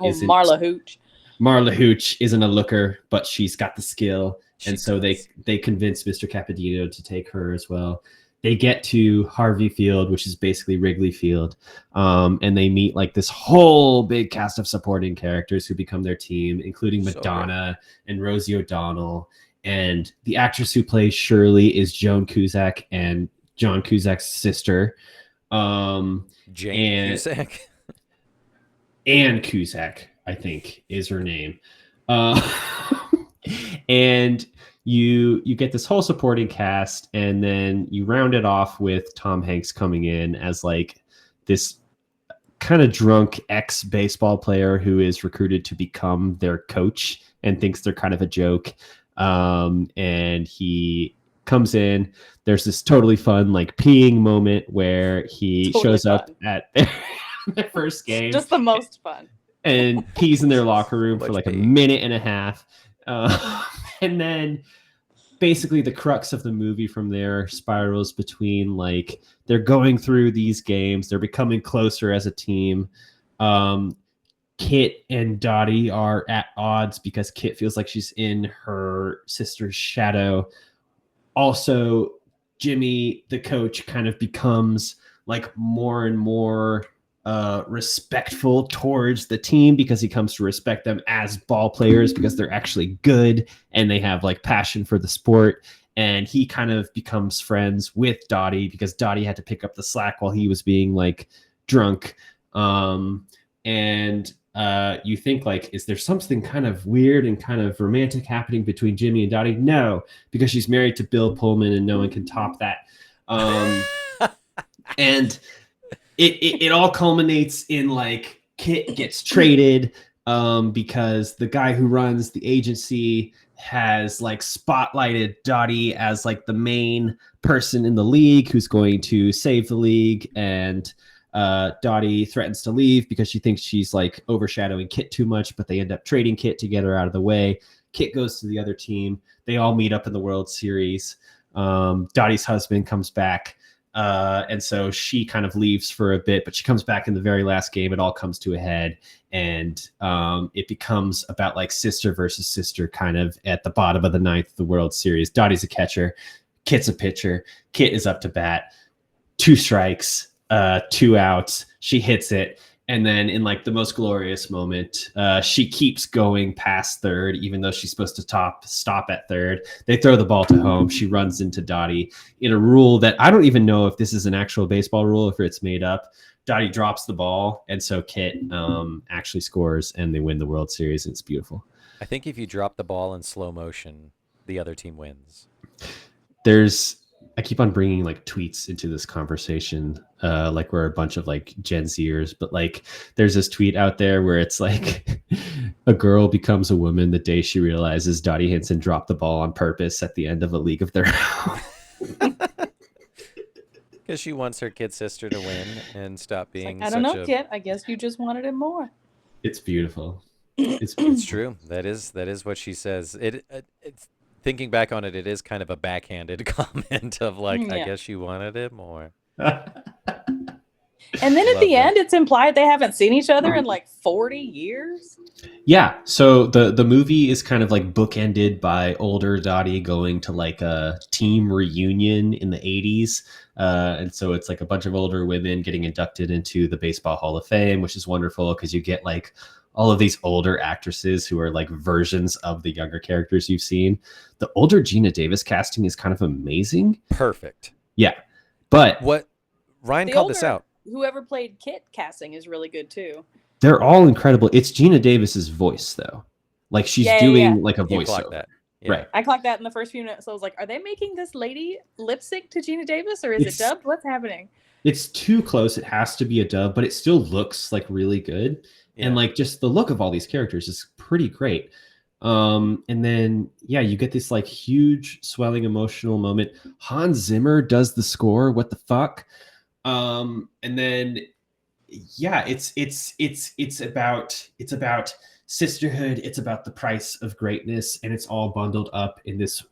Marla Hooch isn't a looker, but she's got the skill. And She so does. they convince Mr. Capadino to take her as well. They get to Harvey Field, which is basically Wrigley Field, and they meet like this whole big cast of supporting characters who become their team, including So Madonna and Rosie O'Donnell. And the actress who plays Shirley is Joan Cusack and John Cusack's sister. Jane and- Cusack. Anne Cusack, I think, is her name. And you get this whole supporting cast, and then you round it off with Tom Hanks coming in as like this kind of drunk ex-baseball player who is recruited to become their coach and thinks they're kind of a joke. And he comes in. There's this totally fun like peeing moment where he Totally shows up fun. at their first game Just the most fun. and pees in their locker room for Much like a peeing. minute and a half. And then basically the crux of the movie from there spirals between like they're going through these games, they're becoming closer as a team. Kit and Dottie are at odds because Kit feels like she's in her sister's shadow. Also, Jimmy, the coach, kind of becomes like more and more respectful towards the team because he comes to respect them as ball players because they're actually good and they have like passion for the sport. And he kind of becomes friends with Dottie because Dottie had to pick up the slack while he was being like drunk. You think like, is there something kind of weird and kind of romantic happening between Jimmy and Dottie? No, because she's married to Bill Pullman and no one can top that. And it all culminates in like Kit gets traded because the guy who runs the agency has like spotlighted Dottie as like the main person in the league who's going to save the league, and Dottie threatens to leave because she thinks she's like overshadowing Kit too much, but they end up trading Kit to get her out of the way. Kit goes to the other team. They all meet up in the World Series. Dottie's husband comes back. And so she kind of leaves for a bit, but she comes back in the very last game. It all comes to a head, and it becomes about like sister versus sister, kind of at the bottom of the ninth of the World Series. Dottie's a catcher, Kit's a pitcher. Kit is up to bat, 2 strikes, 2 outs. She hits it. And then in like the most glorious moment, she keeps going past third, even though she's supposed to stop at third. They throw the ball to home. She runs into Dottie in a rule that I don't even know if this is an actual baseball rule, if it's made up. Dottie drops the ball, and so Kit actually scores, and they win the World Series. And it's beautiful. I think if you drop the ball in slow motion, the other team wins. I keep on bringing like tweets into this conversation, like we're a bunch of like Gen Zers, but like there's this tweet out there where it's like a girl becomes a woman the day she realizes Dottie Hinson dropped the ball on purpose at the end of a League of Their Own. Because she wants her kid sister to win and stop being. I don't know, Kit. I guess you just wanted it more. It's beautiful. It's true. That is what she says. It's thinking back on it, it is kind of a backhanded comment of like, I guess you wanted it more. And then at the end, it's implied they haven't seen each other in like 40 years. Yeah. So the movie is kind of like bookended by older Dottie going to like a team reunion in the 80s. And so it's like a bunch of older women getting inducted into the Baseball Hall of Fame, which is wonderful because you get like all of these older actresses who are like versions of the younger characters you've seen. The older Gina Davis casting is kind of amazing. Perfect. Yeah. But what Ryan called this out. Whoever played Kit casting is really good too. They're all incredible. It's Gina Davis's voice though. Like she's doing like a voiceover. That. Yeah. Right. I clocked that in the first few minutes. So I was like, are they making this lady lip sync to Gina Davis or is it dubbed? What's happening? It's too close. It has to be a dub, but it still looks like really good. Yeah. And like just the look of all these characters is pretty great. And then you get this like huge swelling emotional moment. Hans Zimmer does the score. What the fuck? And then it's about sisterhood. It's about the price of greatness, and it's all bundled up in this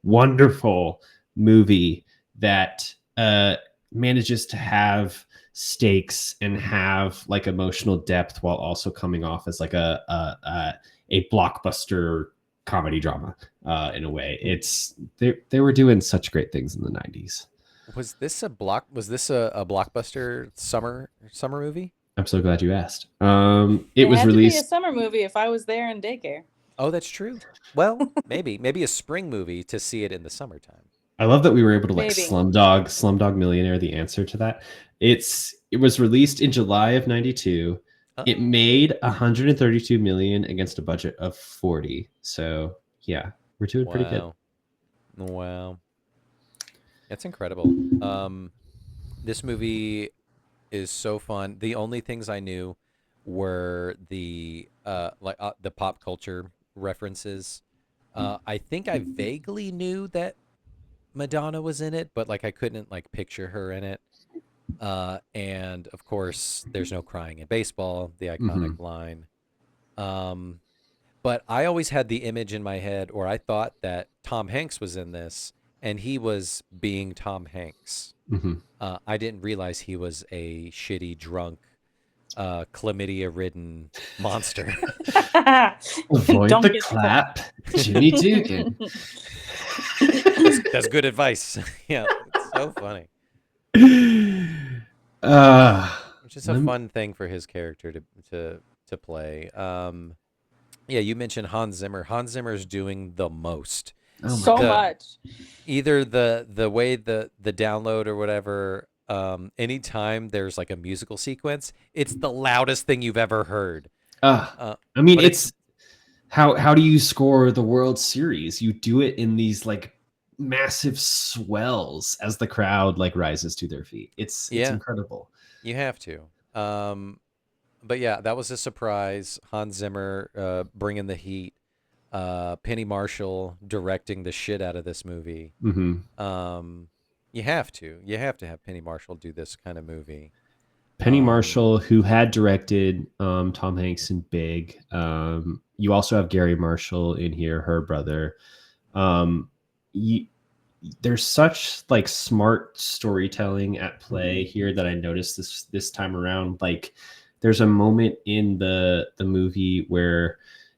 wonderful movie that manages to have stakes and have like emotional depth while also coming off as like a blockbuster comedy drama in a way. They were doing such great things in the 90s. Was this a blockbuster summer movie? I'm so glad you asked. It was had released to be a summer movie if I was there in daycare. Oh, that's true. Well, maybe a spring movie to see it in the summertime. I love that we were able to like Slumdog Millionaire the answer to that. It was released in July of 92. It made 132 million against a budget of 40. So yeah, we're doing pretty good. Wow. That's incredible. This movie is so fun. The only things I knew were the pop culture references. I think I vaguely knew that Madonna was in it, but like I couldn't like picture her in it. And of course, there's no crying in baseball, the iconic line. But I always had the image in my head, or I thought that Tom Hanks was in this, and he was being Tom Hanks. I didn't realize he was a shitty, drunk, chlamydia-ridden monster. Avoid the clap, Jimmy Dugan. That's good advice. Yeah, it's so funny. Which is a fun thing for his character to play. Yeah, you mentioned Hans Zimmer. Hans Zimmer is doing the most. So much. Either the way the download or whatever. Anytime there's like a musical sequence, it's the loudest thing you've ever heard. I mean, it's how do you score the World Series? You do it in these like massive swells as the crowd like rises to their feet. It's incredible. You have to. But yeah, that was a surprise. Hans Zimmer bringing the heat. Penny Marshall directing the shit out of this movie. You have to have Penny Marshall do this kind of movie. Penny Marshall, who had directed Tom Hanks in Big. You also have Gary Marshall in here, her brother. there's such like smart storytelling at play here that I noticed this time around. Like there's a moment in the movie where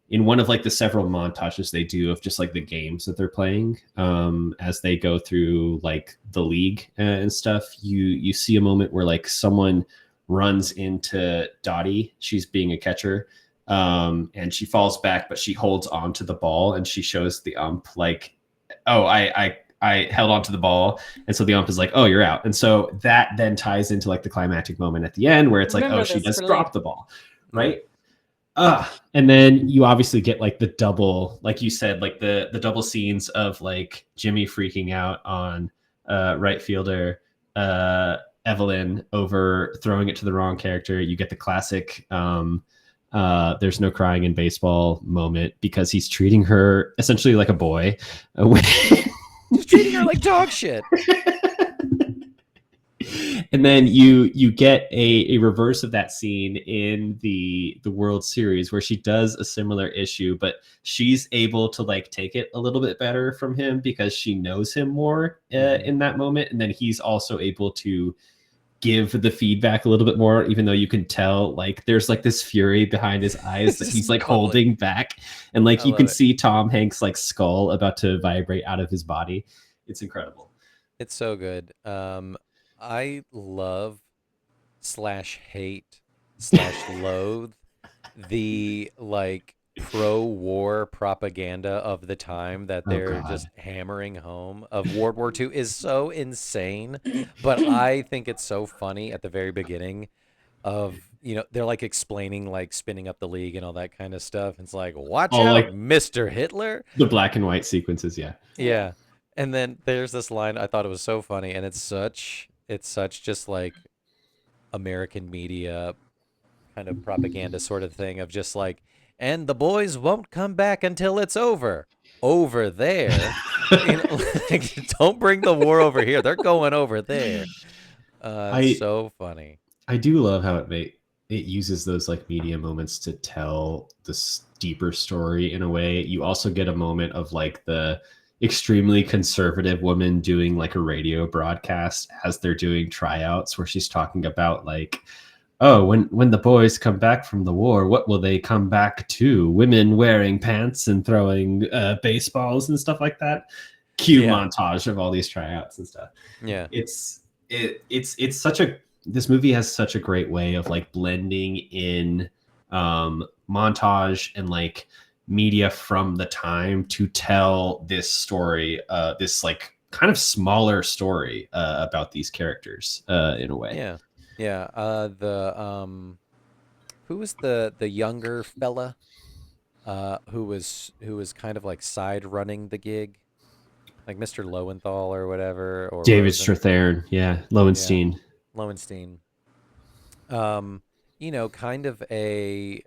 in one of like the several montages they do of just like the games that they're playing as they go through like the league and stuff, you see a moment where like someone runs into Dottie. She's being a catcher, and she falls back, but she holds on to the ball, and she shows the ump like, "Oh, I held on to the ball," and so the ump is like, "Oh, you're out." And so that then ties into like the climactic moment at the end where it's like, Remember "Oh, she this just for dropped later. the ball," right? And then you obviously get like the double, like you said, like the double scenes of like Jimmy freaking out on right fielder Evelyn over throwing it to the wrong character. You get the classic there's no crying in baseball moment because he's treating her essentially like a boy. He's treating her like dog shit. And then you get a reverse of that scene in the World Series where she does a similar issue, but she's able to like take it a little bit better from him because she knows him more in that moment, and then he's also able to give the feedback a little bit more, even though you can tell like there's like this fury behind his eyes that he's like holding back, and like you can see Tom Hanks' like skull about to vibrate out of his body. It's incredible. It's so good. I love slash hate slash loathe the like pro-war propaganda of the time that they're just hammering home of World War II is so insane. But I think it's so funny at the very beginning of, they're like explaining like spinning up the league and all that kind of stuff. It's like, watch out, like Mr. Hitler. the black and white sequences, yeah. Yeah. And then there's this line I thought it was so funny, and it's such just like American media kind of propaganda sort of thing of just like, and the boys won't come back until it's over there. Like, don't bring the war over here. They're going over there. It's so funny. I do love how it uses those like media moments to tell this deeper story in a way. You also get a moment of like the extremely conservative woman doing like a radio broadcast as they're doing tryouts where she's talking about like, oh, when the boys come back from the war, what will they come back to? Women wearing pants and throwing baseballs and stuff like that. Cue montage of all these tryouts and stuff. Yeah, it's such a, this movie has such a great way of like blending in montage and like media from the time to tell this story, this like kind of smaller story about these characters in a way. Yeah. Yeah. Who was the younger fella who was kind of like side running the gig? Like Mr. Lowenthal or whatever, or David Strathairn, yeah, Lowenstein. Yeah. Lowenstein. Kind of a,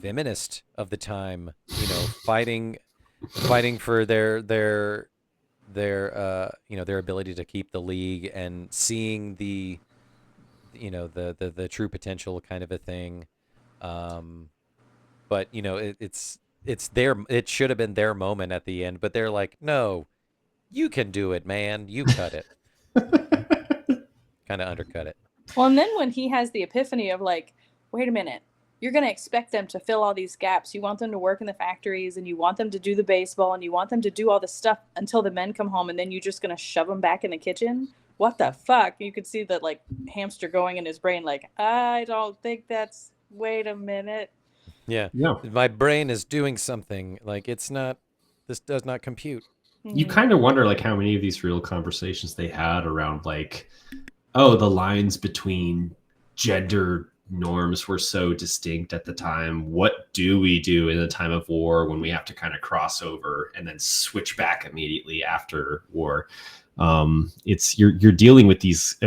feminist of the time, fighting for their their ability to keep the league and seeing the the true potential kind of a thing. But it should have been their moment at the end, but they're like, no, you can do it, man, you cut it. Kind of undercut it. Well, and then when he has the epiphany of like, wait a minute, you're going to expect them to fill all these gaps. You want them to work in the factories, and you want them to do the baseball, and you want them to do all this stuff until the men come home, and then you're just going to shove them back in the kitchen? What the fuck? You could see that like hamster going in his brain like, I don't think that's, wait a minute. Yeah. My brain is doing something. Like, this does not compute. You kind of wonder like how many of these real conversations they had around like, oh, the lines between gender norms were so distinct at the time. What do we do in a time of war when we have to kind of cross over and then switch back immediately after war? It's you're dealing with these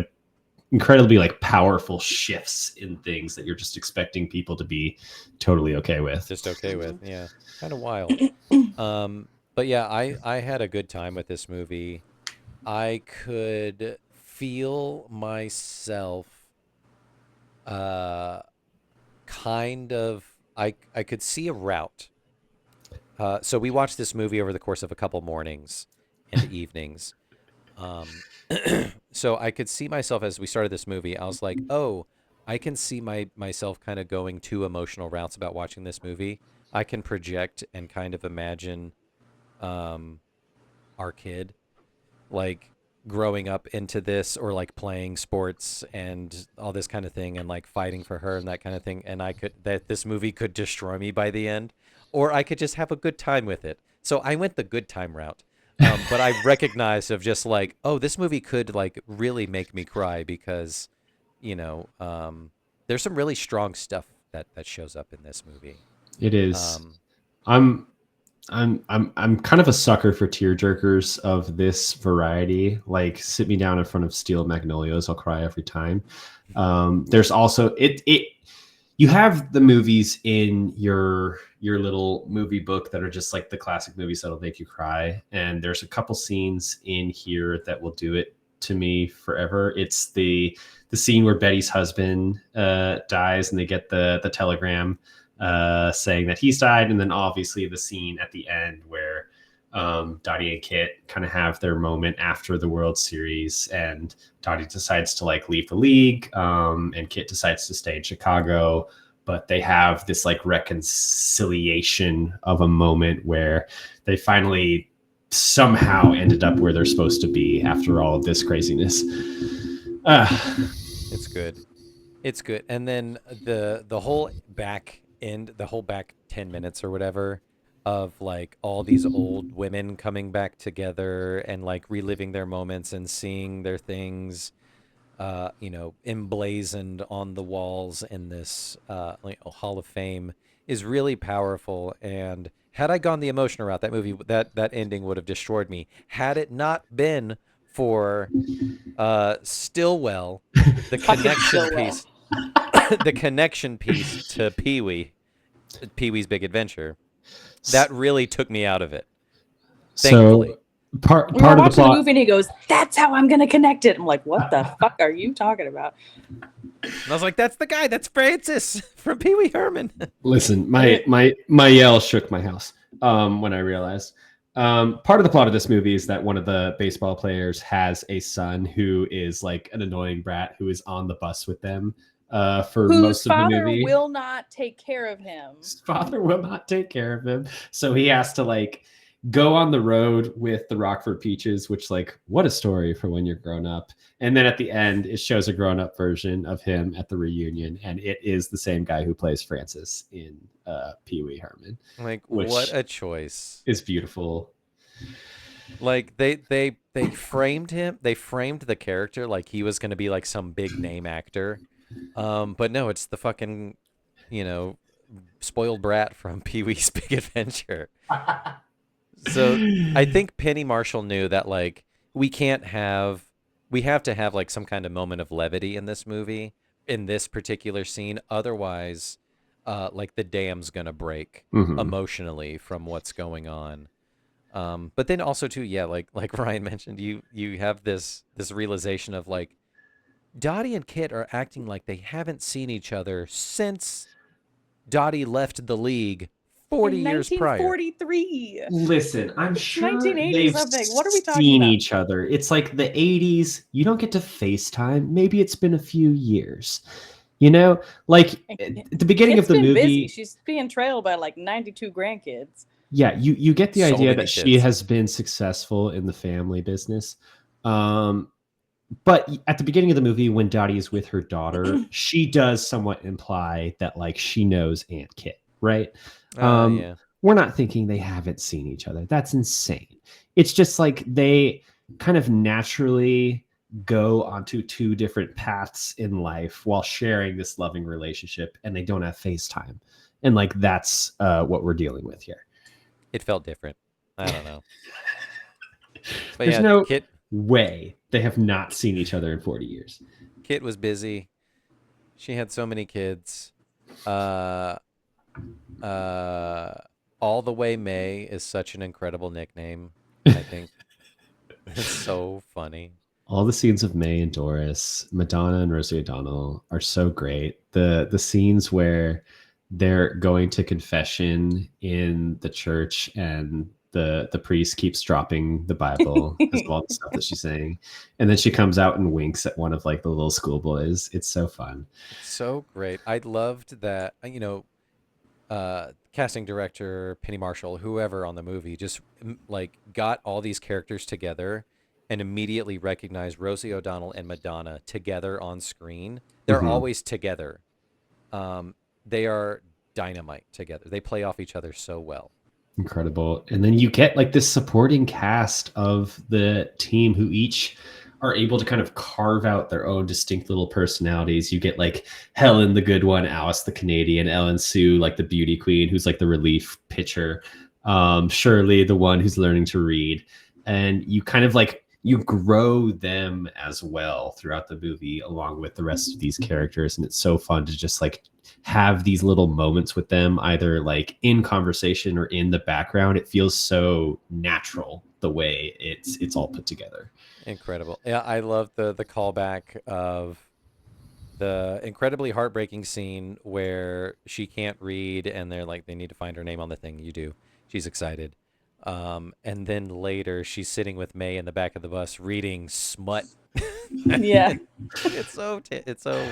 incredibly like powerful shifts in things that you're just expecting people to be totally okay with. Just okay with, yeah. Kind of wild. But yeah, I had a good time with this movie. I could feel myself kind of, I could see a route. So we watched this movie over the course of a couple mornings, and evenings. So I could see myself as we started this movie. I was like, oh, I can see myself kind of going two emotional routes about watching this movie. I can project and kind of imagine um, our kid like growing up into this, or like playing sports and all this kind of thing, and like fighting for her and that kind of thing. And I could, that this movie could destroy me by the end, or I could just have a good time with it. So I went the good time route. But I recognized of just like, oh, this movie could like really make me cry because, you know, there's some really strong stuff that shows up in this movie. It is. Um, I'm I'm kind of a sucker for tearjerkers of this variety. Like, sit me down in front of Steel Magnolias, I'll cry every time. There's also it. You have the movies in your little movie book that are just like the classic movies that'll make you cry, and there's a couple scenes in here that will do it to me forever. It's the scene where Betty's husband dies, and they get the telegram saying that he's died, and then obviously the scene at the end where Dottie and Kit kind of have their moment after the World Series, and Dottie decides to like leave the league, and Kit decides to stay in Chicago, but they have this like reconciliation of a moment where they finally somehow ended up where they're supposed to be after all of this craziness. It's good. It's good. And then the whole back end, the whole back 10 minutes or whatever of like all these old women coming back together and like reliving their moments and seeing their things emblazoned on the walls in this Hall of Fame is really powerful. And had I gone the emotional route, that movie, that ending would have destroyed me. Had it not been for Stillwell, the connection piece, the connection piece to Pee-wee's Big Adventure, that really took me out of it. Thankfully. So part We were of the watching the plot. movie and he goes, "That's how I'm gonna connect it." I'm like, "What the fuck are you talking about?" And I was like, that's the guy, that's Francis from Pee Wee Herman. Listen, my yell shook my house when I realized. Part of the plot of this movie is that one of the baseball players has a son who is like an annoying brat who is on the bus with them for Whose most of the father movie. will not take care of him. His father will not take care of him, so he has to like go on the road with the Rockford Peaches, which, like, what a story for when you're grown up. And then at the end, it shows a grown up version of him at the reunion, and it is the same guy who plays Francis in Pee Wee Herman. Like, what a choice. Is beautiful. Like they framed him, they framed the character like he was going to be like some big name actor. But no, it's the fucking, spoiled brat from Pee-wee's Big Adventure. So I think Penny Marshall knew that like we have to have like some kind of moment of levity in this movie, in this particular scene. Otherwise, like the dam's gonna break emotionally from what's going on. But then also too, yeah, like Ryan mentioned, you have this realization of like Dottie and Kit are acting like they haven't seen each other since Dottie left the league 40 years prior. 1943. Listen, I'm sure 1980 they've something. What are we talking seen about? each other. It's like the 80s. You don't get to FaceTime. Maybe it's been a few years. Like at the beginning Kit's of the been movie. busy. She's being trailed by like 92 grandkids. Yeah, you get the So idea many that she kids. has been successful in the family business. But at the beginning of the movie, when Dottie is with her daughter, she does somewhat imply that like she knows Aunt Kit, right? Yeah. We're not thinking they haven't seen each other. That's insane. It's just like they kind of naturally go onto two different paths in life while sharing this loving relationship, and they don't have FaceTime. And like that's what we're dealing with here. It felt different. I don't know. But There's yeah, no Kit way they have not seen each other in 40 years. Kit was busy. She had so many kids. All the Way May is such an incredible nickname, I think. It's so funny. All the scenes of May and Doris, Madonna and Rosie O'Donnell are so great. The scenes where they're going to confession in the church and the priest keeps dropping the Bible as well, all the stuff that she's saying, and then she comes out and winks at one of like the little schoolboys. It's so fun. It's so great. I loved that. Casting director Penny Marshall, whoever on the movie, just like got all these characters together and immediately recognized Rosie O'Donnell and Madonna together on screen. They're Mhm. always together. They are dynamite together. They play off each other so well. Incredible. And then you get like this supporting cast of the team who each are able to kind of carve out their own distinct little personalities. You get like Helen, the good one, Alice, the Canadian, Ellen Sue, like the beauty queen, who's like the relief pitcher, Shirley, the one who's learning to read. And you kind of like, you grow them as well throughout the movie along with the rest of these characters. And it's so fun to just like have these little moments with them, either like in conversation or in the background. It feels so natural the way it's all put together. Incredible. Yeah, I love the callback of the incredibly heartbreaking scene where she can't read and they're like, they need to find her name on the thing. You do. She's excited. And then later she's sitting with May in the back of the bus reading smut. Yeah. It's so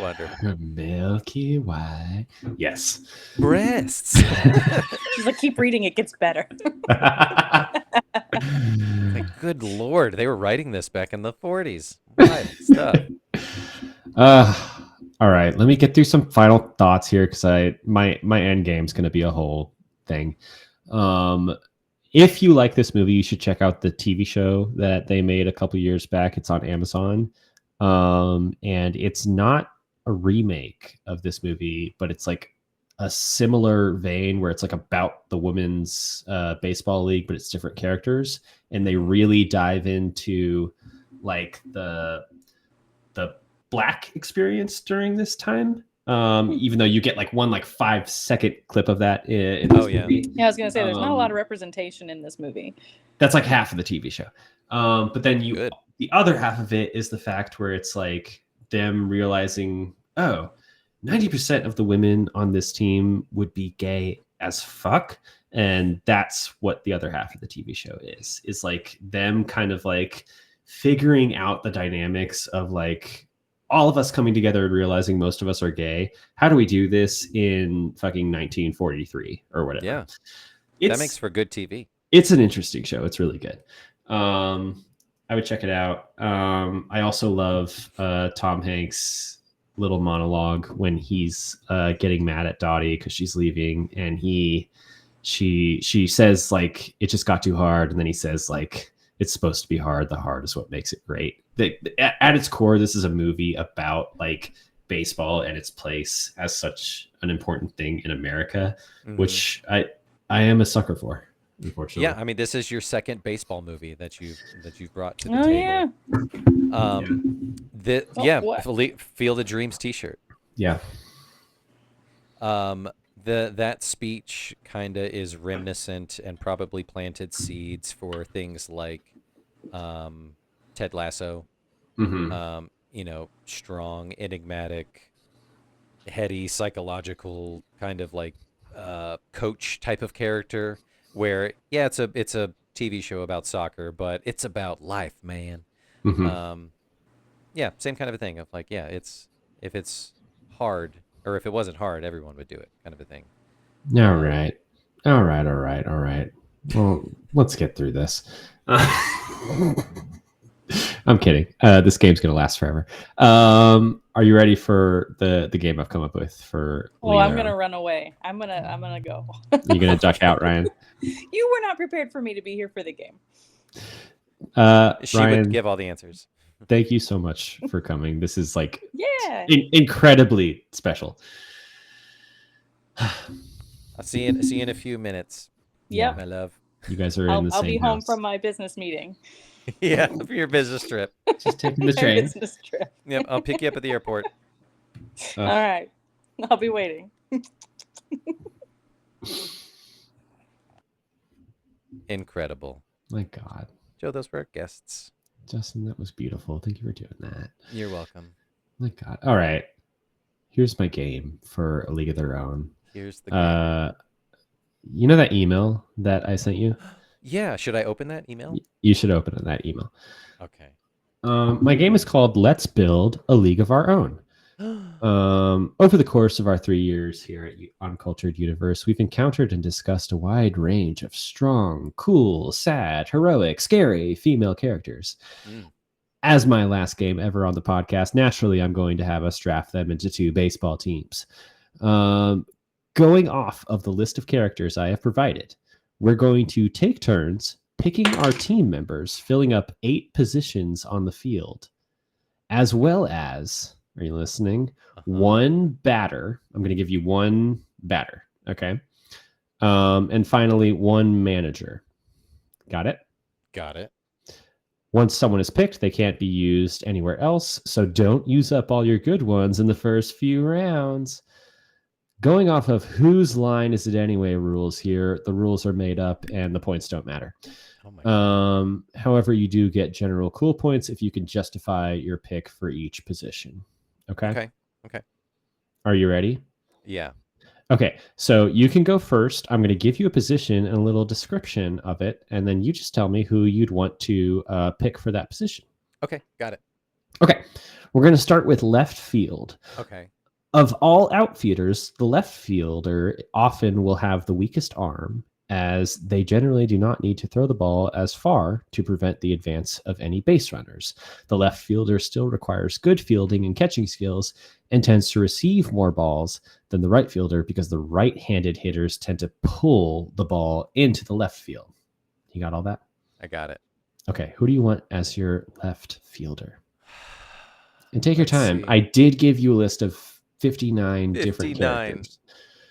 wonderful. Milky Way. Yes. Breasts. She's like, keep reading, it gets better. Like, good Lord, they were writing this back in the 40s. Wild stuff. All right, let me get through some final thoughts here because my end game's going to be a whole thing. If you like this movie, you should check out the TV show that they made a couple years back. It's on Amazon, and it's not a remake of this movie, but it's like a similar vein where it's like about the women's baseball league, but it's different characters, and they really dive into like the Black experience during this time. Even though you get like one like 5-second clip of that in this movie. Yeah, I was gonna say there's not a lot of representation in this movie. That's like half of the TV show. But then the other half of it is the fact where it's like them realizing, 90% of the women on this team would be gay as fuck. And that's what the other half of the TV show is like them kind of like figuring out the dynamics of like all of us coming together and realizing most of us are gay. How do we do this in fucking 1943 or whatever? Yeah. That makes for good TV. It's an interesting show. It's really good. I would check it out. I also love Tom Hanks' little monologue when he's getting mad at Dottie because she's leaving, and she says like it just got too hard, and then he says like it's supposed to be hard. The hard is what makes it great. At its core, this is a movie about like baseball and its place as such an important thing in America, which I am a sucker for. Unfortunately, yeah. I mean, this is your second baseball movie that you've brought to the table. Field of Dreams T-shirt. Yeah. That speech kind of is reminiscent and probably planted seeds for things like Ted Lasso. Strong, enigmatic, heady, psychological kind of like coach type of character. Where it's a TV show about soccer, but it's about life, man. Same kind of a thing of like, if it's hard, or if it wasn't hard, everyone would do it, kind of a thing. All right. Well, let's get through this. I'm kidding. This game's gonna last forever. Are you ready for the game I've come up with for? Oh, I'm gonna run away. I'm gonna go. You're gonna duck out, Ryan. You were not prepared for me to be here for the game. She Ryan, would give all the answers. Thank you so much for coming. This is like incredibly special. I'll see you in a few minutes. Yep, my love. You guys are in the same I'll be house. home from my business meeting. Yeah, for your business trip. Just taking the train. Business trip. Yep, I'll pick you up at the airport. All right, I'll be waiting. Incredible. My God. Joe, those were our guests. Justin, that was beautiful. Thank you for doing that. You're welcome. My God. All right. Here's my game for A League of Their Own. Here's the game. You know that email that I sent you? Yeah. Should I open that email? You should open that email. Okay. My game is called Let's Build a League of Our Own. Over the course of our 3 years here at Uncultured Universe, we've encountered and discussed a wide range of strong, cool, sad, heroic, scary female characters. Mm. As my last game ever on the podcast, naturally, I'm going to have us draft them into 2 baseball teams. Going off of the list of characters I have provided, we're going to take turns picking our team members, filling up 8 positions on the field, as well as, are you listening? One batter. I'm going to give you one batter. Okay. And finally, one manager. Got it? Got it. Once someone is picked, they can't be used anywhere else. So don't use up all your good ones in the first few rounds. Going off of whose line is it anyway rules here, the rules are made up and the points don't matter. Oh my God. However, you do get general cool points if you can justify your pick for each position. Okay. Okay. Are you ready? Yeah. Okay, so you can go first. I'm going to give you a position and a little description of it, and then you just tell me who you'd want to pick for that position. Okay. Got it. Okay, we're going to start with left field. Okay. Of all outfielders, the left fielder often will have the weakest arm, as they generally do not need to throw the ball as far to prevent the advance of any base runners. The left fielder still requires good fielding and catching skills and tends to receive more balls than the right fielder because the right-handed hitters tend to pull the ball into the left field. You got all that? I got it. Okay, who do you want as your left fielder? And take your Let's time. see. I did give you a list of 59 different 59. characters.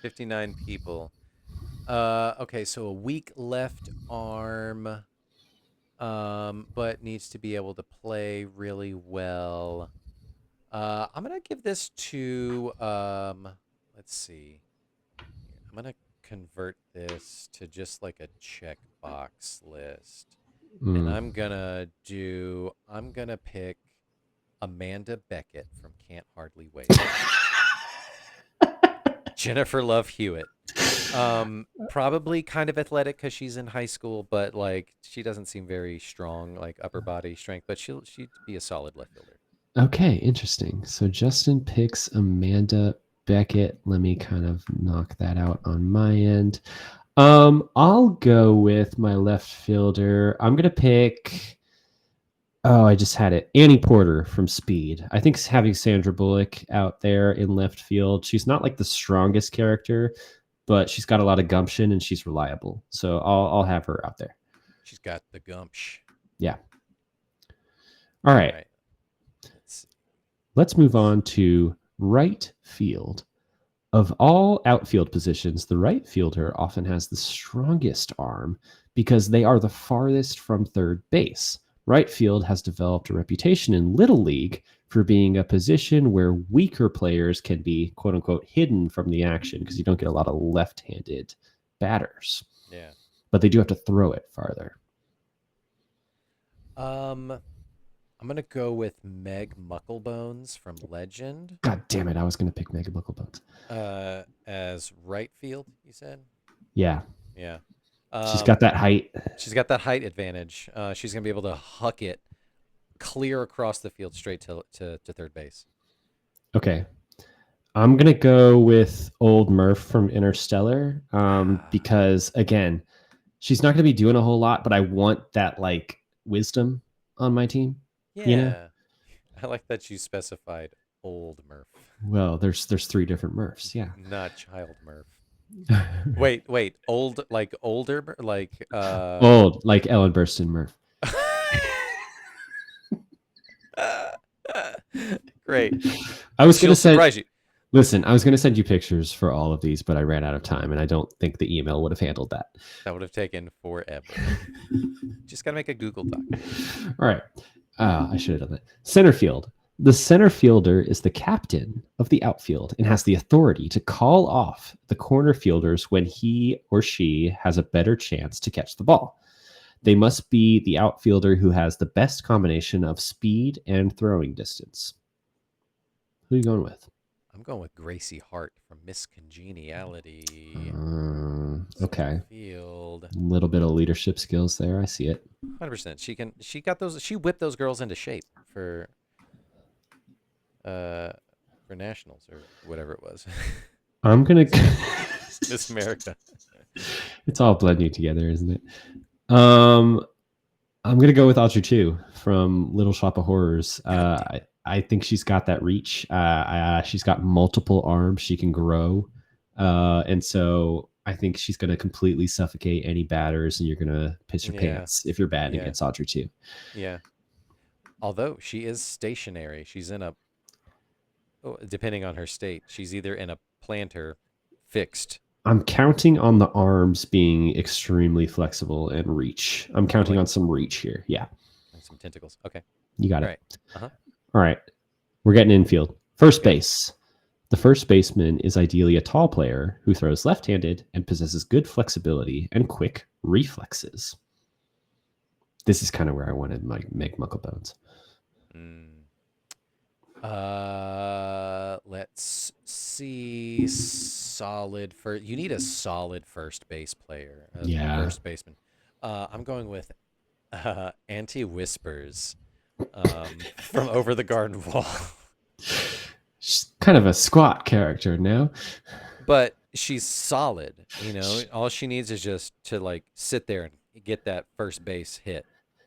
59 people. Okay, so a weak left arm, but needs to be able to play really well. I'm gonna give this to let's see. I'm gonna convert this to just like a checkbox list. And I'm gonna pick Amanda Beckett from Can't Hardly Wait. Jennifer Love Hewitt. Probably kind of athletic because she's in high school, but like she doesn't seem very strong, like upper body strength, but she'd be a solid left fielder. Okay, interesting. So Justin picks Amanda Beckett. Let me kind of knock that out on my end. I'll go with my left fielder. I'm gonna pick. Oh, I just had it. Annie Porter from Speed. I think having Sandra Bullock out there in left field, she's not like the strongest character, but she's got a lot of gumption and she's reliable. So I'll have her out there. She's got the gumpsh. Yeah. All right. Let's move on to right field. Of all outfield positions, the right fielder often has the strongest arm because they are the farthest from third base. Right field has developed a reputation in Little League for being a position where weaker players can be, quote unquote, hidden from the action because you don't get a lot of left-handed batters. Yeah. But they do have to throw it farther. I'm gonna go with Meg Mucklebones from Legend. God damn it! I was gonna pick Megan Bucklebones. As right field, you said? Yeah. Yeah. She's got that height. She's got that height advantage. She's gonna be able to huck it clear across the field straight to third base. Okay. I'm gonna go with old Murph from Interstellar because again, she's not gonna be doing a whole lot, but I want that like wisdom on my team. Yeah. You know? I like that you specified old Murph. Well, there's 3 different Murphs. Yeah. Not child Murph. Wait, old like older like old like Ellen Burstyn Murph. Great. I was going to send surprise you. Listen, I was going to send you pictures for all of these, but I ran out of time and I don't think the email would have handled that. That would have taken forever. Just got to make a Google Doc. All right. I should have done that. Center field. The center fielder is the captain of the outfield and has the authority to call off the corner fielders when he or she has a better chance to catch the ball. They must be the outfielder who has the best combination of speed and throwing distance. Who are you going with? I'm going with Gracie Hart from Miss Congeniality. Okay. Field. A little bit of leadership skills there. I see it. 100%. She got those. She whipped those girls into shape for nationals or whatever it was. I'm gonna. Miss America. It's all blending together, isn't it? I'm gonna go with Audrey 2 from Little Shop of Horrors. I think she's got that reach. She's got multiple arms she can grow, and so I think she's gonna completely suffocate any batters, and you're gonna piss your pants if you're batting against Audrey 2. Yeah. Although she is stationary, she's in a. Depending on her state, she's either in a planter, fixed. I'm counting on the arms being extremely flexible and reach. I'm counting on some reach here. Yeah. And some tentacles. Okay. You got it. Right. Uh-huh. All right. We're getting infield. First base. The first baseman is ideally a tall player who throws left-handed and possesses good flexibility and quick reflexes. This is kind of where I wanted my Meg Mucklebones. Let's see. Solid first. You need a solid first base player. First baseman. I'm going with Auntie Whispers from Over the Garden Wall. She's kind of a squat character now. But she's solid. All she needs is just to like sit there and get that first base hit.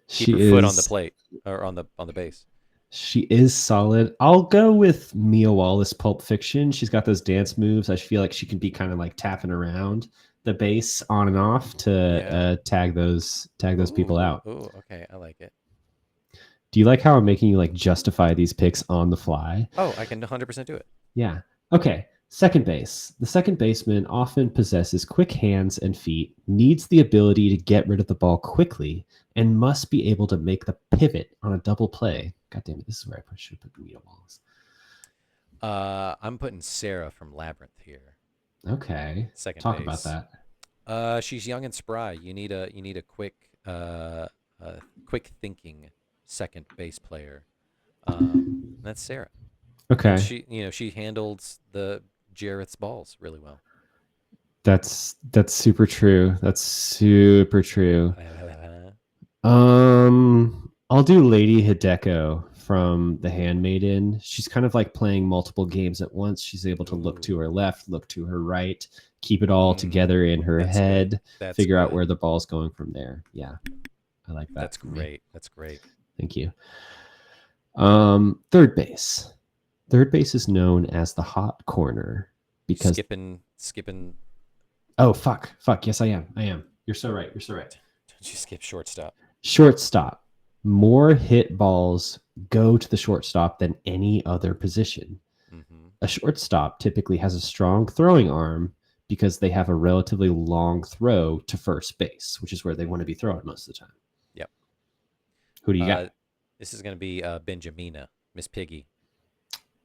Keep her foot on the plate or on the base. She is solid. I'll go with Mia Wallace, Pulp Fiction. She's got those dance moves. I feel like she can be kind of like tapping around the base on and off to tag those people out. Oh, okay, I like it. Do you like how I'm making you like justify these picks on the fly? Oh, I can 100% do it. Yeah. Okay. Second base. The second baseman often possesses quick hands and feet, needs the ability to get rid of the ball quickly, and must be able to make the pivot on a double play. God damn it, this is where I should put Mia Wallace. I'm putting Sarah from Labyrinth here. Okay. Second Talk base. about that. She's young and spry. You need a quick thinking second base player. That's Sarah. Okay. And she handles the Jarrett's balls really well. That's super true. That's super true. I'll do Lady Hideko from The Handmaiden. She's kind of like playing multiple games at once. She's able to look to her left, look to her right, keep it all together in her head, figure out where the ball's going from there. Yeah. I like that. That's great. That's great. Thank you. Third base. Third base is known as the hot corner because skipping. Oh, fuck. Yes, I am. You're so right. Don't you skip shortstop? Shortstop. More hit balls go to the shortstop than any other position. Mm-hmm. A shortstop typically has a strong throwing arm because they have a relatively long throw to first base, which is where they want to be throwing most of the time. Yep. Who do you got? This is going to be Benjamina, Miss Piggy.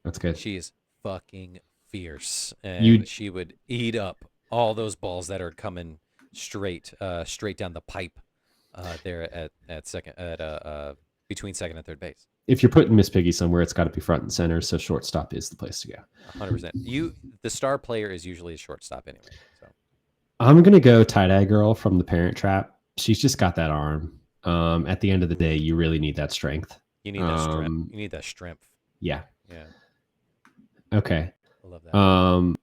That's good. She is fucking fierce, and she would eat up all those balls that are coming straight down the pipe there at second between second and third base. If you're putting Miss Piggy somewhere, it's got to be front and center, so shortstop is the place to go. 100%. The star player is usually a shortstop anyway. So I'm gonna go tie-dye girl from The Parent Trap. She's just got that arm. At the end of the day, you really need that strength. You need that strength. You need that strength. Yeah. Yeah. Okay. I love that.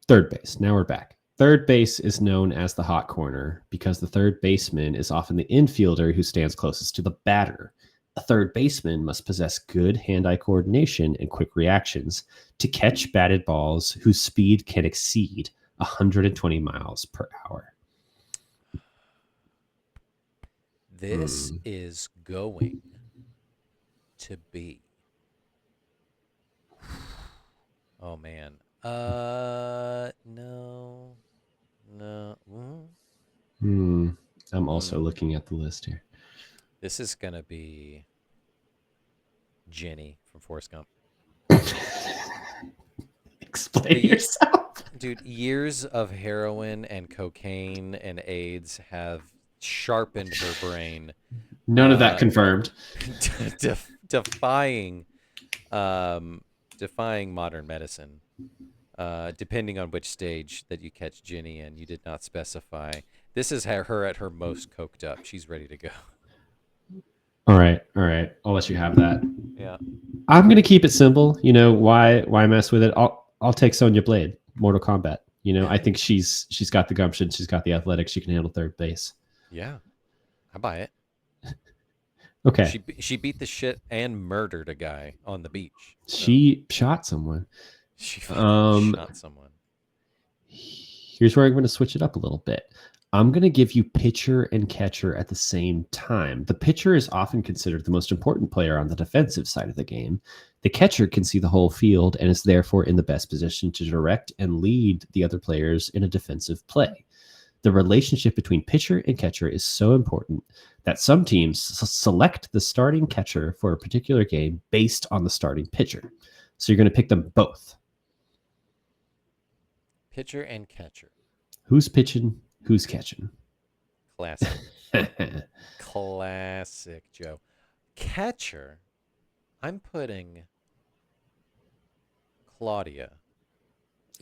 Third base. Now we're back. Third base is known as the hot corner because the third baseman is often the infielder who stands closest to the batter. A third baseman must possess good hand-eye coordination and quick reactions to catch batted balls whose speed can exceed 120 miles per hour. This is going to be. Oh man. No. I'm also looking at the list here. This is gonna be Jenny from Forrest Gump. Explain yourself. Dude, years of heroin and cocaine and AIDS have sharpened her brain. None of that confirmed. Defying modern medicine. depending on which stage that you catch Ginny in. You did not specify. This is her at her most coked up. She's ready to go. All right. I'll let you have that. Yeah. I'm gonna keep it simple. You know, why mess with it? I'll take Sonya Blade, Mortal Kombat. You know, I think she's got the gumption, she's got the athletics, she can handle third base. Yeah. I buy it. Okay. She beat the shit and murdered a guy on the beach. So She shot someone. she Um shot someone. Here's where I'm going to switch it up a little bit. I'm going to give you pitcher and catcher at the same time. The pitcher is often considered the most important player on the defensive side of the game. The catcher can see the whole field and is therefore in the best position to direct and lead the other players in a defensive play. The relationship between pitcher and catcher is so important that some teams select the starting catcher for a particular game based on the starting pitcher. So you're going to pick them both. Pitcher and catcher. Who's pitching? Who's catching? Classic. Classic, Joe. Catcher, I'm putting Claudia.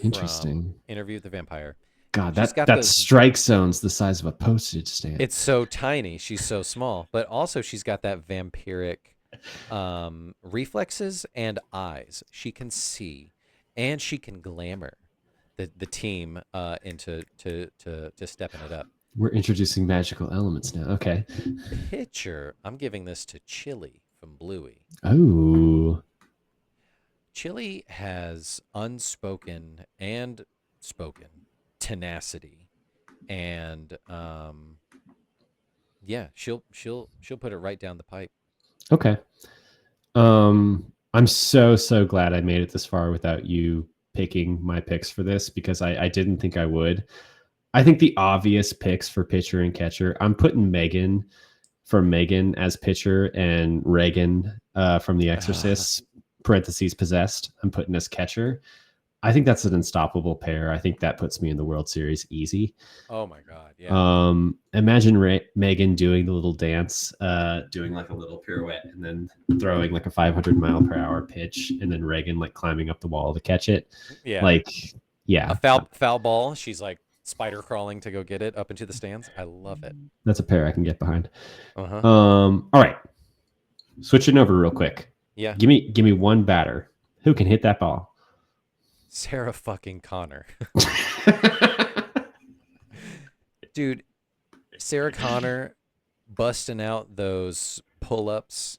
Interesting. From Interview with the Vampire. God, She's got that those- strike zone's the size of a postage stamp. It's so tiny. She's so small. But also she's got that vampiric reflexes and eyes. She can see. And she can glamour the team into stepping it up. We're introducing magical elements now. Okay. Pitcher, I'm giving this to Chili from Bluey. Oh. Chili has unspoken and spoken tenacity, and yeah, she'll put it right down the pipe. Okay. I'm so glad I made it this far without you picking my picks for this, because I didn't think I would. I think the obvious picks for pitcher and catcher, I'm putting Megan as pitcher and Reagan from The Exorcist, parentheses possessed, I'm putting as catcher. I think that's an unstoppable pair. I think that puts me in the World Series easy. Oh my God, yeah. Imagine Megan doing the little dance, doing like a little pirouette and then throwing like a 500-mile-per-hour pitch, and then Reagan like climbing up the wall to catch it. Yeah, Like, yeah, a foul ball. She's like spider crawling to go get it up into the stands. I love it. that's a pair I can get behind. Uh-huh. All right, switching over real quick. Yeah, Give me one batter who can hit that ball. Sarah fucking Connor. Dude, Sarah Connor busting out those pull-ups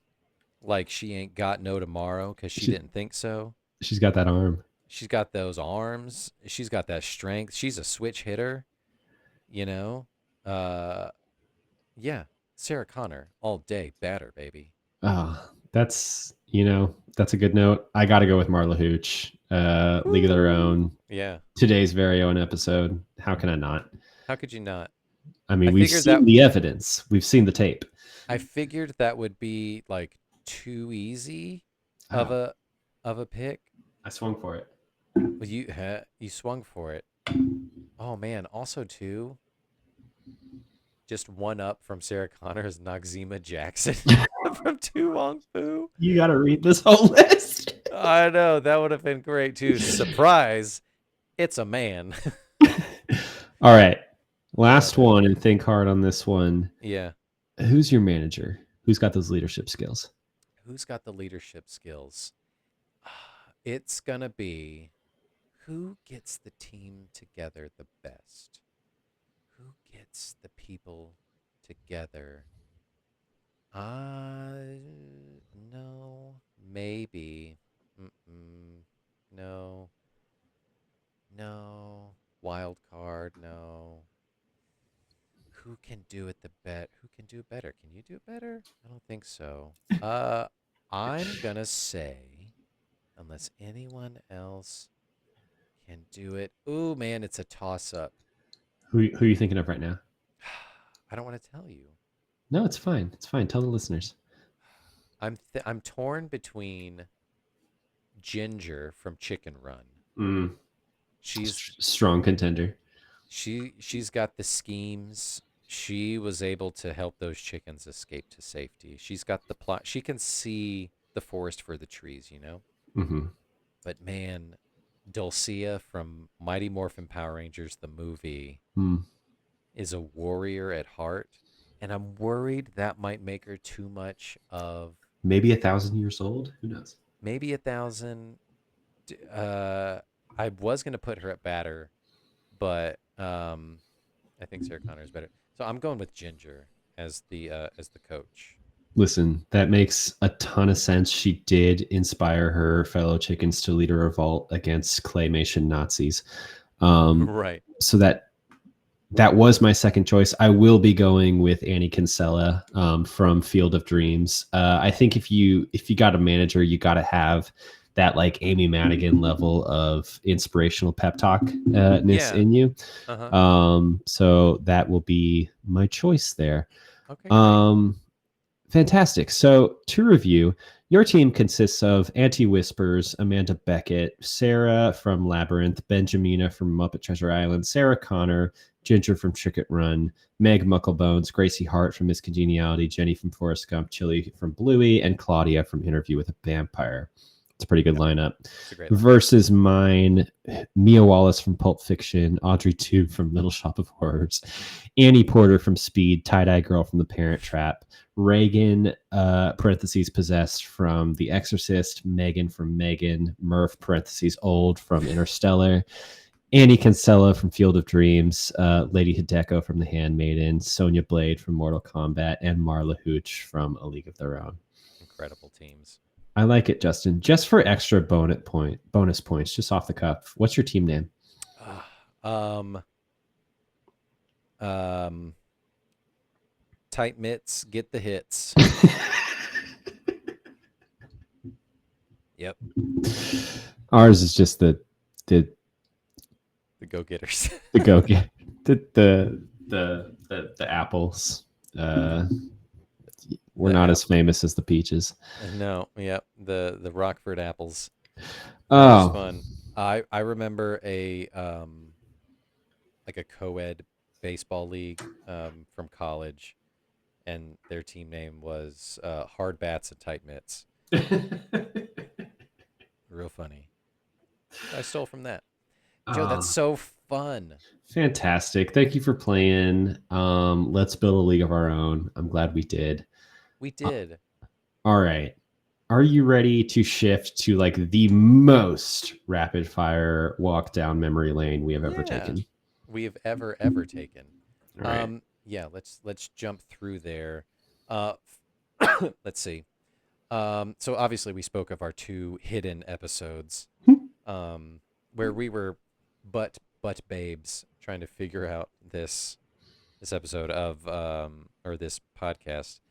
like she ain't got no tomorrow because she didn't think so. She's got that arm. She's got those arms. She's got that strength. She's a switch hitter, you know? Yeah, Sarah Connor, all day batter, baby. Oh, that's a good note. I got to go with Marla Hooch, League of Their Own. Yeah. Today's very own episode. How can I not? How could you not? I mean, I we've figured seen that- the evidence. We've seen the tape. I figured that would be like too easy of a pick. I swung for it. Well, you swung for it. Oh man! Also, too, just one up from Sarah Connor is Noxzema Jackson from Tu Wong Fu. You got to read this whole list. I know that would have been great too. Surprise! It's a man. All right, last one, and think hard on this one. Yeah. Who's your manager? Who's got those leadership skills? Who's got the leadership skills? It's gonna be who gets the team together the best. Who gets the people together? No, maybe. No. Wild card, no. Who can do it Who can do it better? Can you do it better? I don't think so. I'm gonna say, unless anyone else can do it. Ooh, man, it's a toss-up. Who are you thinking of right now? I don't want to tell you. No, it's fine. It's fine. Tell the listeners. I'm torn between Ginger from Chicken Run. She's Strong contender. she's got the schemes. She was able to help those chickens escape to safety. She's got the plot. She can see the forest for the trees, you know? Mm-hmm. But man, Dulcea from Mighty Morphin Power Rangers, the movie, Hmm. is a warrior at heart, and I'm worried that might make her too much of Maybe 1,000 years old. Who knows? maybe 1,000. I was gonna put her at batter, but I think Sarah Connor is better. So I'm going with Ginger as the coach. Listen, that makes a ton of sense. She did inspire her fellow chickens to lead a revolt against claymation Nazis. Right. So that was my second choice. I will be going with Annie Kinsella from Field of Dreams. I think if you got a manager, you got to have that like Amy Madigan level of inspirational pep talk ness Yeah. in you. Uh-huh. So that will be my choice there. Okay, great. Fantastic. So to review, your team consists of Auntie Whispers, Amanda Beckett, Sarah from Labyrinth, Benjamina from Muppet Treasure Island, Sarah Connor, Ginger from Trick It Run, Meg Mucklebones, Gracie Hart from Miss Congeniality, Jenny from Forrest Gump, Chili from Bluey, and Claudia from Interview with a Vampire. It's a pretty good Yep. lineup. It's a great lineup. Versus mine, Mia Wallace from Pulp Fiction, Audrey Tube from Little Shop of Horrors, Annie Porter from Speed, Tie-Dye Girl from The Parent Trap, Reagan, parentheses, possessed from The Exorcist, Megan from Megan, Murph, parentheses, old from Interstellar, Annie Kinsella from Field of Dreams, Lady Hideko from The Handmaiden, Sonya Blade from Mortal Kombat, and Marla Hooch from A League of Their Own. Incredible teams. I like it, Justin. Just for extra bonus points, just off the cuff, what's your team name? Tight mitts, get the hits. Yep. Ours is just the The go-getters. go get the apples. We're The not as famous as the peaches. No, yep. The Rockford apples. That was Oh, fun. I remember a like a co-ed baseball league from college, and their team name was Hard Bats and Tight Mitts. Real funny. I stole from that. Joe, that's so fun. fantastic. Thank you for playing. Let's build a league of our own. I'm glad we did. We did. All right. Are you ready to shift to like the most rapid fire walk down memory lane we have ever taken? We have ever taken. All right. Yeah, let's jump through there. Let's see. So obviously we spoke of our two hidden episodes, where we were butt babes trying to figure out this episode of or this podcast,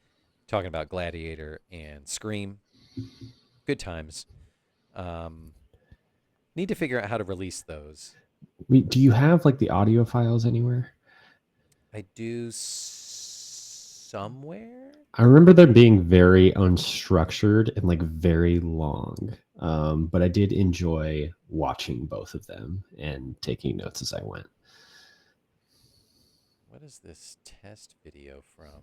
talking about Gladiator and Scream. Good times. Need to figure out how to release those. Do you have like the audio files anywhere? I do somewhere. I remember them being very unstructured and like very long. But I did enjoy watching both of them and taking notes as I went. What is this test video from?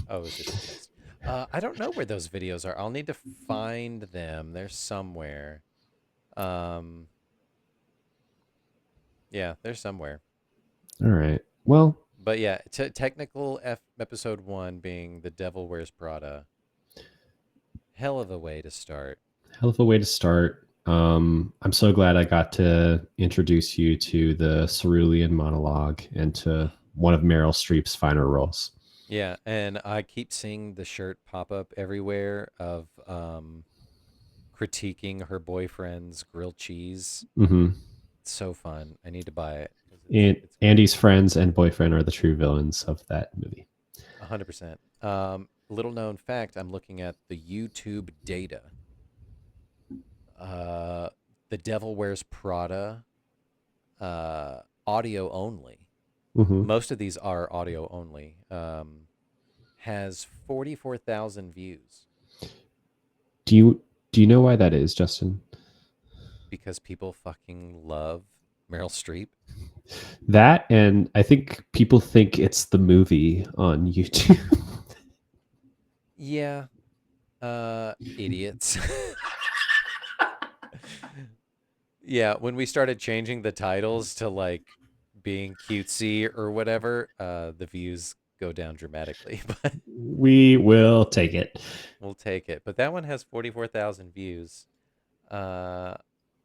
Oh, it's just a test. I don't know where those videos are. I'll need to find them. They're somewhere. Yeah, they're somewhere. All right. Well, But yeah, technical episode 1 being The Devil Wears Prada. Hell of a way to start. Hell of a way to start. I'm so glad I got to introduce you to the Cerulean monologue and to one of Meryl Streep's finer roles. Yeah, and I keep seeing the shirt pop up everywhere of critiquing her boyfriend's grilled cheese. Mm-hmm. It's so fun. I need to buy it. And Andy's friends and boyfriend are the true villains of that movie. 100%. Little known fact, I'm looking at the YouTube data. The Devil Wears Prada, audio only. Mm-hmm. Most of these are audio only. Has 44,000 views. Do you know why that is, Justin? Because people fucking love Meryl Streep. That, and I think people think it's the movie on YouTube. Yeah. Idiots. Yeah, when we started changing the titles to like being cutesy or whatever, the views go down dramatically, but We will take it. we'll take it. But that one has 44,000 views. Uh,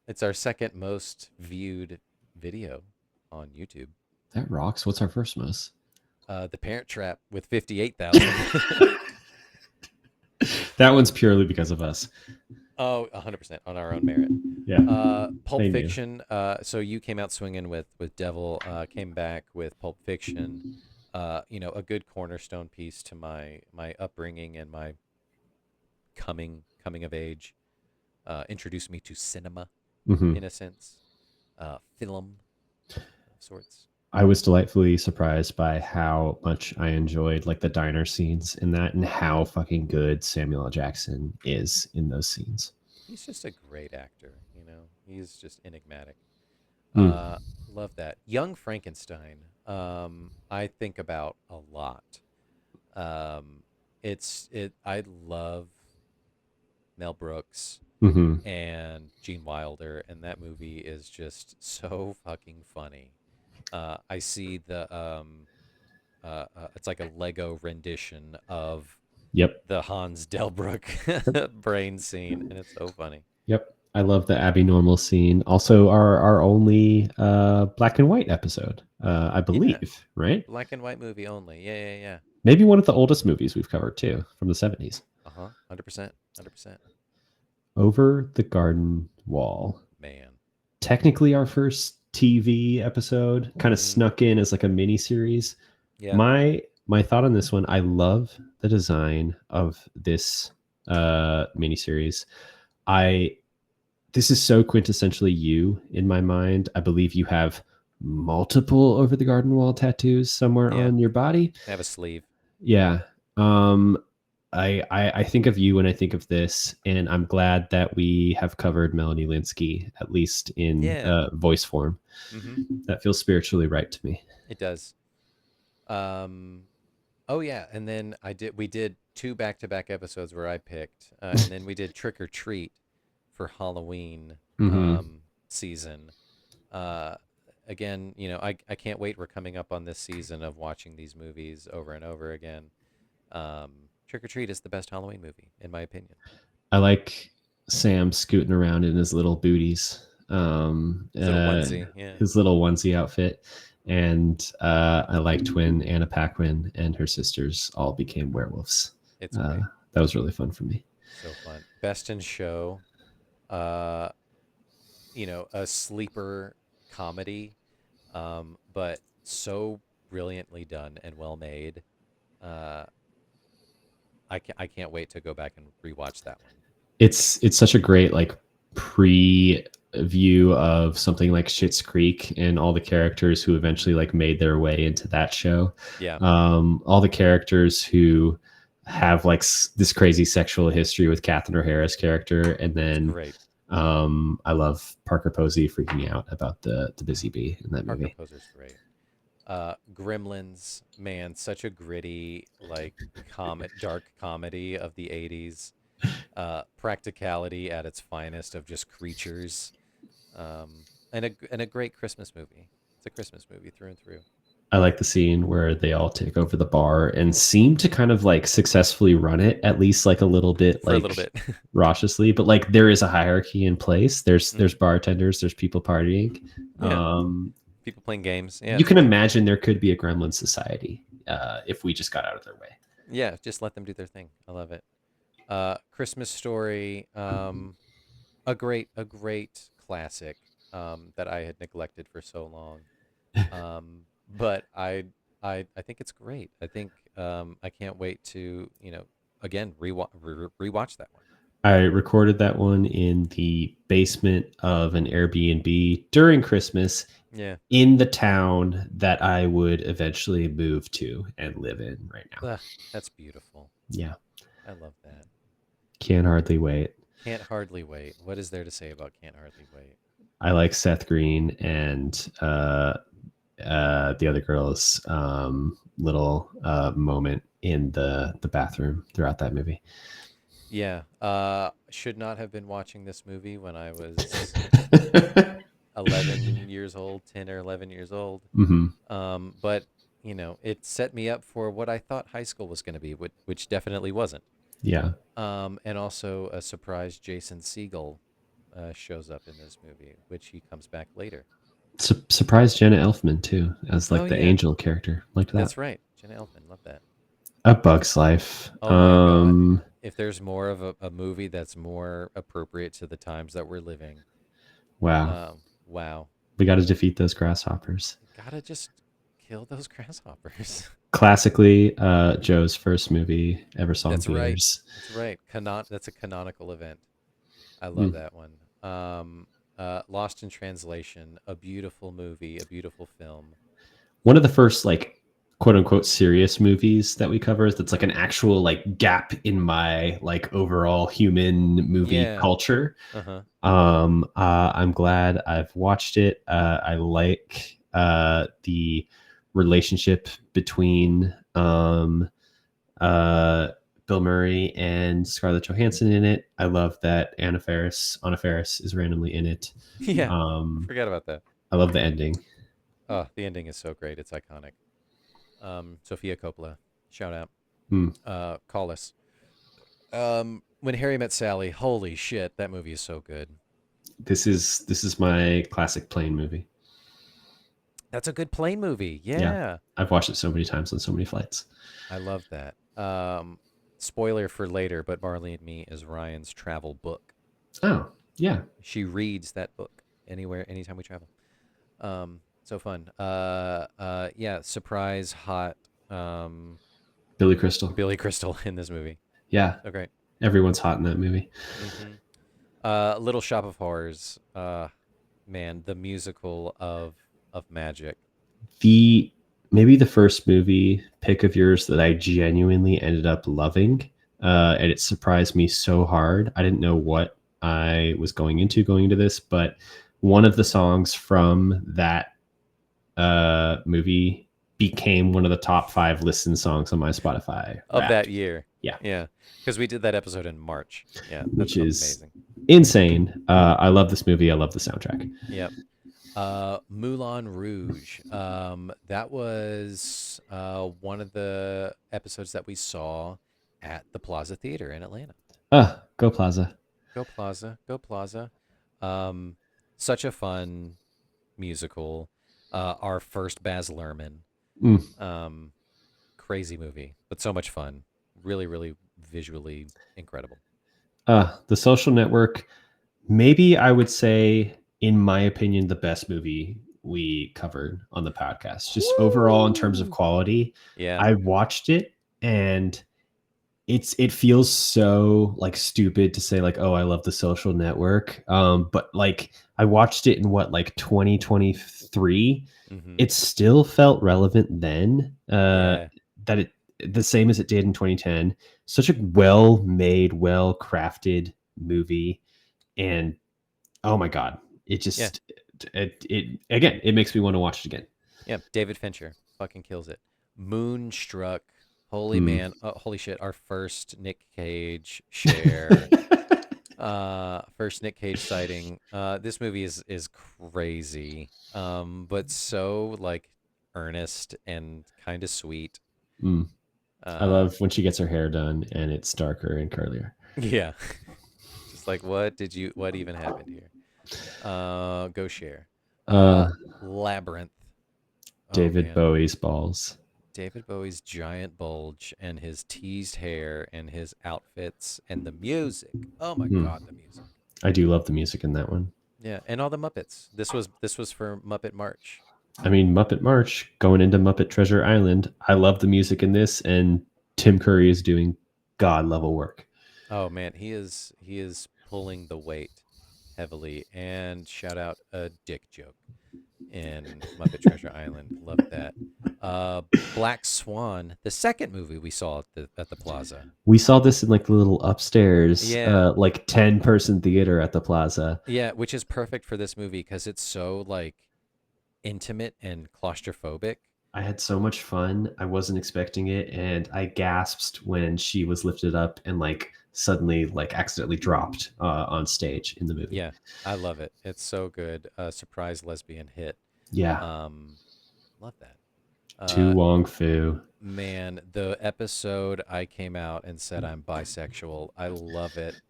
it's our second most viewed video on YouTube. That rocks. What's our first most? The Parent Trap with 58,000. That one's purely because of us. Oh, 100% on our own merit. Yeah. Pulp They knew. Fiction. So you came out swinging with Devil. Came back with Pulp Fiction. A good cornerstone piece to my upbringing and my coming of age. Introduced me to cinema Mhm. in a sense, film of sorts. I was delightfully surprised by how much I enjoyed like the diner scenes in that and how fucking good Samuel L. Jackson is in those scenes. He's just a great actor. He's just enigmatic. Mm. Uh, love that. Young Frankenstein. I think about a lot. Um, I love Mel Brooks Hmm. and Gene Wilder, and that movie is just so fucking funny. I see it's like a Lego rendition of Yep. the Hans Delbruck brain scene, and it's so funny. Yep. I love the Abby Normal scene. Also, our only black and white episode, I Yeah, believe, right? black and white movie only. Yeah. Maybe one of the oldest movies we've covered too, from the 70s. 100%, 100%. Over the Garden Wall. Man. Technically, our first TV episode kind of Mhm. snuck in as like a mini series. Yeah. My thought on this one, I love the design of this miniseries. This is so quintessentially you in my mind. I believe you have multiple Over the Garden Wall tattoos somewhere Yeah. on your body. Have a sleeve. Yeah. I think of you when I think of this, and I'm glad that we have covered Melanie Linsky, at least in Yeah. voice form. Hmm. That feels spiritually right to me. It does. Oh yeah, and then we did two back-to-back episodes where I picked, and then we did Trick or Treat for Halloween Mm-hmm. season. Uh, Again, I can't wait. We're coming up on this season of watching these movies over and over again. Trick or Treat is the best Halloween movie, in my opinion. I like Sam scooting around in his little booties, Little onesie, yeah. his little onesie outfit. And I liked when Anna Paquin and her sisters all became werewolves. It's great. That was really fun for me. So fun. Best in Show. Uh, a sleeper comedy, but so brilliantly done and well made. Uh, I can't wait to go back and rewatch that one. It's such a great like preview of something like Schitt's Creek and all the characters who eventually like made their way into that show. Yeah. All the characters who have like this crazy sexual history with Catherine O'Hara's character, and then Great. I love Parker Posey freaking out about the busy bee in that Parker movie. Poser's great. Gremlins, man, such a gritty, like dark comedy of the 80s. Practicality at its finest of just creatures. And a great Christmas movie. It's a Christmas movie through and through. I like the scene where they all take over the bar and seem to kind of like successfully run it, at least like a little bit, For like a little bit. raucously, but like there is a hierarchy in place. There's bartenders, there's people partying. Yeah. People playing games. Yeah. You can imagine there could be a gremlin society if we just got out of their way. Yeah, just let them do their thing. I love it. Christmas Story, a great classic that I had neglected for so long. But I think it's great. I think I can't wait to again rewatch that one. I recorded that one in the basement of an Airbnb during Christmas Yeah. in the town that I would eventually move to and live in right now. Ugh, that's beautiful. Yeah. I love that. Can't hardly wait. Can't hardly wait. What is there to say about Can't Hardly Wait? I like Seth Green and the other girl's little moment in the bathroom throughout that movie. Yeah. Should not have been watching this movie when I was 11 years old, 10 or 11 years old. Hmm. But it set me up for what I thought high school was going to be, which definitely wasn't. Yeah. And also a surprise Jason Segel shows up in this movie, which he comes back later. Surprised Jenna Elfman too as Oh like the yeah, angel character. Liked that. that's right. Jenna Elfman, love that. A Bug's Life. Oh my God. If there's more of a movie that's more appropriate to the times that we're living, Wow. wow. We got to defeat those grasshoppers. Gotta just kill those grasshoppers. Classically, Joe's first movie ever saw in That's right. theaters. That's right. That's a canonical event. I love Mm. that one. Lost in Translation, a beautiful movie, a beautiful film. One of the first like quote unquote serious movies that we cover that's like an actual like gap in my like overall human movie Yeah. culture. Uh-huh. I'm glad I've watched it. I like the relationship between Bill Murray and Scarlett Johansson in it. I love that Anna Faris is randomly in it. Yeah. Um, Forgot about that. I love the ending. Oh, the ending is so great. It's iconic. Sophia Coppola, shout out. Hmm. Call us. When Harry Met Sally, holy shit, that movie is so good. This is my classic plane movie. That's a good plane movie. Yeah. I've watched it so many times on so many flights. I love that. Spoiler for later, but Marley and Me is Ryan's travel book. Oh, yeah. She reads that book anytime we travel. So fun. Yeah, surprise hot Billy Crystal. Billy Crystal in this movie. Yeah. So great. Everyone's hot in that movie. Little Shop of Horrors. Man, the musical of magic. Maybe the first movie pick of yours that I genuinely ended up loving, and it surprised me so hard. I didn't know what I was going into this, but one of the songs from that movie became one of the top 5 listened songs on my Spotify of Wrapped. that year. Yeah, because we did that episode in March. Yeah, that's which is amazing. Insane. I love this movie. I love the soundtrack. Yep. Moulin Rouge. That was one of the episodes that we saw at the Plaza Theater in Atlanta. Go Plaza. Go Plaza. Go Plaza. Such a fun musical. Our first Baz Luhrmann. Crazy movie, but so much fun. Really, really visually incredible. The Social Network. Maybe I would say, in my opinion, the best movie we covered on the podcast. Just overall in terms of quality. Yeah. I watched it and it feels so like stupid to say like, oh, I love The Social Network. But like I watched it in like 2023. It still felt relevant then. That it the same as it did in 2010. Such a well-made, well-crafted movie. And oh my God, it just it makes me want to watch it again. Yeah, David Fincher fucking kills it. Moonstruck, holy man, holy shit! Our first Nick Cage share, first Nick Cage sighting. This movie is crazy, but so like earnest and kind of sweet. I love when she gets her hair done and it's darker and curlier. Yeah. Just like, what even happened here? Go share. Labyrinth. David Bowie's balls. David Bowie's giant bulge and his teased hair and his outfits and the music. Oh my God, the music. I do love the music in that one. Yeah, and all the Muppets. This was for Muppet March. I mean, Muppet March going into Muppet Treasure Island. I love the music in this, and Tim Curry is doing God level work. Oh man, he is pulling the weight heavily. And shout out a dick joke in Muppet Treasure Island. Love that. Black Swan, the second movie we saw at the Plaza. We saw this in like the little upstairs, Yeah. like 10-person theater at the Plaza. Yeah, which is perfect for this movie because it's so like intimate and claustrophobic. I had so much fun. I wasn't expecting it, and I gasped when she was lifted up and like suddenly like accidentally dropped on stage in the movie. Yeah, I love it. It's so good. Surprise lesbian hit. Yeah. Um, love that. Tu Wong Fu. Man, the episode I came out and said I'm bisexual. I love it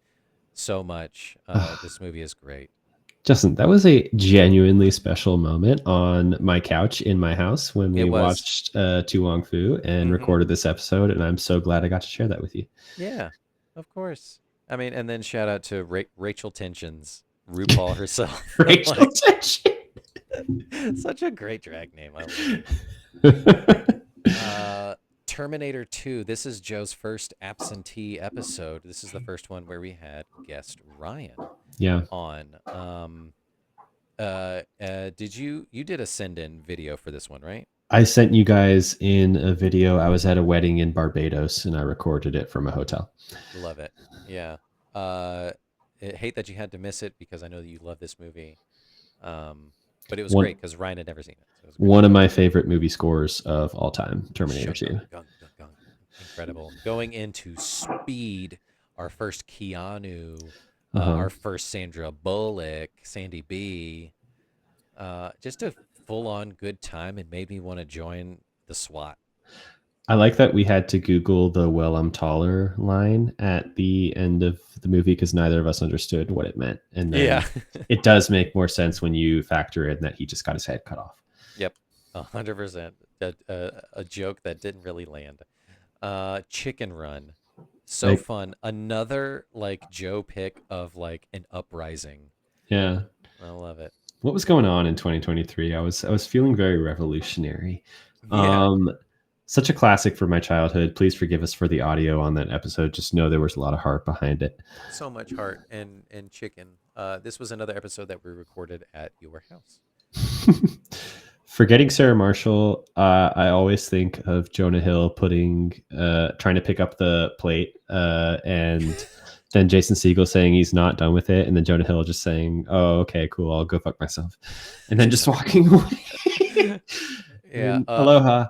so much. This movie is great. Justin, that was a genuinely special moment on my couch in my house when It we was. watched Tu Wong Fu and Mhm. recorded this episode, and I'm so glad I got to share that with you. Yeah, of course. I mean, and then shout out to Rachel Tensions, RuPaul herself. Rachel Like, Tension. such a great drag name. I love it. Terminator 2. This is Joe's first absentee episode. This is the first one where we had guest Ryan Yeah. on. Did you did a send-in video for this one, right? I sent you guys in a video. I was at a wedding in Barbados and I recorded it from a hotel. Love it. Yeah. I hate that you had to miss it because I know that you love this movie. But it was great because Ryan had never seen it. So it was great. One of my favorite movie scores of all time, Terminator 2. Incredible. Going into Speed, our first Keanu, Uh-huh. our first Sandra Bullock, Sandy B. Just a full-on good time and made me want to join the SWAT. I like that we had to Google the "well, I'm taller" line at the end of the movie because neither of us understood what it meant. And then Yeah. it does make more sense when you factor in that he just got his head cut off. Yep. 100%. A joke that didn't really land. Chicken Run. So Like- fun. Another like Joe pick of like an uprising. Yeah. I love it. What was going on in 2023? I was feeling very revolutionary. Yeah. Such a classic for my childhood. Please forgive us for the audio on that episode. Just know there was a lot of heart behind it. So much heart and chicken. This was another episode that we recorded at your house. Forgetting Sarah Marshall, I always think of Jonah Hill trying to pick up the plate, and then Jason Segel saying he's not done with it, and then Jonah Hill just saying, "Oh, okay, cool, I'll go fuck myself," and then just walking away. Yeah. Aloha.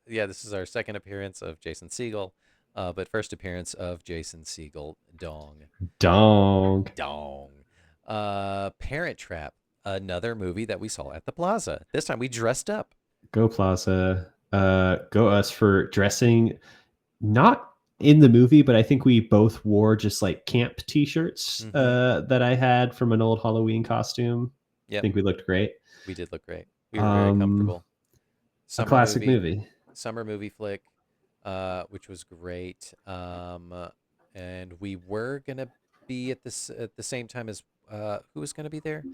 Yeah, this is our second appearance of Jason Segel, but first appearance of Jason Segel. Dong. Parent Trap. Another movie that we saw at the Plaza. This time we dressed up. Go Plaza. Go us for dressing not in the movie, but I think we both wore just like camp t-shirts that I had from an old Halloween costume. Yep. I think we looked great. We did look great. We were very comfortable. A classic movie. Summer movie flick, which was great. And we were gonna be at the same time as who was gonna be there?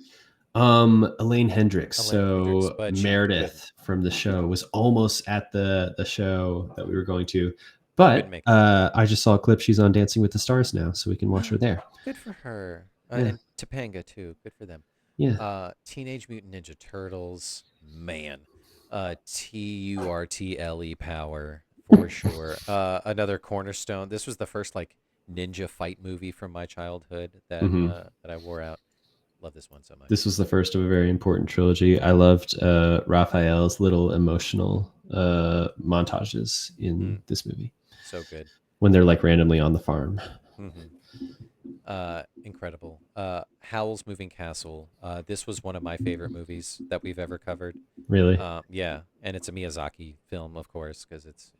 Elaine Hendricks. But Meredith from the show was almost at the show that we were going to, but Couldn't make it. I just saw a clip. She's on Dancing with the Stars now, so we can watch her there. Good for her. Yeah. And Topanga too. Good for them. Yeah. Teenage Mutant Ninja Turtles. Man. TURTLE power for sure. Another cornerstone. This was the first like ninja fight movie from my childhood that that I wore out. Love this one so much. This was the first of a very important trilogy. I loved Raphael's little emotional montages in this movie. So good. When they're like randomly on the farm. Incredible. Howl's Moving Castle. This was one of my favorite movies that we've ever covered. Really? Yeah, and it's a Miyazaki film, of course, because it's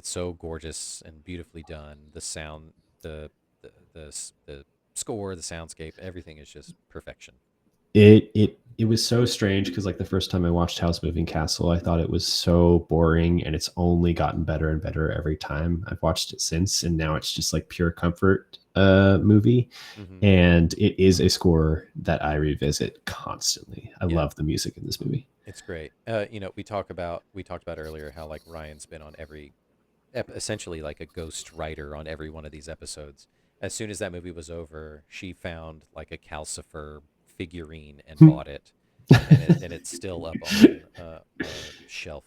so gorgeous and beautifully done. The sound, the score, the soundscape, everything is just perfection. It was so strange because like the first time I watched House Moving Castle, I thought it was so boring, and it's only gotten better and better every time I've watched it since, and now it's just like pure comfort movie. And it is a score that I revisit constantly. I love the music in this movie. It's great. We talked about earlier how like Ryan's been on every essentially like a ghost writer on every one of these episodes. As soon as that movie was over, she found like a Calcifer figurine and bought it, and it's still up on a shelf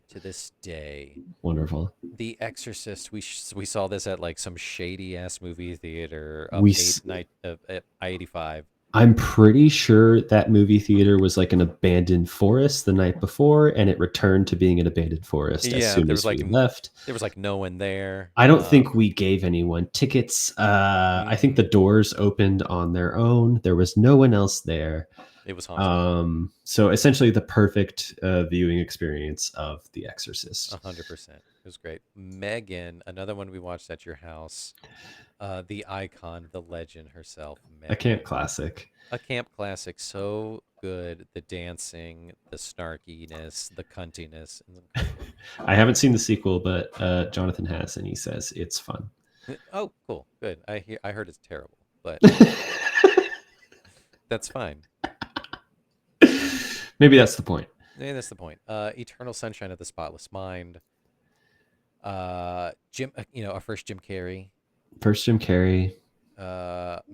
to this day. Wonderful. The Exorcist. We saw this at like some shady ass movie theater. We I-85. I'm pretty sure that movie theater was like an abandoned forest the night before, and it returned to being an abandoned forest as Yeah, soon there was as like we left. there was like no one there. I don't think we gave anyone tickets. I think the doors opened on their own. There was no one else there. It was haunted. So essentially the perfect viewing experience of The Exorcist. 100%. It was great. Megan, another one we watched at your house. The icon, the legend herself, A camp Megan. classic. A camp classic, so good. The dancing, the snarkiness, the cuntiness. I haven't seen the sequel, but Jonathan has, and he says it's fun. Oh, cool, good. I heard it's terrible, but that's fine. Maybe that's the point. Maybe that's the point. Eternal Sunshine of the Spotless Mind. Jim, our first Jim Carrey. First Jim Carrey.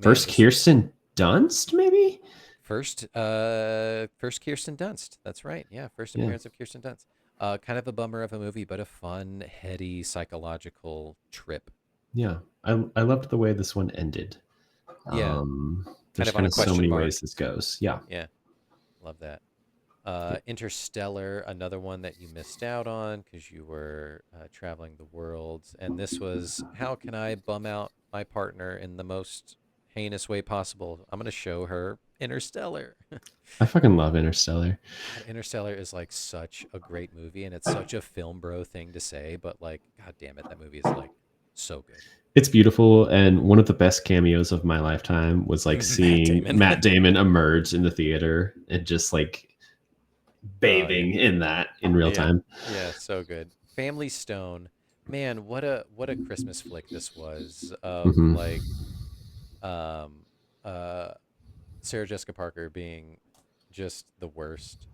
First Man, Kirsten Dunst, maybe. First Kirsten Dunst. That's right. Yeah, first appearance of Kirsten Dunst. Kind of a bummer of a movie, but a fun, heady, psychological trip. Yeah, I loved the way this one ended. Yeah, there's kind of so many mark. ways this goes. Yeah. Love that. Interstellar, another one that you missed out on because you were traveling the world, and this was how can I bum out my partner in the most heinous way possible? I'm gonna show her Interstellar. I fucking love Interstellar. God, Interstellar is like such a great movie, and it's such a film bro thing to say, but like, god damn it, that movie is like so good. It's beautiful, and one of the best cameos of my lifetime was like seeing Matt Damon emerge in the theater and just like bathing in that in real time. Yeah, so good. Family Stone, man, what a Christmas flick this was of like Sarah Jessica Parker being just the worst.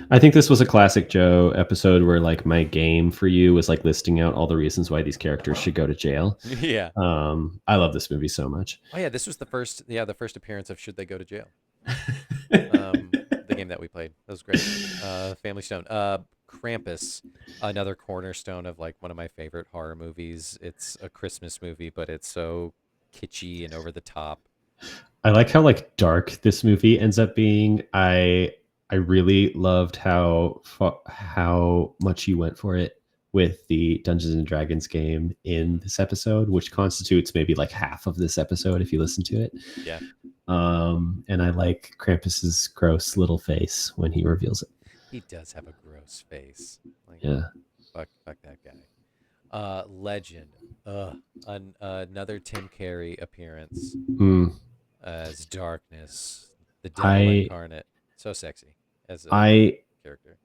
I think this was a classic Joe episode where like my game for you was like listing out all the reasons why these characters should go to jail. Yeah. I love this movie so much. Oh yeah, this was the first appearance of Should They Go to Jail? The game that we played. That was great. Family Stone. Krampus, another cornerstone of like one of my favorite horror movies. It's a Christmas movie, but it's so kitschy and over the top. I like how like dark this movie ends up being. I really loved how much you went for it with the Dungeons and Dragons game in this episode, which constitutes maybe like half of this episode if you listen to it. Yeah. And I like Krampus's gross little face when he reveals it. He does have a gross face. Like, yeah. Fuck that guy. Legend. Another Tim Carrey appearance as Darkness, the devil incarnate. So sexy as a character.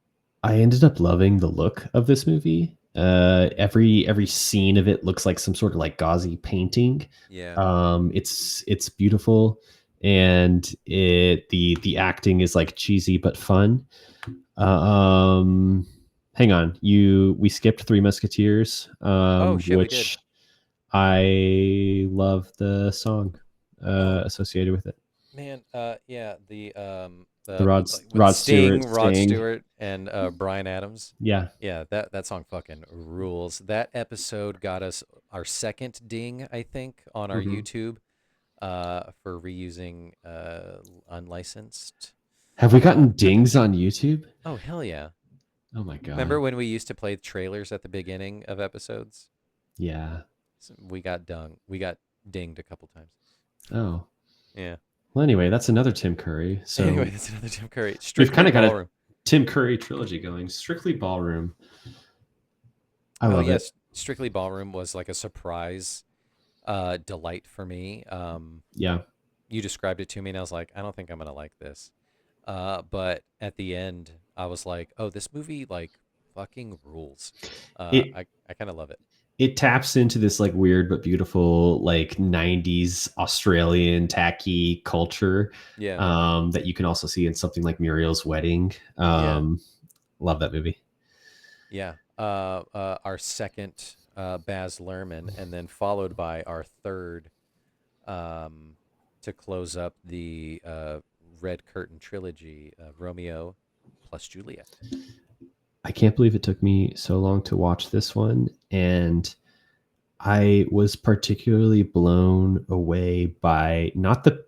I ended up loving the look of this movie. Every scene of it looks like some sort of like gauzy painting. Yeah. It's beautiful, and the acting is like cheesy but fun. Hang on, we skipped Three Musketeers. Which we did. I love the song associated with it. Man, yeah, the Rod Sting, Stewart, Rod Stewart, and Bryan Adams. Yeah, that song fucking rules. That episode got us our second ding, I think, on our YouTube for reusing unlicensed. Have we gotten dings on YouTube? Oh hell yeah! Oh my god! Remember when we used to play trailers at the beginning of episodes? Yeah, we got dinged a couple times. Oh yeah. Well, anyway, that's another Tim Curry. So anyway, that's another Tim Curry. We've kind of got a Tim Curry trilogy going. Strictly Ballroom. I love it. Strictly Ballroom was like a surprise delight for me. Yeah. You described it to me, and I was like, I don't think I'm gonna like this. But at the end, I was like, oh, this movie like fucking rules. I kind of love it. It taps into this like weird but beautiful like 90s Australian tacky culture that you can also see in something like Muriel's Wedding. Love that movie. Yeah. Our second Baz Luhrmann, and then followed by our third to close up the Red Curtain trilogy, Romeo plus Juliet. I can't believe it took me so long to watch this one, and I was particularly blown away by not the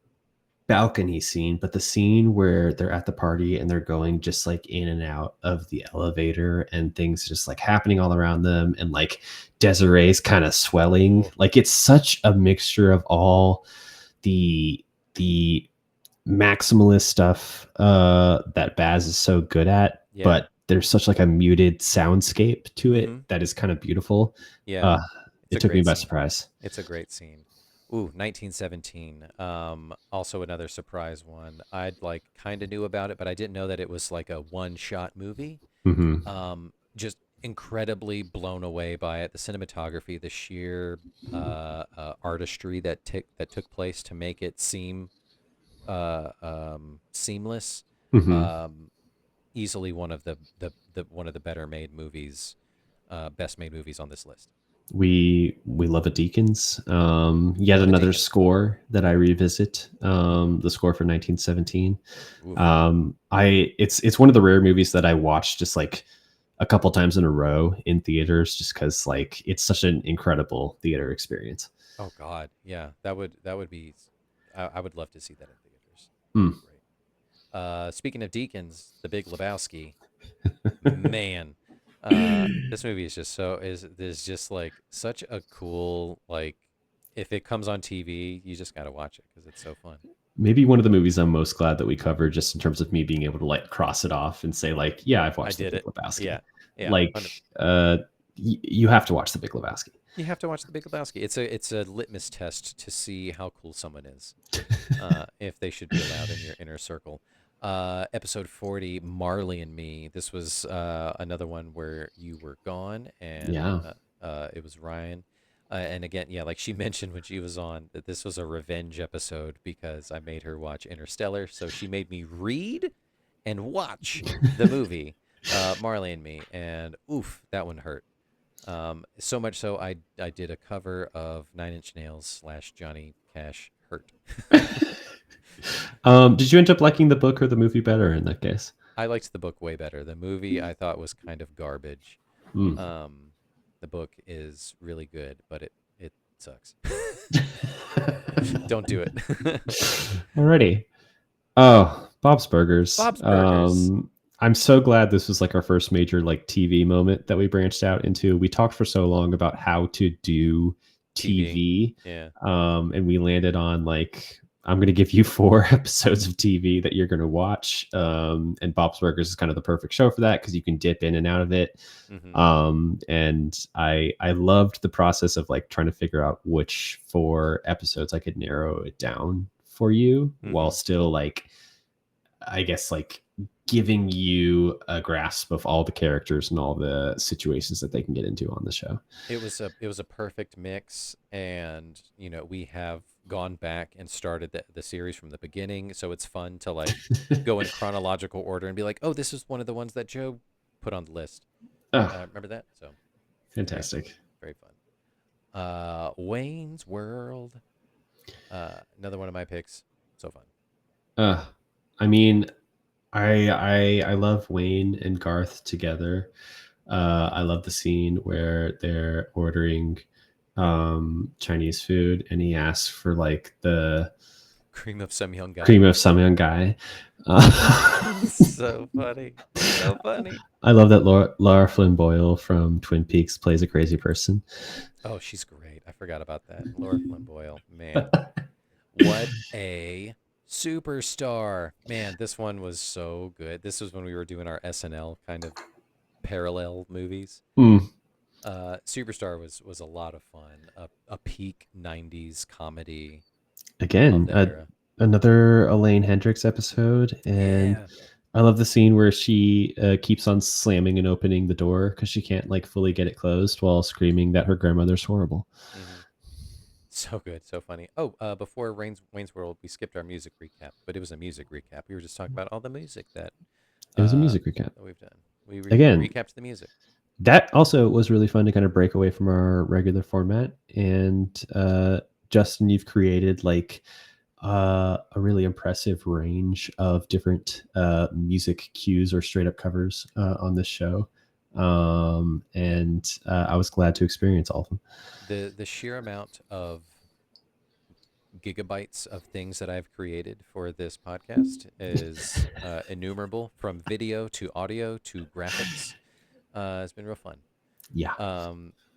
balcony scene, but the scene where they're at the party and they're going just like in and out of the elevator and things just like happening all around them, and like Desiree's kind of swelling. Like it's such a mixture of all the maximalist stuff that Baz is so good at, Yeah. but there's such like a muted soundscape to it Mhm. that is kind of beautiful. Yeah. It's It a took me great by scene. surprise. It's a great scene. Ooh, 1917. Also another surprise one. I'd like kind of knew about it, but I didn't know that it was like a one-shot movie. Hmm. Just incredibly blown away by it. The cinematography, the sheer artistry that took place to make it seem seamless. Hmm. Easily one of the one of the better made movies, best made movies on this list. We love a Deacons. Yet Love a another Deacons. score that I revisit. The score for 1917. Oof. It's one of the rare movies that I watched just like a couple times in a row in theaters, just because like it's such an incredible theater experience. Oh God, yeah, that would be. I would love to see that in theaters. Mm. Great. Speaking of Deacons, The Big Lebowski, man, this movie is just is just like such a cool like. If it comes on TV, you just gotta watch it because it's so fun. Maybe one of the movies I'm most glad that we covered, just in terms of me being able to like cross it off and say like, yeah, I've I watched The did Big it. Lebowski. Yeah, yeah. Like, you have to watch The Big Lebowski. You have to watch The Big Lebowski. It's a litmus test to see how cool someone is, if they should be allowed in your inner circle. Episode 40, Marley and Me. This was another one where you were gone, and Yeah. it was Ryan. And again, yeah, like she mentioned when she was on, that this was a revenge episode because I made her watch Interstellar. So she made me read and watch the movie, Marley and Me, and oof, that one hurt. So much so I did a cover of Nine Inch Nails slash Johnny Cash Hurt. Did you end up liking the book or the movie better in that case? I liked the book way better. The movie I thought was kind of garbage. Mm. The book is really good, but it sucks. Don't do it. Alrighty. Oh, Bob's Burgers. Bob's Burgers. I'm so glad this was like our first major like TV moment that we branched out into. We talked for so long about how to do TV, Yeah. and we landed on like, I'm going to give you 4 episodes of TV that you're going to watch. And Bob's Burgers is kind of the perfect show for that because you can dip in and out of it. And I loved the process of like trying to figure out which 4 episodes I could narrow it down for you while still like, I guess, like giving you a grasp of all the characters and all the situations that they can get into on the show. It was a perfect mix, and we have gone back and started the series from the beginning, so it's fun to like go in chronological order and be like, oh, this is one of the ones that Joe put on the list. Remember that? So fantastic. Very fun. Wayne's World. Another one of my picks. So fun. I mean, I love Wayne and Garth together. I love the scene where they're ordering Chinese food and he asks for like the cream of some young guy. So funny. So funny. I love that Laura Flynn Boyle from Twin Peaks plays a crazy person. Oh, she's great. I forgot about that. Laura Flynn Boyle. Man. What a superstar. Man, this one was so good. This was when we were doing our SNL kind of parallel movies. Superstar was a lot of fun. A peak 90s comedy. Again, another Elaine Hendricks episode. And yeah. I love the scene where she keeps on slamming and opening the door because she can't like fully get it closed while screaming that her grandmother's horrible. So good, so funny. Oh, before Wayne's World, we skipped our music recap, but it was a music recap. We were just talking about all the music that it was a music recap that we've done. We again recapped the music. That also was really fun to kind of break away from our regular format. And Justin, you've created like a really impressive range of different music cues or straight up covers on this show. And I was glad to experience all of them. The sheer amount of gigabytes of things that I've created for this podcast is innumerable, from video to audio to graphics. It's been real fun. Yeah.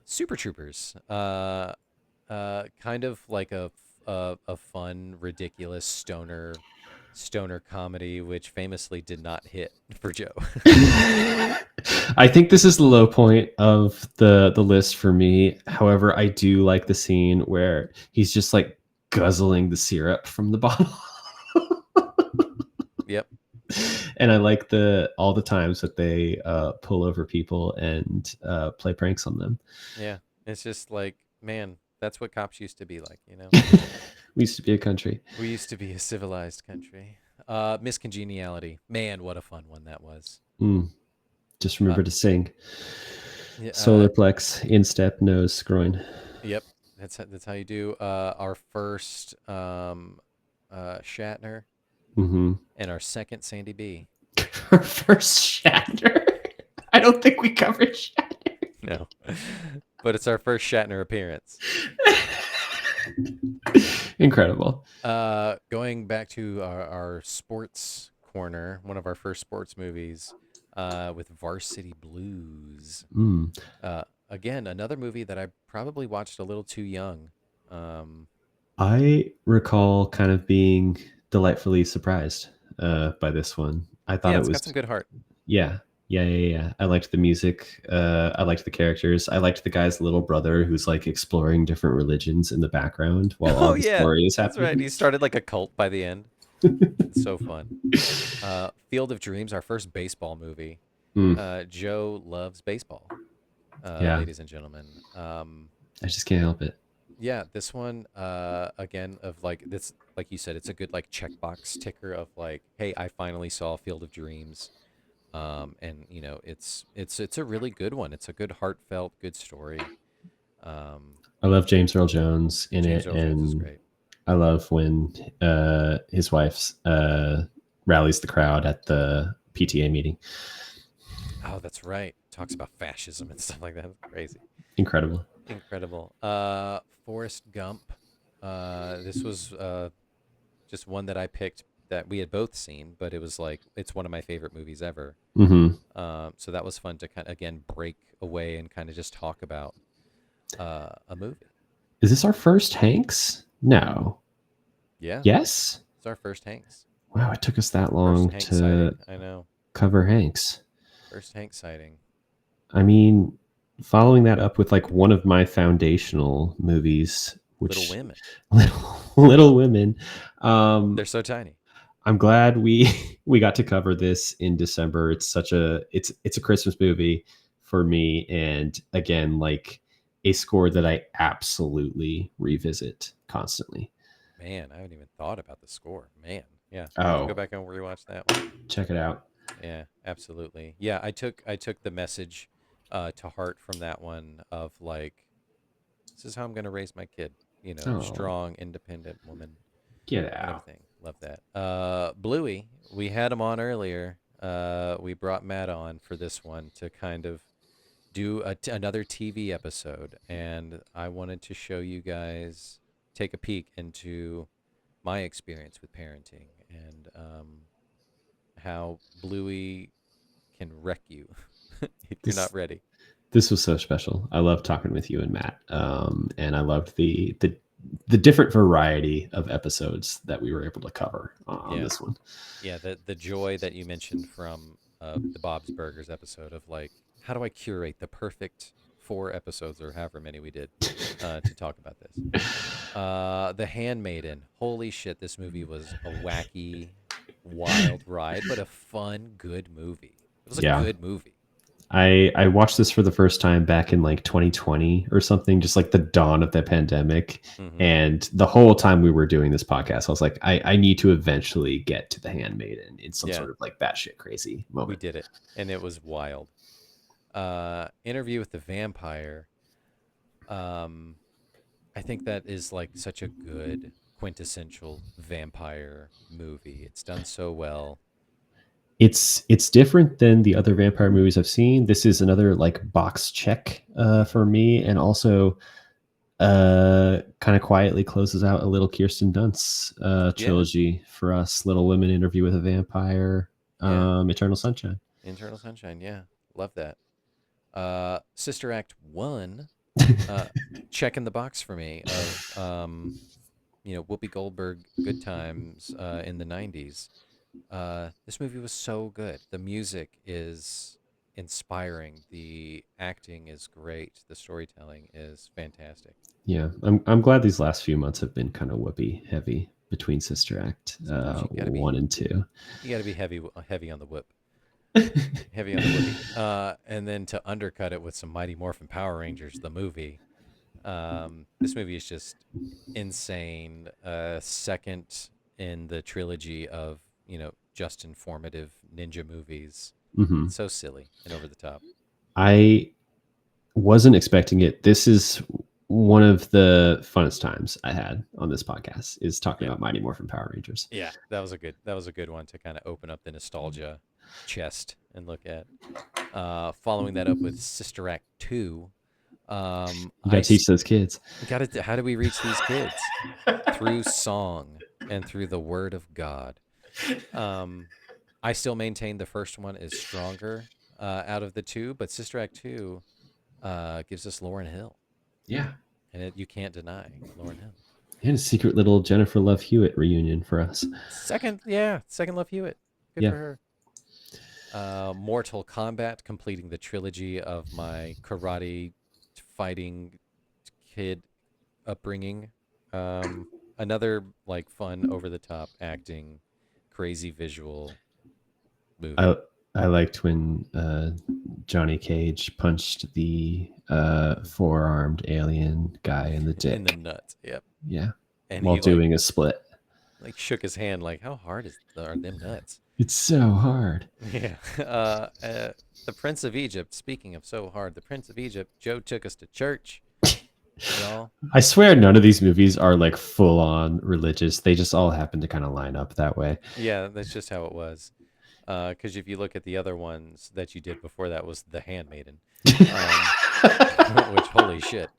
Super Troopers, kind of like a fun, ridiculous stoner comedy, which famously did not hit for Joe. I think this is the low point of the list for me. However, I do like the scene where he's just like guzzling the syrup from the bottle. Yep. And I like all the times that they pull over people and play pranks on them. Yeah. It's just like, man, that's what cops used to be like, you know? We used to be a country. We used to be a civilized country. Miss Congeniality. Man, what a fun one that was. Just remember to sing. Yeah, Solar plex, instep, nose, groin. Yep. That's how you do. Our first Shatner Mm-hmm. and our second Sandy B. Our first Shatner. I don't think we covered Shatner. No. But it's our first Shatner appearance. Incredible. Going back to our sports corner, one of our first sports movies, with Varsity Blues. Again, another movie that I probably watched a little too young. I recall kind of being delightfully surprised by this one. I thought it's it was got some good heart. Yeah. I liked the music. I liked the characters. I liked the guy's little brother who's like exploring different religions in the background while all the story is That's happening. right. He started like a cult by the end. It's so fun. Field of Dreams, our first baseball movie. Joe loves baseball, ladies and gentlemen. I just can't help it. Yeah, this one, again, of like this, like you said, it's a good like checkbox ticker of like, hey, I finally saw Field of Dreams. And you know, it's a really good one. It's a good, heartfelt, good story. I love James Earl Jones in James it, Earl Jones is and great. I love when his wife rallies the crowd at the PTA meeting. Oh, that's right. Talks about fascism and stuff like that. It's crazy. Incredible. Forrest Gump. This was just one that I picked that we had both seen, but it was like, it's one of my favorite movies ever. So that was fun to kind of, again, break away and kind of just talk about a movie. Is this our first Hanks? No. Yeah. Yes? It's our first Hanks. Wow, it took us that long First Hanks to sighting. I know. cover Hanks. First Hanks sighting. I mean, following that up with like one of my foundational movies, which Little Women. Little Women. They're so tiny. I'm glad we got to cover this in December. It's a Christmas movie for me, and again, like a score that I absolutely revisit constantly. Man, I haven't even thought about the score. Man, yeah. Oh, Go back and rewatch that one. check it out. Yeah, absolutely. Yeah, I took the message to heart from that one of like, this is how I'm going to raise my kid. You know, strong, independent woman. Get out. Everything. Love that. Bluey, we had him on earlier. We brought Matt on for this one to kind of do another TV episode, and I wanted to show you guys, take a peek into my experience with parenting and how Bluey can wreck you if you're not ready. This was so special. I loved talking with you and Matt, and I loved the different variety of episodes that we were able to cover on this one. Yeah, the joy that you mentioned from the Bob's Burgers episode of like, how do I curate the perfect 4 episodes or however many we did to talk about this? The Handmaiden. Holy shit, this movie was a wacky, wild ride, but a fun, good movie. It was a good movie. I watched this for the first time back in like 2020 or something, just like the dawn of the pandemic. And the whole time we were doing this podcast, I was like, I need to eventually get to The Handmaiden in some sort of like batshit crazy moment. We did it, and it was wild. Interview with the Vampire. I think that is like such a good quintessential vampire movie. It's done so well. It's different than the other vampire movies I've seen. This is another like box check for me, and also kind of quietly closes out a little Kirsten Dunst Yeah. trilogy for us. Little Women, Interview with a Vampire, Yeah. Eternal Sunshine. Internal Sunshine. Yeah. Love that. Sister Act 1, checking the box for me of, Whoopi Goldberg Good Times in the 90s. This movie was so good. The music is inspiring. The acting is great. The storytelling is fantastic. Yeah, I'm glad these last few months have been kind of Whoopi heavy between Sister Act Sometimes you gotta be 1 and 2. you gotta be heavy on the whoop, heavy on the whoopee, and then to undercut it with some Mighty Morphin Power Rangers, the movie. This movie is just insane. Second in the trilogy of just informative ninja movies. hmm So silly and over the top. I wasn't expecting it. This is one of the funnest times I had on this podcast is talking Yeah, about Mighty Morphin Power Rangers. yeah, that was a good one to kind of open up the nostalgia chest and look at. Following that up with Sister Act 2. You got to teach those kids. Got to. How do we reach these kids? Through song and through the word of God. Um, I still maintain the first one is stronger out of the two, but Sister Act 2 gives us Lauryn Hill, Yeah. and you can't deny Lauryn Hill. And a secret little Jennifer Love Hewitt reunion for us. Second Love Hewitt. Good Yeah. for her. Mortal Kombat, completing the trilogy of my karate fighting kid upbringing. Another like fun, over the top acting, crazy visual movie. I liked when Johnny Cage punched the four-armed alien guy in the dick. In the nuts. Yep. Yeah. And While he doing a split. like shook his hand like, how hard are them nuts? It's so hard. Yeah. The Prince of Egypt. Speaking of so hard, the Prince of Egypt. Joe took us to church, y'all. I swear none of these movies are like full on religious. They just all happen to kind of line up that way. Yeah, that's just how it was. Because if you look at the other ones that you did before, that was The Handmaiden, which holy shit.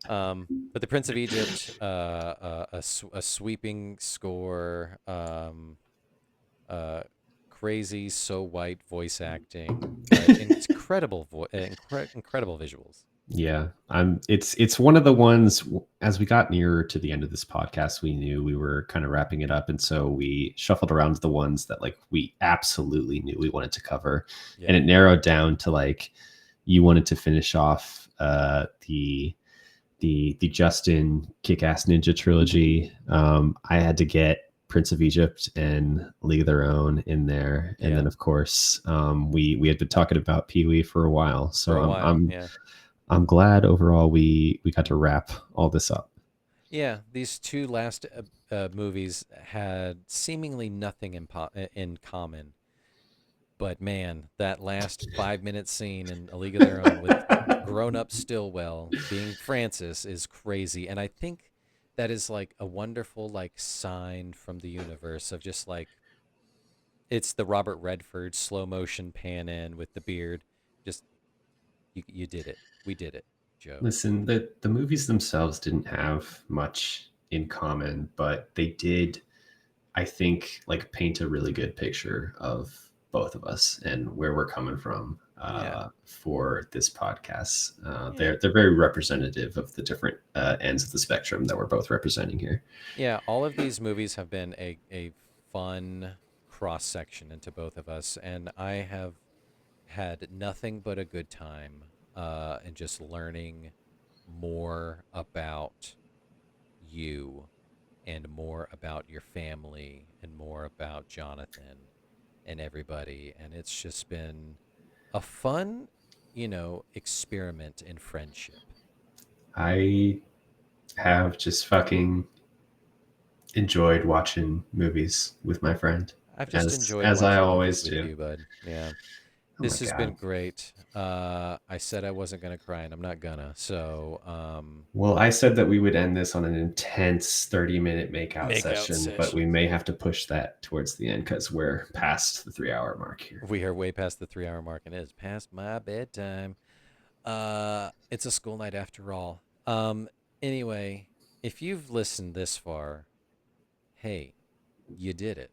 But the Prince of Egypt, a sweeping score, crazy, so white voice acting, incredible, incredible visuals. Yeah, it's one of the ones as we got nearer to the end of this podcast, we knew we were kind of wrapping it up, and so we shuffled around to the ones that like we absolutely knew we wanted to cover, Yeah. and it narrowed down to like you wanted to finish off the Justin Kick-Ass Ninja trilogy. I had to get Prince of Egypt and League of Their Own in there, and Yeah. then of course we had been talking about Pee-wee for a while, so For a while, yeah. I'm glad overall we got to wrap all this up. Yeah, these two last movies had seemingly nothing in common. But man, that last 5-minute scene in A League of Their Own with grown-up Stillwell being Francis is crazy. And I think that is like a wonderful like sign from the universe of just like it's the Robert Redford slow motion pan in with the beard. Just you did it. We did it, Joe. Listen, the movies themselves didn't have much in common, but they did, I think, like paint a really good picture of both of us and where we're coming from for this podcast. They're very representative of the different ends of the spectrum that we're both representing here. Yeah, all of these movies have been a fun cross section into both of us, and I have had nothing but a good time and just learning more about you and more about your family and more about Jonathan and everybody. And it's just been a fun, experiment in friendship. I have just fucking enjoyed watching movies with my friend. I've just enjoyed as I watching always movies with do. you, bud. Yeah. Oh This my has God. been great. I said I wasn't gonna cry, and I'm not gonna. So, Well, I said that we would end this on an intense 30-minute makeout Makeout session, but we session. may have to push that towards the end because we're past the 3-hour mark here. we are way past the 3-hour mark, and it is past my bedtime. It's a school night after all. Anyway, if you've listened this far, hey, you did it.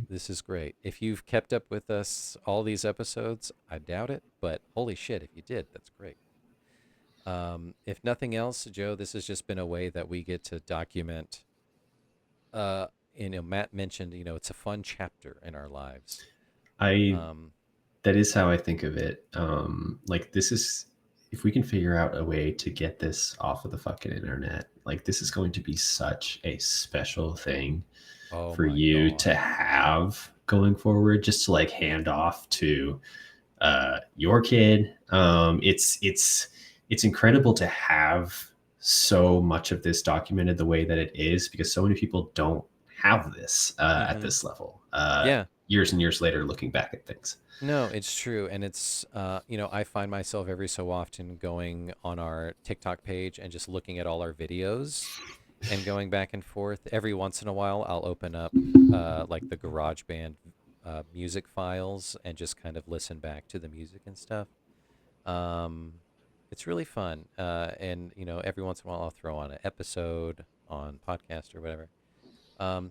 This is great. If you've kept up with us all these episodes, I doubt it, but holy shit, if you did, that's great. If nothing else, Joe, this has just been a way that we get to document. Matt mentioned, it's a fun chapter in our lives. I Um, that is how I think of it. Like this is if we can figure out a way to get this off of the fucking internet, like this is going to be such a special thing oh for my you God. to have going forward, just to like hand off to your kid. It's incredible to have so much of this documented the way that it is, because so many people don't have this at Hmm. this level. Yeah. Years and years later, looking back at things. No, it's true. And it's, I find myself every so often going on our TikTok page and just looking at all our videos and going back and forth. Every once in a while, I'll open up like the GarageBand music files and just kind of listen back to the music and stuff. Um, it's really fun. And, every once in a while, I'll throw on an episode on podcast or whatever.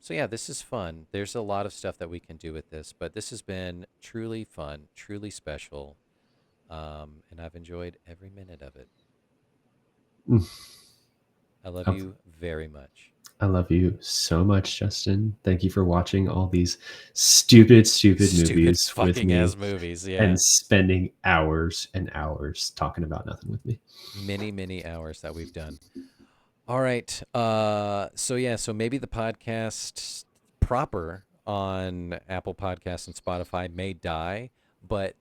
So yeah, this is fun. There's a lot of stuff that we can do with this, but this has been truly fun, truly special, and I've enjoyed every minute of it. I love you very much. I love you so much, Justin. Thank you for watching all these stupid, stupid Stupid movies with fucking me ass movies, yeah. and spending hours and hours talking about nothing with me. Many, many hours that we've done. All right. So maybe the podcast proper on Apple Podcasts and Spotify may die, but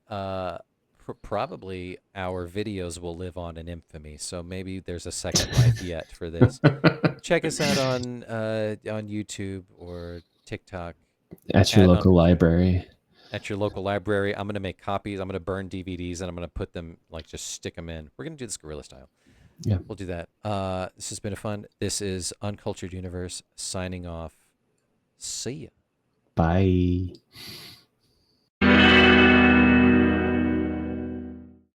probably our videos will live on in infamy. So maybe there's a second life yet for this. Check us out on YouTube or TikTok At your at local library. at your local library. I'm gonna make copies. I'm gonna burn DVDs and I'm gonna put them like just stick them in. We're gonna do this guerrilla style. Yeah. We'll do that. This has been a fun. This is Uncultured Universe signing off. See ya. Bye.